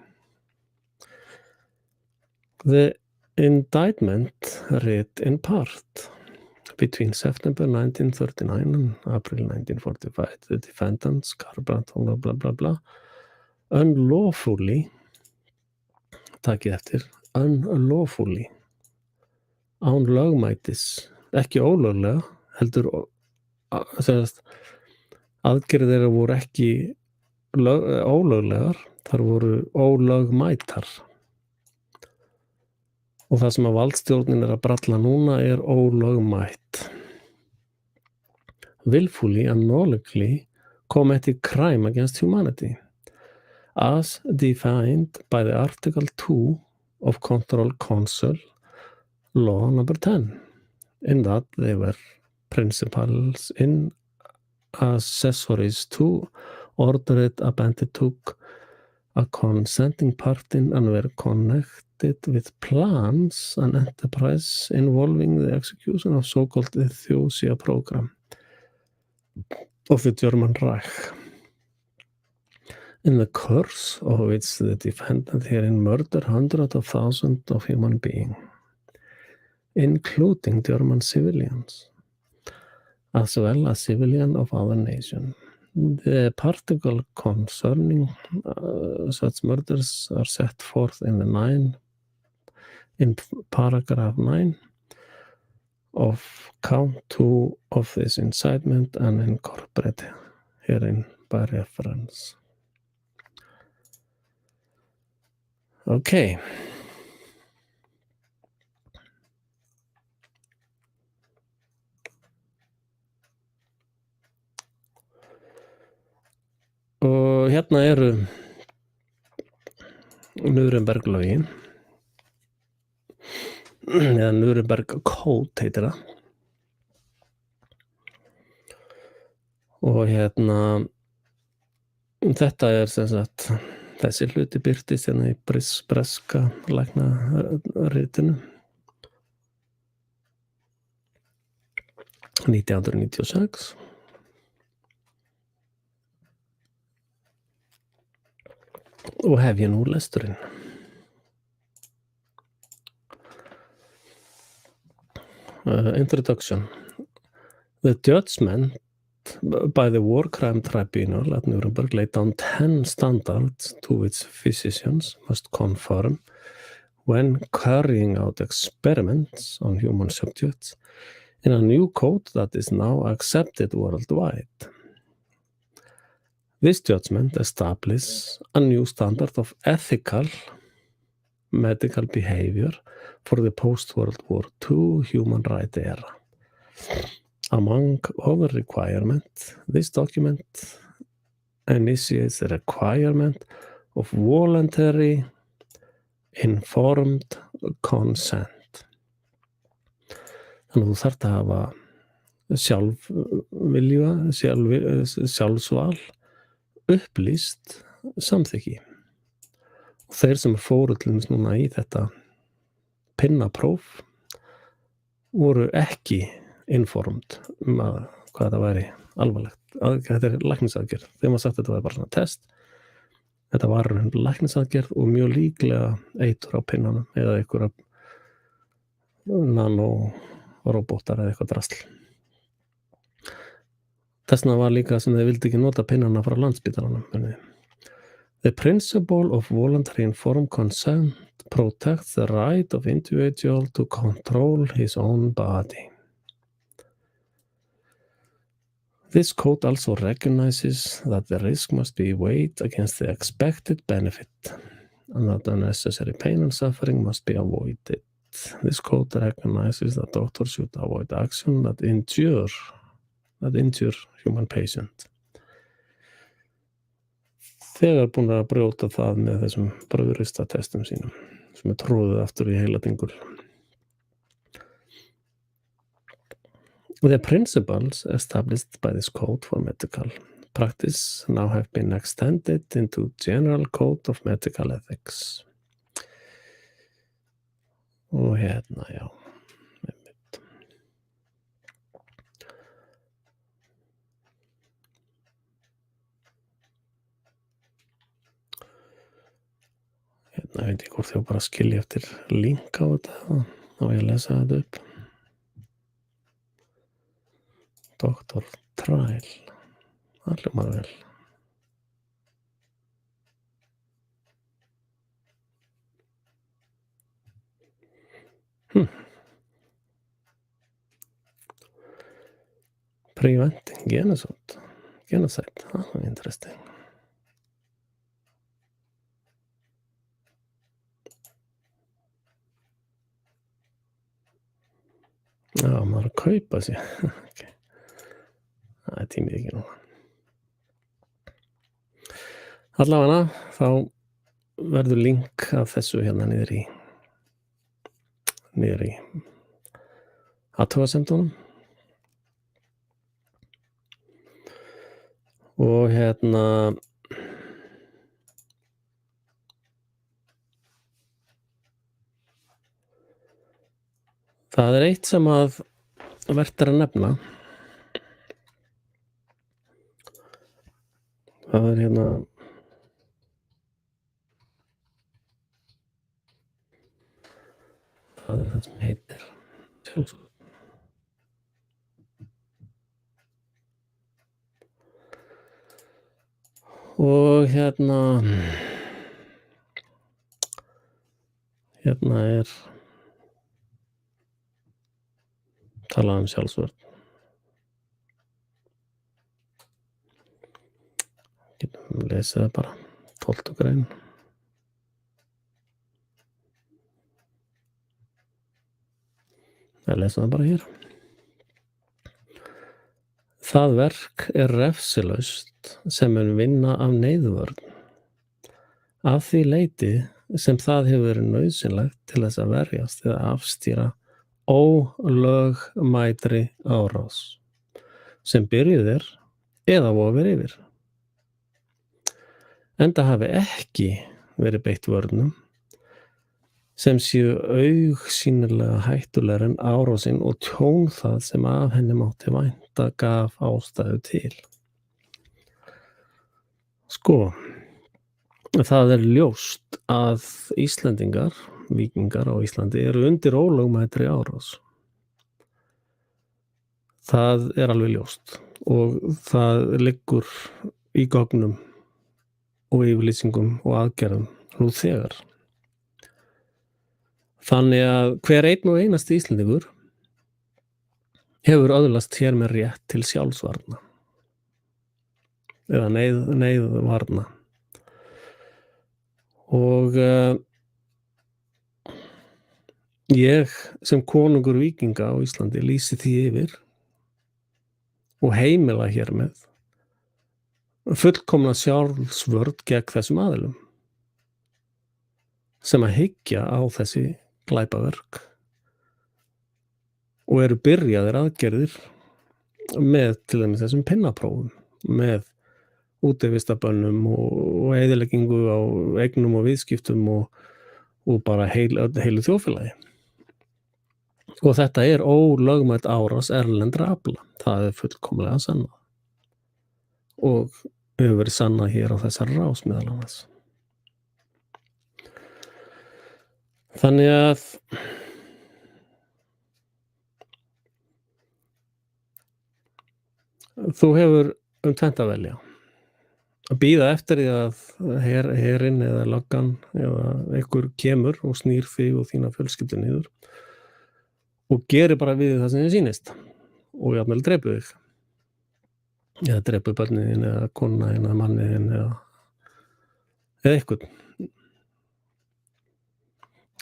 The indictment read in part. Between September 1939 and April 1945, the defendants, Garbrandt, blah, blah, blah, blah, unlawfully, takið eftir, unlawfully, án lögmætis, ekki ólöglega, heldur, aðgerðir þeirra voru ekki ólöglegar, þar voru ólögmætar. Og það sem að valdstjórnin að bralla núna ólögmætt. Willfully and knowingly committed crime against humanity, as defined by the Article 2 of Control Council Law number 10, in that they were principals in accessories to ordered abandoned took a consenting party and were connected with plans and enterprise involving the execution of so-called Ethiopia program of the German Reich, in the course of which the defendant herein murdered hundreds of thousands of human beings, including German civilians, as well as civilians of other nations. The particle concerning such murders are set forth in paragraph 9 of count 2 of this incitement and incorporate herein by reference. Okay. Og hérna eru Nuremberg-lögin, eða Nuremberg-kód heitir það. Og hérna, þetta sem sagt Þessi hluti birtist hérna í breska læknaritinu 1996. Og hef ég nú lesturinn. Introduction. The judgment by the War Crime Tribunal at Nuremberg laid down 10 standards to which physicians must conform when carrying out experiments on human subjects in a new code that is now accepted worldwide. This judgment establishes a new standard of ethical medical behavior for the post-World War II human rights era. Among other requirements, this document initiates the requirement of voluntary informed consent. Þannig að þú þarft að hafa sjálfsval, upplýst samþykki. Og þeir sem fóru til dæmis núna í þetta pinnapróf voru ekki informed hvað það væri alvarlegt. Þetta læknisaðgerð. Þeim var sagt að þetta var bara svona test. Þetta var læknisaðgerð og mjög líklega eitur á pinnanum eða einhverja nanoróbótar eða eitthvað drasl. Þessna var líka sem þeir vildi ekki nota pinnana frá Landspítalanum. The principle of voluntary informed consent protects the right of individual to control his own body. This code also recognizes that the risk must be weighed against the expected benefit and that unnecessary pain and suffering must be avoided. This code recognizes that doctors should avoid action that injure human patient. Þegar búin að brjóta það með þessum bröðristatestum sínum sem tróðuð aftur í heiladingul. The principles established by this code for medical practice now have been extended into General Code of Medical Ethics. Og hérna, já. Hérna veit ég hvort þjó bara skilja eftir link á þetta og ég lesa þetta upp. Dr. Trial. Það hljómar vel. Preventing genocide. Oh, interesting. Já, maður að kaupa sér. Okay. Það tímið ekki núna. Allavega þá verður link af þessu hérna niður í athugasemdunum. Og hérna það eitt sem að vert að nefna. Það hérna það sem heitir sjálfsvald. Og hérna talað sjálfsvörn. Getum lesið það bara 12. grein. Ég lesa það bara hér. Það verk refsilaust sem mun vinna af neyðvörn. Af því leyti sem það hefur verið nauðsynlegt til þess að verjast eða afstýra ólögmætri árás sem byrjuð eða vofir yfir. enda hafi ekki verið beitt vörnum sem séu augsýnilega hættulegri en árásin og tjón það sem af henni mátti vænta gaf ástæðu til. Sko, það ljóst að Íslendingar, víkingar á Íslandi, eru undir ólögmætri árás. Það alveg ljóst og það liggur í gögnum og yfirlýsingum og aðgerðum nú þegar. Þannig að hver einn og einasti Íslendingur hefur öðlast hér með rétt til sjálfsvarna eða neyðvarna. Og ég sem konungur víkinga á Íslandi lýsi því yfir og heimila hér með fullkomna sjálfsvörn gegn þessum aðilum sem að hyggja á þessi glæpaverk og eru byrjaðir aðgerðir með til dæmis þessum pinnaprófum, með útivistarbönnum og eyðileggingu á eignum og viðskiptum og bara heilu þjóðfélagi. Og þetta ólögmæt árás erlendra afla. Það fullkomlega sannað. Og hefur verið sannað hér á þessari rás meðal annars. Þannig að þú hefur tvennt að velja. Að bíða eftir því að herinn eða löggan eða einhver kemur og snýr þig og þína fjölskyldu niður og gerir bara við það sem þið sýnist og jafnvel drepu þig. Eða drepu börnin þín eða konuna þín eða mannið þín eða eitthvað.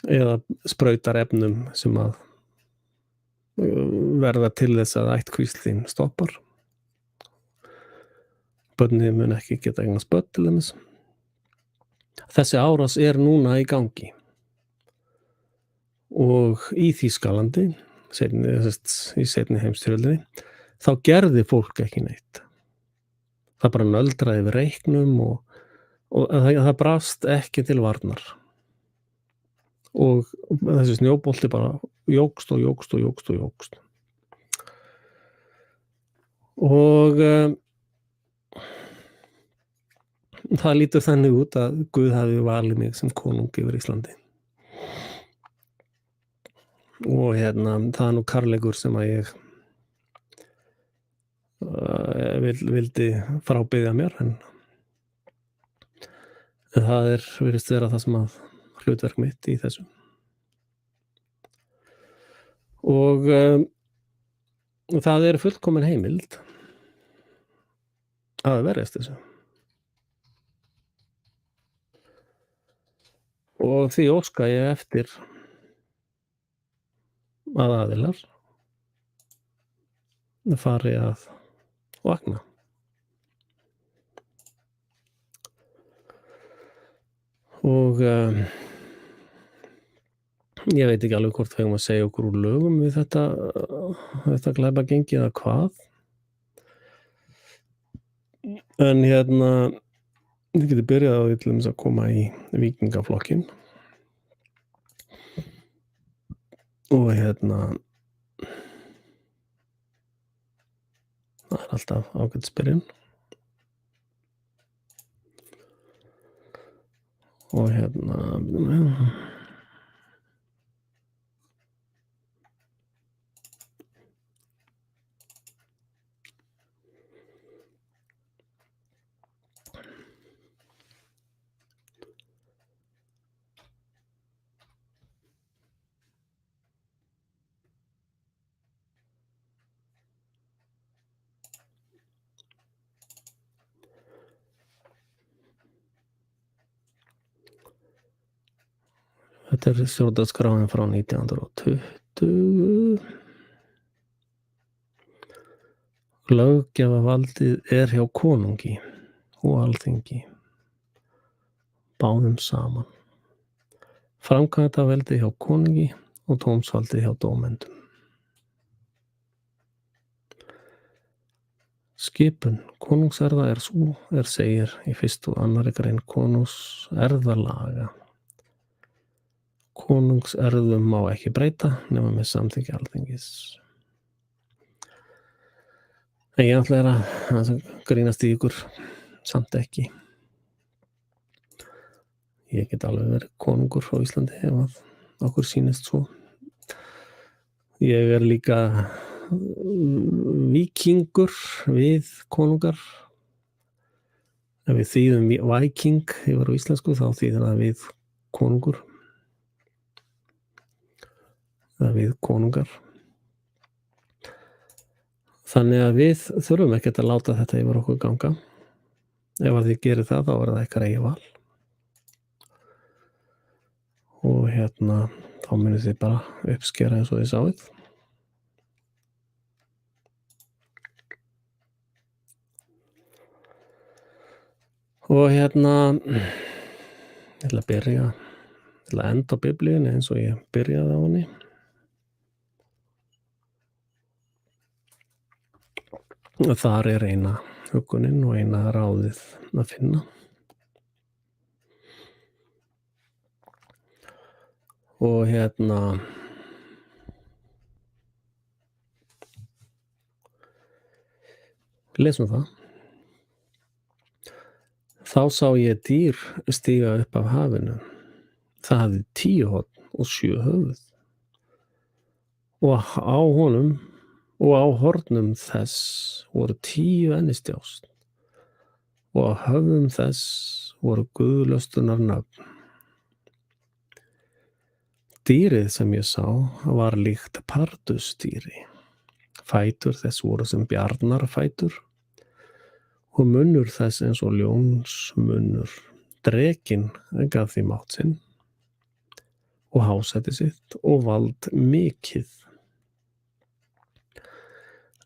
Eða sprautar efnum sem að verða til þess að ættkvísl þín stoppar. Börnin mun ekki geta eignast börn til dæmis. Þessi árás núna í gangi. Og í Þýskalandi, í seinni heimsstyrjöldinni, þá gerði fólk ekki neitt. Það bara nöldraði við reiknum og það brast ekki til varnar. Og þessi snjóbolti bara jókst. Og það lítur þannig út að Guð hafi valið mig sem konung yfir Íslandi. Og það nú kærleikur sem að ég vildi frábiðja mér, en það virðist vera það sem að hlutverk mitt í þessu. Og það fullkomin heimild að verjast þessu. Og því óska ég eftir að aðilar fari að vakna. Og ég veit ekki alveg hvort við eigum að segja okkur úr lögum við þetta glæpagengi eða hvað. En við getum byrjað á því til þess að koma í víkingaflokkinn. Og það alltaf ágætisbyrjun. Og þetta stjórnarskráin frá 1920. Löggjafavaldið hjá konungi og alþingi, báðum saman. Framkvæmdarvaldið hjá konungi og dómsvaldið hjá dómendum. Skipun konungserða sú segir í 1. og 2. grein konungserðalaga. Konungserðum má ekki breyta nema með samþykki Alþingis. En ég ætla að grínast í ykkur, samt ekki. Ég get alveg verið konungur á Íslandi ef að okkur sýnist svo. Ég líka víkingur við konungar. Ef við þýðum viking yfir á íslensku þá þýðir það við konungur. Eða við konungar. Þannig að við þurfum ekkert að láta þetta yfir okkur ganga. Ef að þið gerir það þá það ykkar eigið val. Og þá munið þið bara uppskera eins og þið sáið. Og ég ætla að byrja, ég ætla að enda á biblíunni eins og ég byrjaði á henni. Þar eina huggunin og eina ráðið að finna. Og lesum það. Þá sá ég dýr stíga upp af hafinu. Það hafði 10 horn og 7 höfuð. Og á honum og á hornum þess voru 10 ennistjást. Og á höfðum þess voru guðlöstunar nöfn. Dýrið sem ég sá var líkt pardusdýri. Fætur þess voru sem bjarnarfætur og munnur þess eins og ljónsmunnur. Drekinn gaf því mátt sinn og hásæti sitt og vald mikið.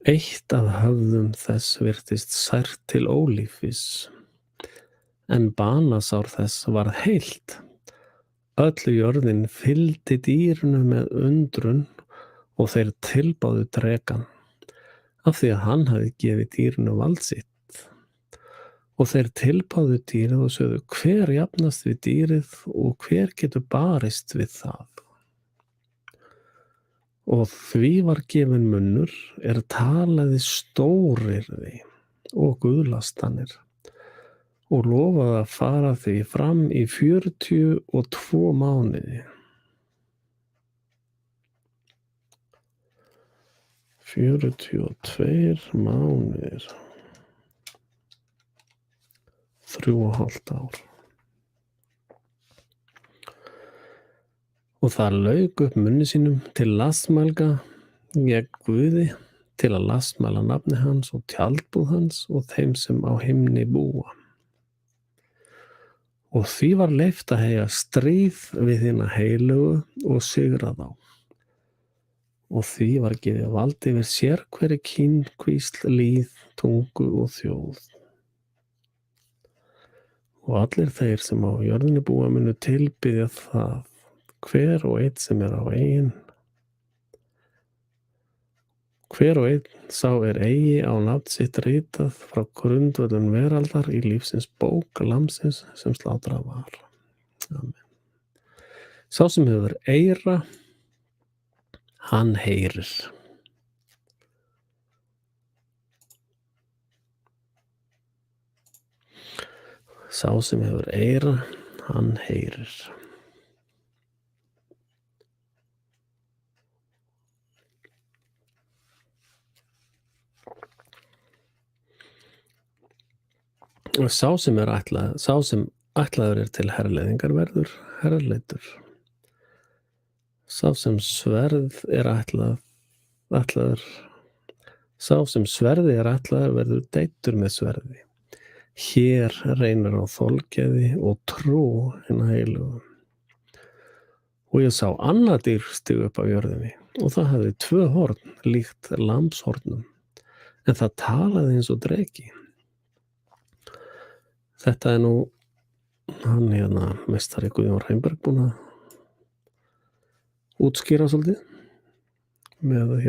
Eitt af höfðum þess virtist sært til ólífis, en banasár þess var heilt. Öll jörðin fylgdi dýrinu með undrun og þeir tilbáðu drekann, af því að hann hafði gefið dýrinu vald sitt. Og þeir tilbáðu dýrið og sögðu, hver jafnast við dýrið og hver getur barist við það? Og því var gefinn munnur talaði stóryrði og guðlastanir og lofaði að fara því fram í 42 mánuði. 42 mánuðir. 3,5 ár. Og það lauk upp munni sínum til lastmælga gegn Guði, til að lastmæla nafni hans og tjaldbúð hans og þeim sem á himni búa. Og því var leyft að heyja stríð við hina heilögu og sigra þá. Og því var gefið vald yfir sérhverri kyn, kvísl, líð, tungu og þjóð. Og allir þeir sem á jörðinni búa munu tilbiðja það, hver og einn sem á eigin. Hver og einn sá eigi á nafn sitt ritað frá grundvöllum veraldar í lífsins bók lamsins sem slátrað var. Amen. Sá sem hefur eyra, hann heyrir. Sá sem hefur eyra, hann heyrir. Sá sem ætlaður til herleiðingar verður herleiddur. Sá sem sverði ætlaður verður deyddur með sverði. Hér reynir á þolgæði og trú hina heilugu. Og ég sá annað dýr stiga upp á jörðinni og það hafði 2 horn líkt lambshornum, en það talaði eins og dreki. Þetta nú hann meistari Guðjón Reynberg búinn að útskýra svolítið með að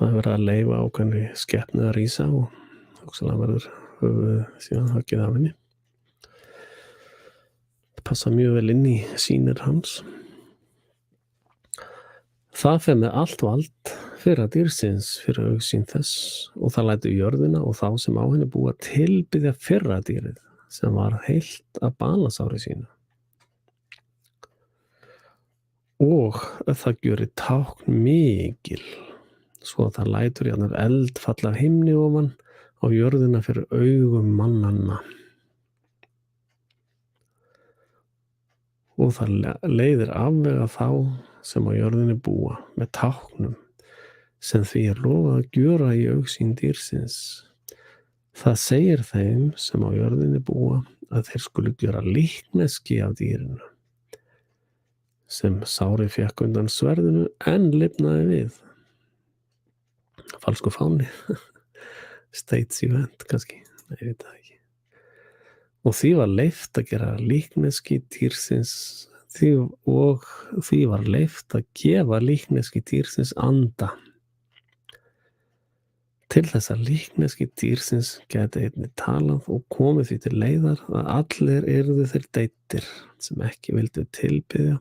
Það er verið að leyfa ákveðni skepnu að rísa og hugsanlega verður höfuð síðan höggið af henni. Passa mjög vel inn í sýnir hans. Það fer með allt vald fyrra dýrsins fyrir augsýn þess og það lætur jörðina og þá sem á henni búa tilbiðja fyrra dýrið sem var heilt af balasári sínu. Og það gjörir tákn mikil svo að það lætur jafnvel eld falla af himni ofan á jörðina fyrir augum mannanna. Og það leiðir afvega þá sem á jörðinni búa með táknum sem því er lofað að gjöra í augsýn dýrsins. Það segir þeim sem á jörðinni búa að þeir skulu gjöra líkneski af dýrinu sem sári fékk undan sverðinu en lifnaði við. Falsku fáni. States event kannski. Nei, ég veit það ekki. Og því var leyft að gera líkneski dýrsins og því var leyft að gefa líkneski dýrsins anda. Til þess að líkneski dýrsins gæti einnig talað og komið því til leiðar að allir yrðu þeir deyddir sem ekki vildu tilbiðja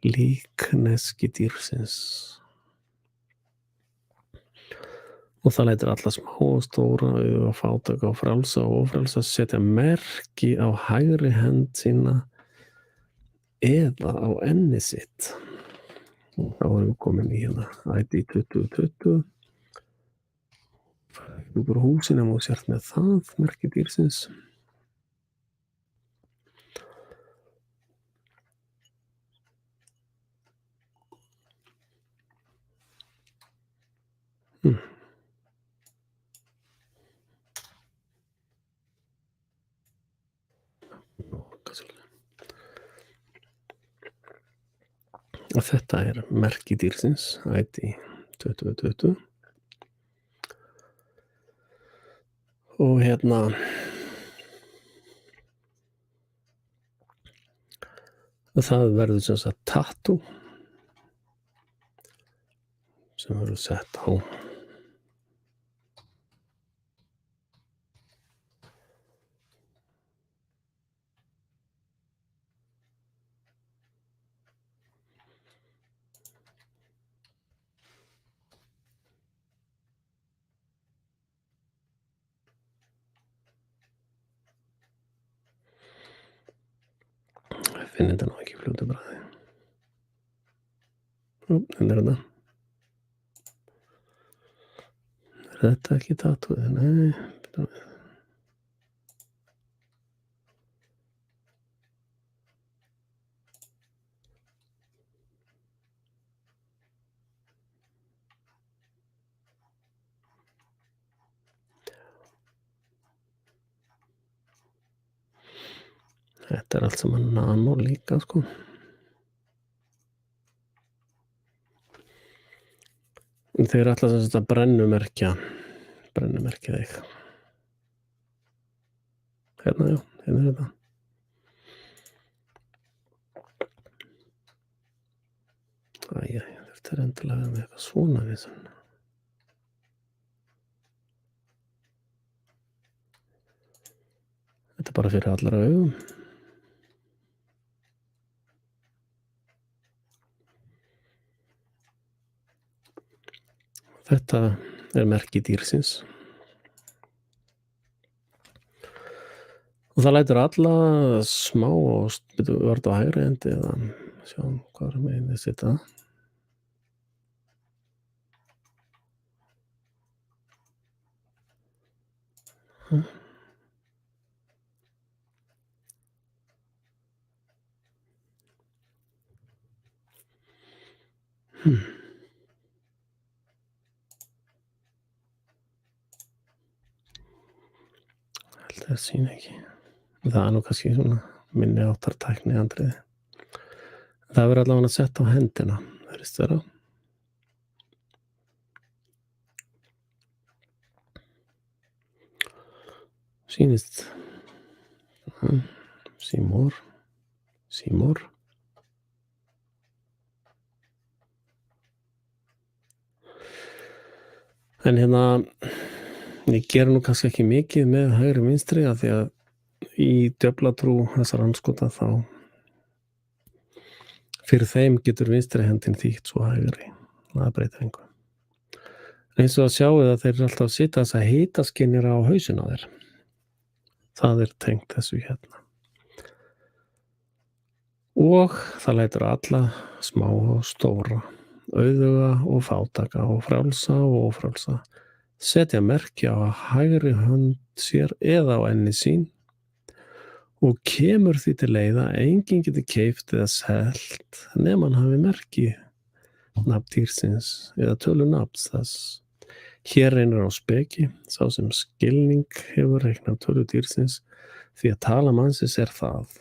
líkneski dýrsins. Og það lætur alla smá og stóra, auðuga, fátæka og frelsa og ófrelsa setja merki á hægri hönd sína eða á enni sitt. Og þá erum við komin í hérna ID 2020. Út úr húsinu og sért með það merki dýrsins. Og þetta er merki dýrsins, ID 2020. Og hérna það verður sem sagt tattoo sem verður sett á finn þetta nú ekki fljótu bragði. Hérna er þetta. Er þetta ekki tattooið? Nei, betur við. Þetta er allt saman nano líka, sko. Þeir ætla sem sagt að brennumerkja þig. Hérna, já, hérna er þetta. Æja, þetta er endilega með eitthvað svona við svona. Þetta er bara fyrir allra augum. Þetta er merki dýrsins. Og það lætur alla smá og vörð á hægri endi eða sjá hvað er með sitt að. Það sín ekki. Það er nú kannski svona minni áttar tækni andriði. Það verður allavega að setja á hendina. Það er störa. Sýnist. Símor. En ég ger nú kannski ekki mikið með hægri vinstri af því að í djöflatrú þessar andskota þá fyrir þeim getur vinstri hendin þýtt svo hægri. Það breytir engu. Eins og að sjáu að þeir eru alltaf að sitja þess að hitaskinnir á hausinn á þeir. Það tengt þessu hérna. Og það lætur alla smá og stóra, auðuga og fátaka og frjálsa og ófrjálsa setja merki á hægri hönd sér eða á enni sín og kemur því til leiða að enginn getur keypt eða selt nema hann hafi merki nafn dýrsins eða tölu nafns þess. Hér reynir á speki, sá sem skilning hefur reiknað tölu dýrsins því að tala mannsins það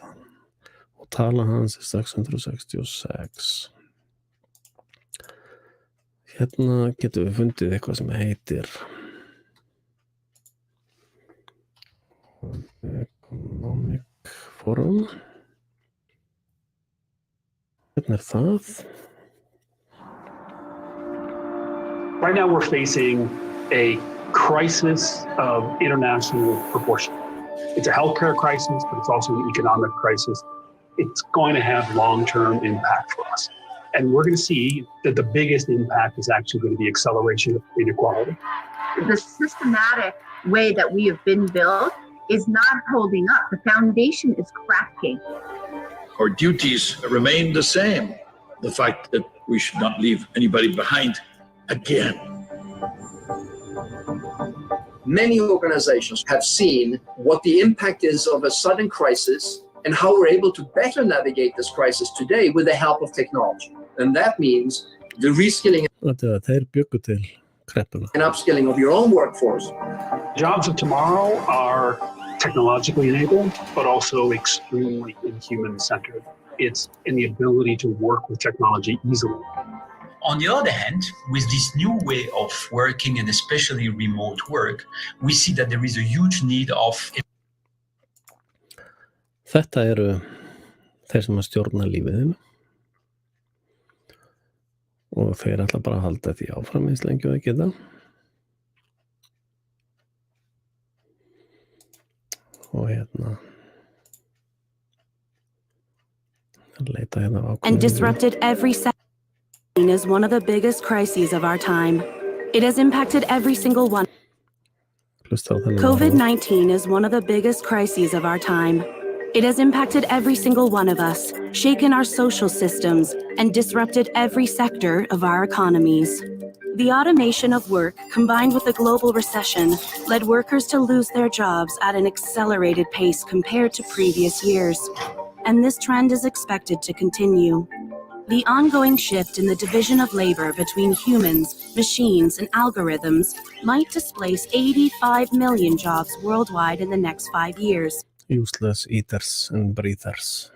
og tala hans 666. Hérna getum við fundið eitthvað sem heitir Economic Forum. Hérna það. Right now we're facing a crisis of international proportion. It's a healthcare crisis, but it's also an economic crisis. It's going to have long-term impact for us. And we're going to see that the biggest impact is actually going to be acceleration of inequality. The systematic way that we have been built is not holding up. The foundation is cracking. Our duties remain the same. The fact that we should not leave anybody behind again. Many organizations have seen what the impact is of a sudden crisis and how we're able to better navigate this crisis today with the help of technology. And that means the reskilling Þeir bjuggu til kreppuna. and upskilling of your own workforce. Jobs of tomorrow are technologically enabled, but also extremely human-centered. It's in the ability to work with technology easily. On the other hand, with this new way of working and especially remote work, we see that there is a huge need of... Þetta eru þeir sem að stjórna lífiðinu og þeir ætla bara að halda því áfram eins lengi og það geta. Og leita ákveðinu. And disrupted every sector is one of the biggest crises of our time. It has impacted every single one. COVID-19 is one of the biggest crises of our time. It has impacted every single one of us, shaken our social systems, and disrupted every sector of our economies. The automation of work, combined with the global recession, led workers to lose their jobs at an accelerated pace compared to previous years. And this trend is expected to continue. The ongoing shift in the division of labor between humans, machines, and algorithms might displace 85 million jobs worldwide in the next 5 years. Useless eaters and breathers.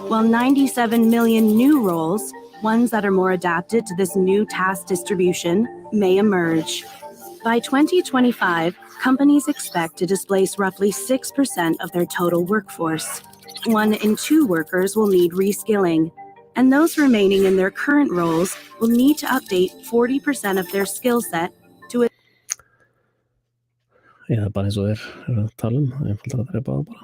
While 97 million new roles, ones that are more adapted to this new task distribution, may emerge. By 2025, companies expect to displace roughly 6% of their total workforce. 1 in 2 workers will need reskilling, and those remaining in their current roles will need to update 40% of their skill set to it. Já, bara eins og þeir eru að tala einfaldar að drepa það bara.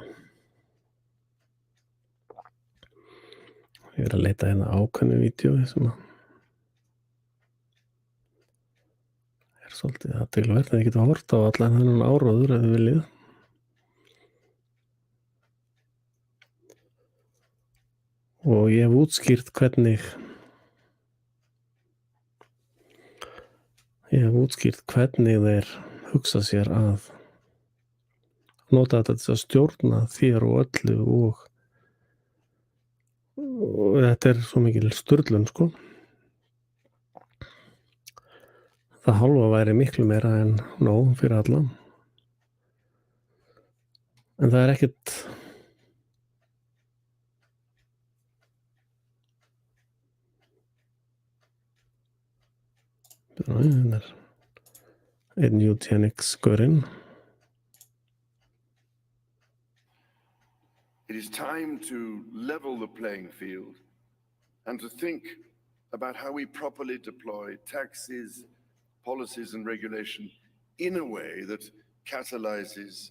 Ég að leita ákveðnu vídeó sem svolítið athyglisvert en þið getur hort á allan þennan áróður ef þið viljið. Og ég hef útskýrt hvernig þeir hugsa sér að nota þetta til að stjórna þér og öllu og þetta svo mikil sturlun sko. Það hálfa væri miklu meira en nóg fyrir alla. En það ekkert einn eugenics-gaurinn. It is time to level the playing field and to think about how we properly deploy taxes, policies and regulation in a way that catalyzes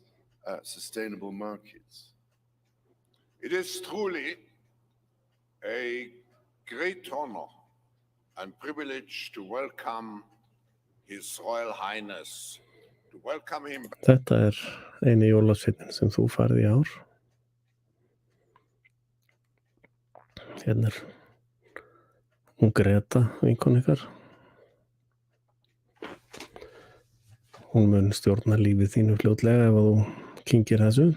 sustainable markets. It is truly a great honor and privilege to welcome His Royal Highness, to welcome him. Þetta eini jólasveinninn sem þú færð í ár. Hérna hún Greta, vinkona ykkar. Hún mun stjórna lífið þínu fljótlega ef þú kyngir þessu.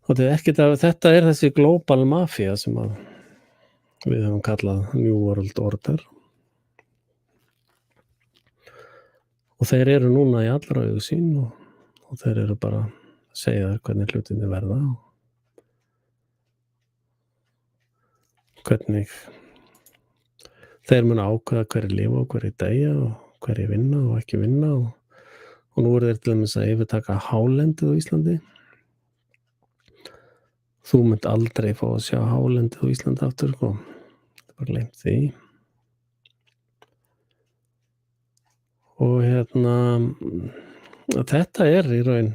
Og þetta þessi global mafia sem við höfum kallað New World Order. Og þeir eru núna í allra augsýn og þeir eru bara að segja þér hvernig hlutinni verða og hvernig þeir munu ákveða hverjir lifa og hverjir deyja og hverjir vinna og ekki vinna og nú eru þeir til dæmis að yfirtaka hálendið á Íslandi. Þú munt aldrei fá að sjá hálendið á Íslandi aftur og þetta bara gleymt því. Og þetta í raun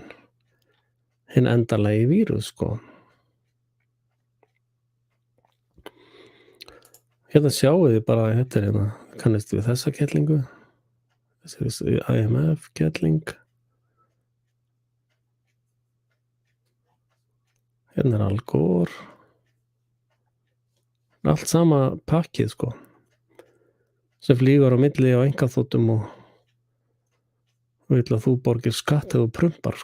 hinn endanlegi vírus Hérna sjáu þið bara, kannist við þessa kettlingu, þessi IMF kettling. Hérna allskónar. Allt sama pakkið, sem flýgur á milli á einkaþotum og vill að þú borgir skatt eða þú prumpar,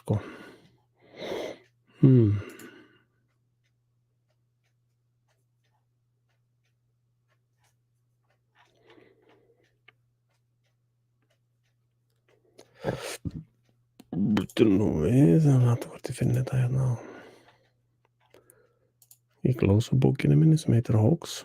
Bíddu nú við, hvort ég finn þetta hérna í Glósur-bókinni minni sem heitir Hoax.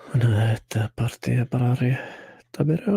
Þannig að þetta partí bara rétt að byrja.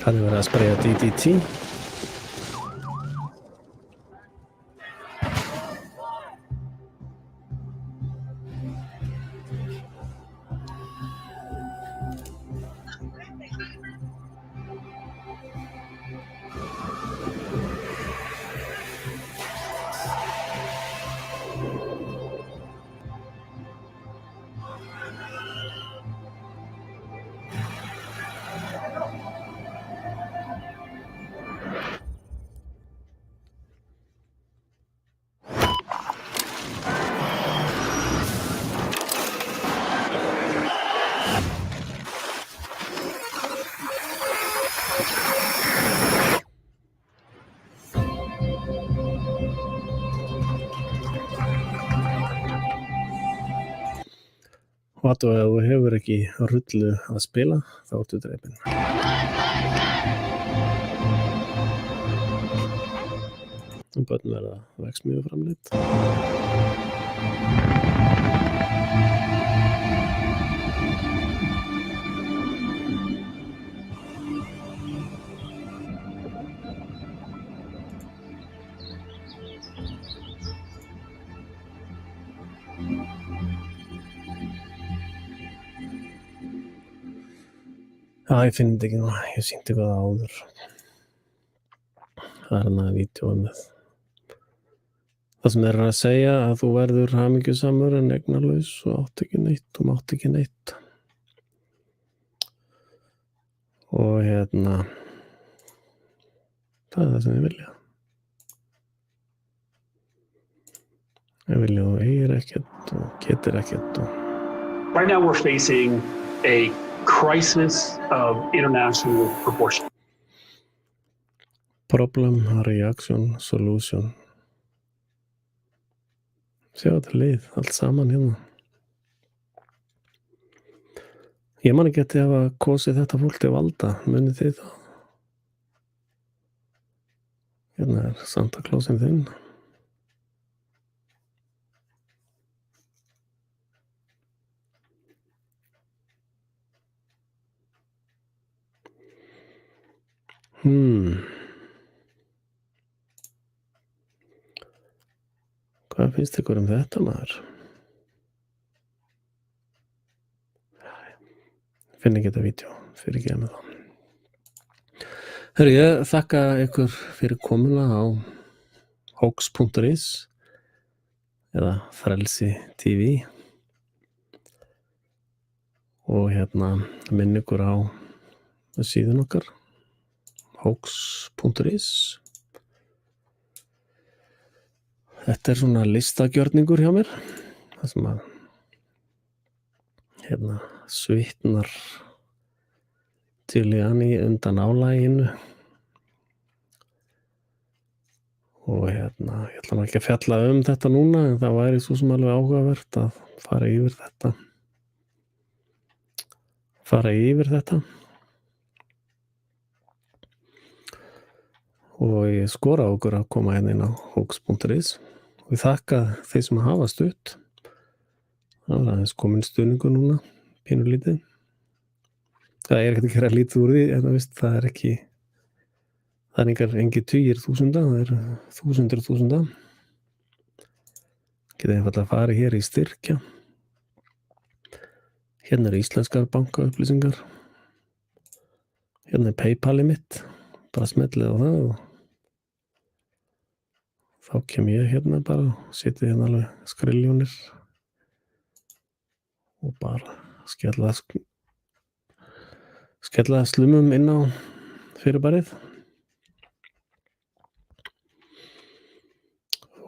Það verið að spraya DDT. Og ef þú hefur ekki rullu að spila, þá ertu drepinn. Og börn verða verksmiðjuframleidd. Já, ég finn þetta ekki núna, ég sýndi hvað áður. Það hana vídeóið með það sem þeir að segja að þú verður hamingjusamur en eignalaus og átt ekki neitt og mátt ekki neitt. Og það er það sem ég vilja. Ég vilja og eigir ekkert og getur ekkert og Right now, we're facing a crisis of international proportion. Problem, reaction, solution. Sjá þetta lið, allt saman hérna. Ég man ekki að hafa kosið þetta fólk til valda, munið þið það? Hérna Santa Clausin þinn. Hvað finnst ykkur þetta maður? Ég finn ekki þetta vídeo, fyrir ekki með það. Herru, ég þakka ykkur fyrir komuna á hoax.is eða frelsiTV og minn ykkur á síðan okkar hoax.is. Þetta svona listagjörningur hjá mér, það sem að svitnar Giuliani undan álaginu og ég ætla ekki að fjalla þetta núna en það væri svo sem alveg áhugavert að fara yfir þetta. Og ég skora á okkur að koma inn á hoax.is og ég þakka þeir sem hafa stutt. Það var aðeins komin stuðningur núna, pínulítið. Það er ekkert að gera lítið úr því, en það er ekki, það er engi tugir þúsunda, það er þúsundir þúsunda. Getið einfaldlega að fara hér í styrkja. Hérna íslenskar bankaupplýsingar. Hérna PayPalið mitt, bara smellið á það og þá kem ég bara og sitja alveg skriljónir og bara skella slumum inn á fyrirbærið.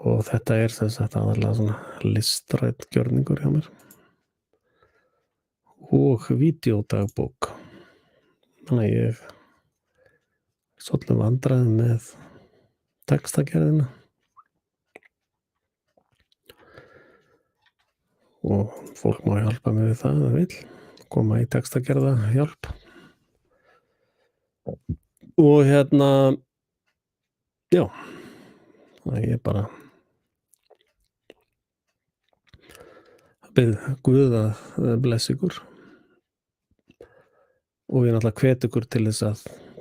Og þetta sem sagt aðalega svona listrænt gjörningur hjá mér. Og vídeódagbók. Þannig að ég svolítið vandræði með textagerðina. Og fólk má hjálpa mig við það, það vill. Koma í textagerða hjálp. Og já, það ég bara bið Guð að blessa ykkur. Og ég náttúrulega hvet ykkur til þess að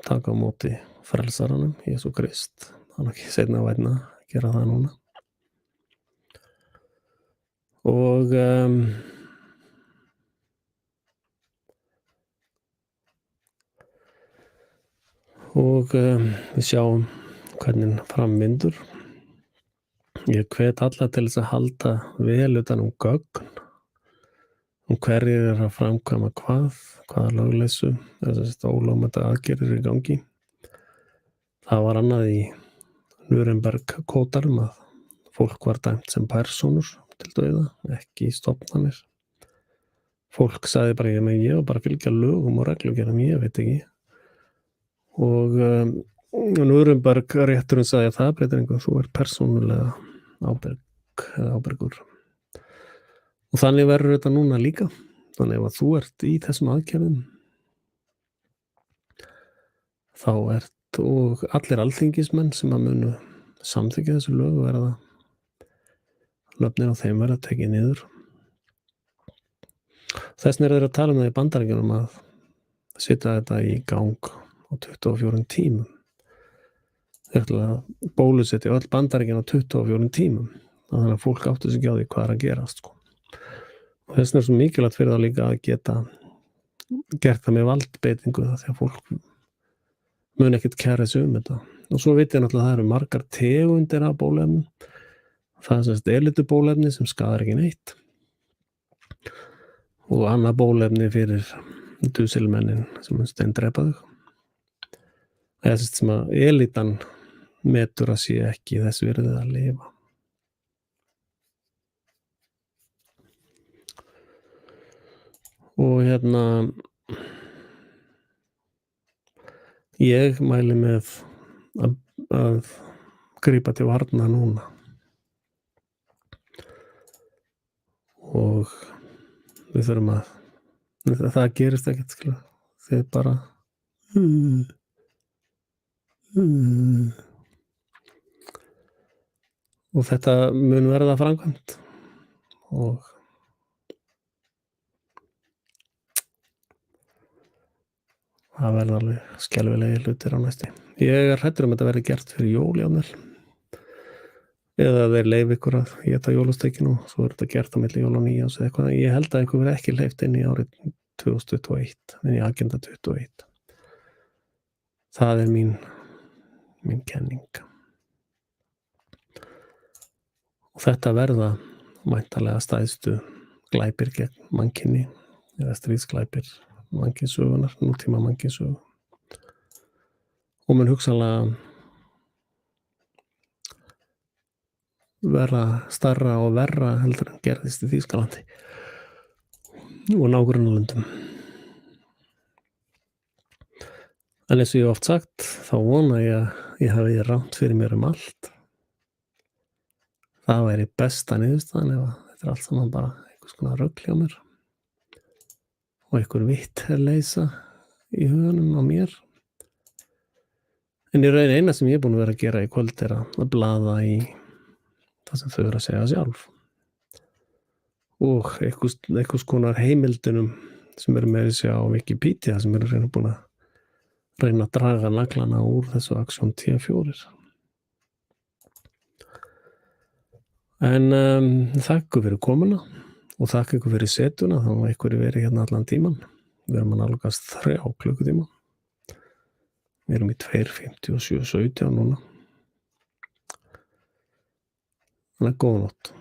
taka á móti frelsaranum, Jesú Krist. Það ekki seinna vænna að gera það núna. Og við sjáum hvernig framvindur. Ég hvet alla til þess að halda vel utan gögn hverjir að framkvæma hvaða lögleysu, þess að ólögmætar aðgerðir í gangi. Það var annað í Nuremberg-kótarum að fólk var dæmt sem persónur til dauða, ekki stofnanir. Fólk sagði bara, ég var bara að fylgja lögum og reglugerðum, ég veit ekki. Og Nuremberg-rétturinn sagði að það breytir engu, þú persónulega ábyrgur. Og þannig verður þetta núna líka. Þannig ef þú ert í þessum aðgerðum, þá og allir alþingismenn sem að munu samþykkja þessu lög verða löfnir á þeim verða tekið niður. Þessna þeir að tala það í Bandaríkjunum að setja þetta í gang á 24 tímum. Þeir ætla að bólusetja öll Bandaríkjun á 24 tímum. Þannig að fólk áttu sig á því hvað að gerast. Og þessna svo mikilvægt fyrir það líka að geta gert það með valdbeitingu því að fólk mun ekkert kæra sig þetta. Og svo veit ég náttúrulega að það eru margar tegundir af bóluefnum. Það er semst elitubóluefni sem skadar ekki neitt. Og annað bóluefni fyrir dúsilmennin sem steindrepa þau. Eða sem að elitan metur að sé ekki þess virði að lifa. Og ég mæli með að grípa til varna núna. Og við þurfum það gerist ekkert, þið bara og þetta mun verða framkvæmt og það verða alveg skelfilegir hlutir á næstu. Ég er hræddur þetta verði gert fyrir jól jafnvel. Eða þeir leyfi ykkur að éta jólasteikinn og svo þetta gert á milli jól og nýjárs eða eitthvað. Ég held að einhver verði ekki hleypt inn í árið 2021, inn í agenda 21. Það er mín kenning. Og þetta verða væntanlega stæðstu glæpir gegn mannkyni eða stríðsglæpir mannkynsögunar, nútíma mannkynsögu. Og mun hugsanlega vera starra og verra heldur en gerðist í Þýskalandi og nágrannalöndum. En eins og ég hef oft sagt, þá vona ég að ég hafi rangt fyrir mér allt. Það væri besta niðurstaðan ef þetta allt saman bara einhvers konar rugl hjá mér og einhver vittleysa í huganum á mér. En í raun eina sem ég er búin að vera að gera í kvöld er að blaða í það sem þau eru að segja sjálf. Og einhvers konar heimildunum sem eru með þessi á Wikipedia sem eru búin að reyna að draga naglana úr þessu aksjón 10-4. En þakka fyrir komuna og þakka ykkur fyrir setuna, þá var ykkur verið hérna allan tíman. Við erum að nálgast 3 klukkutíma. Við erum í 2:57:17 núna. Þannig að góða nótt.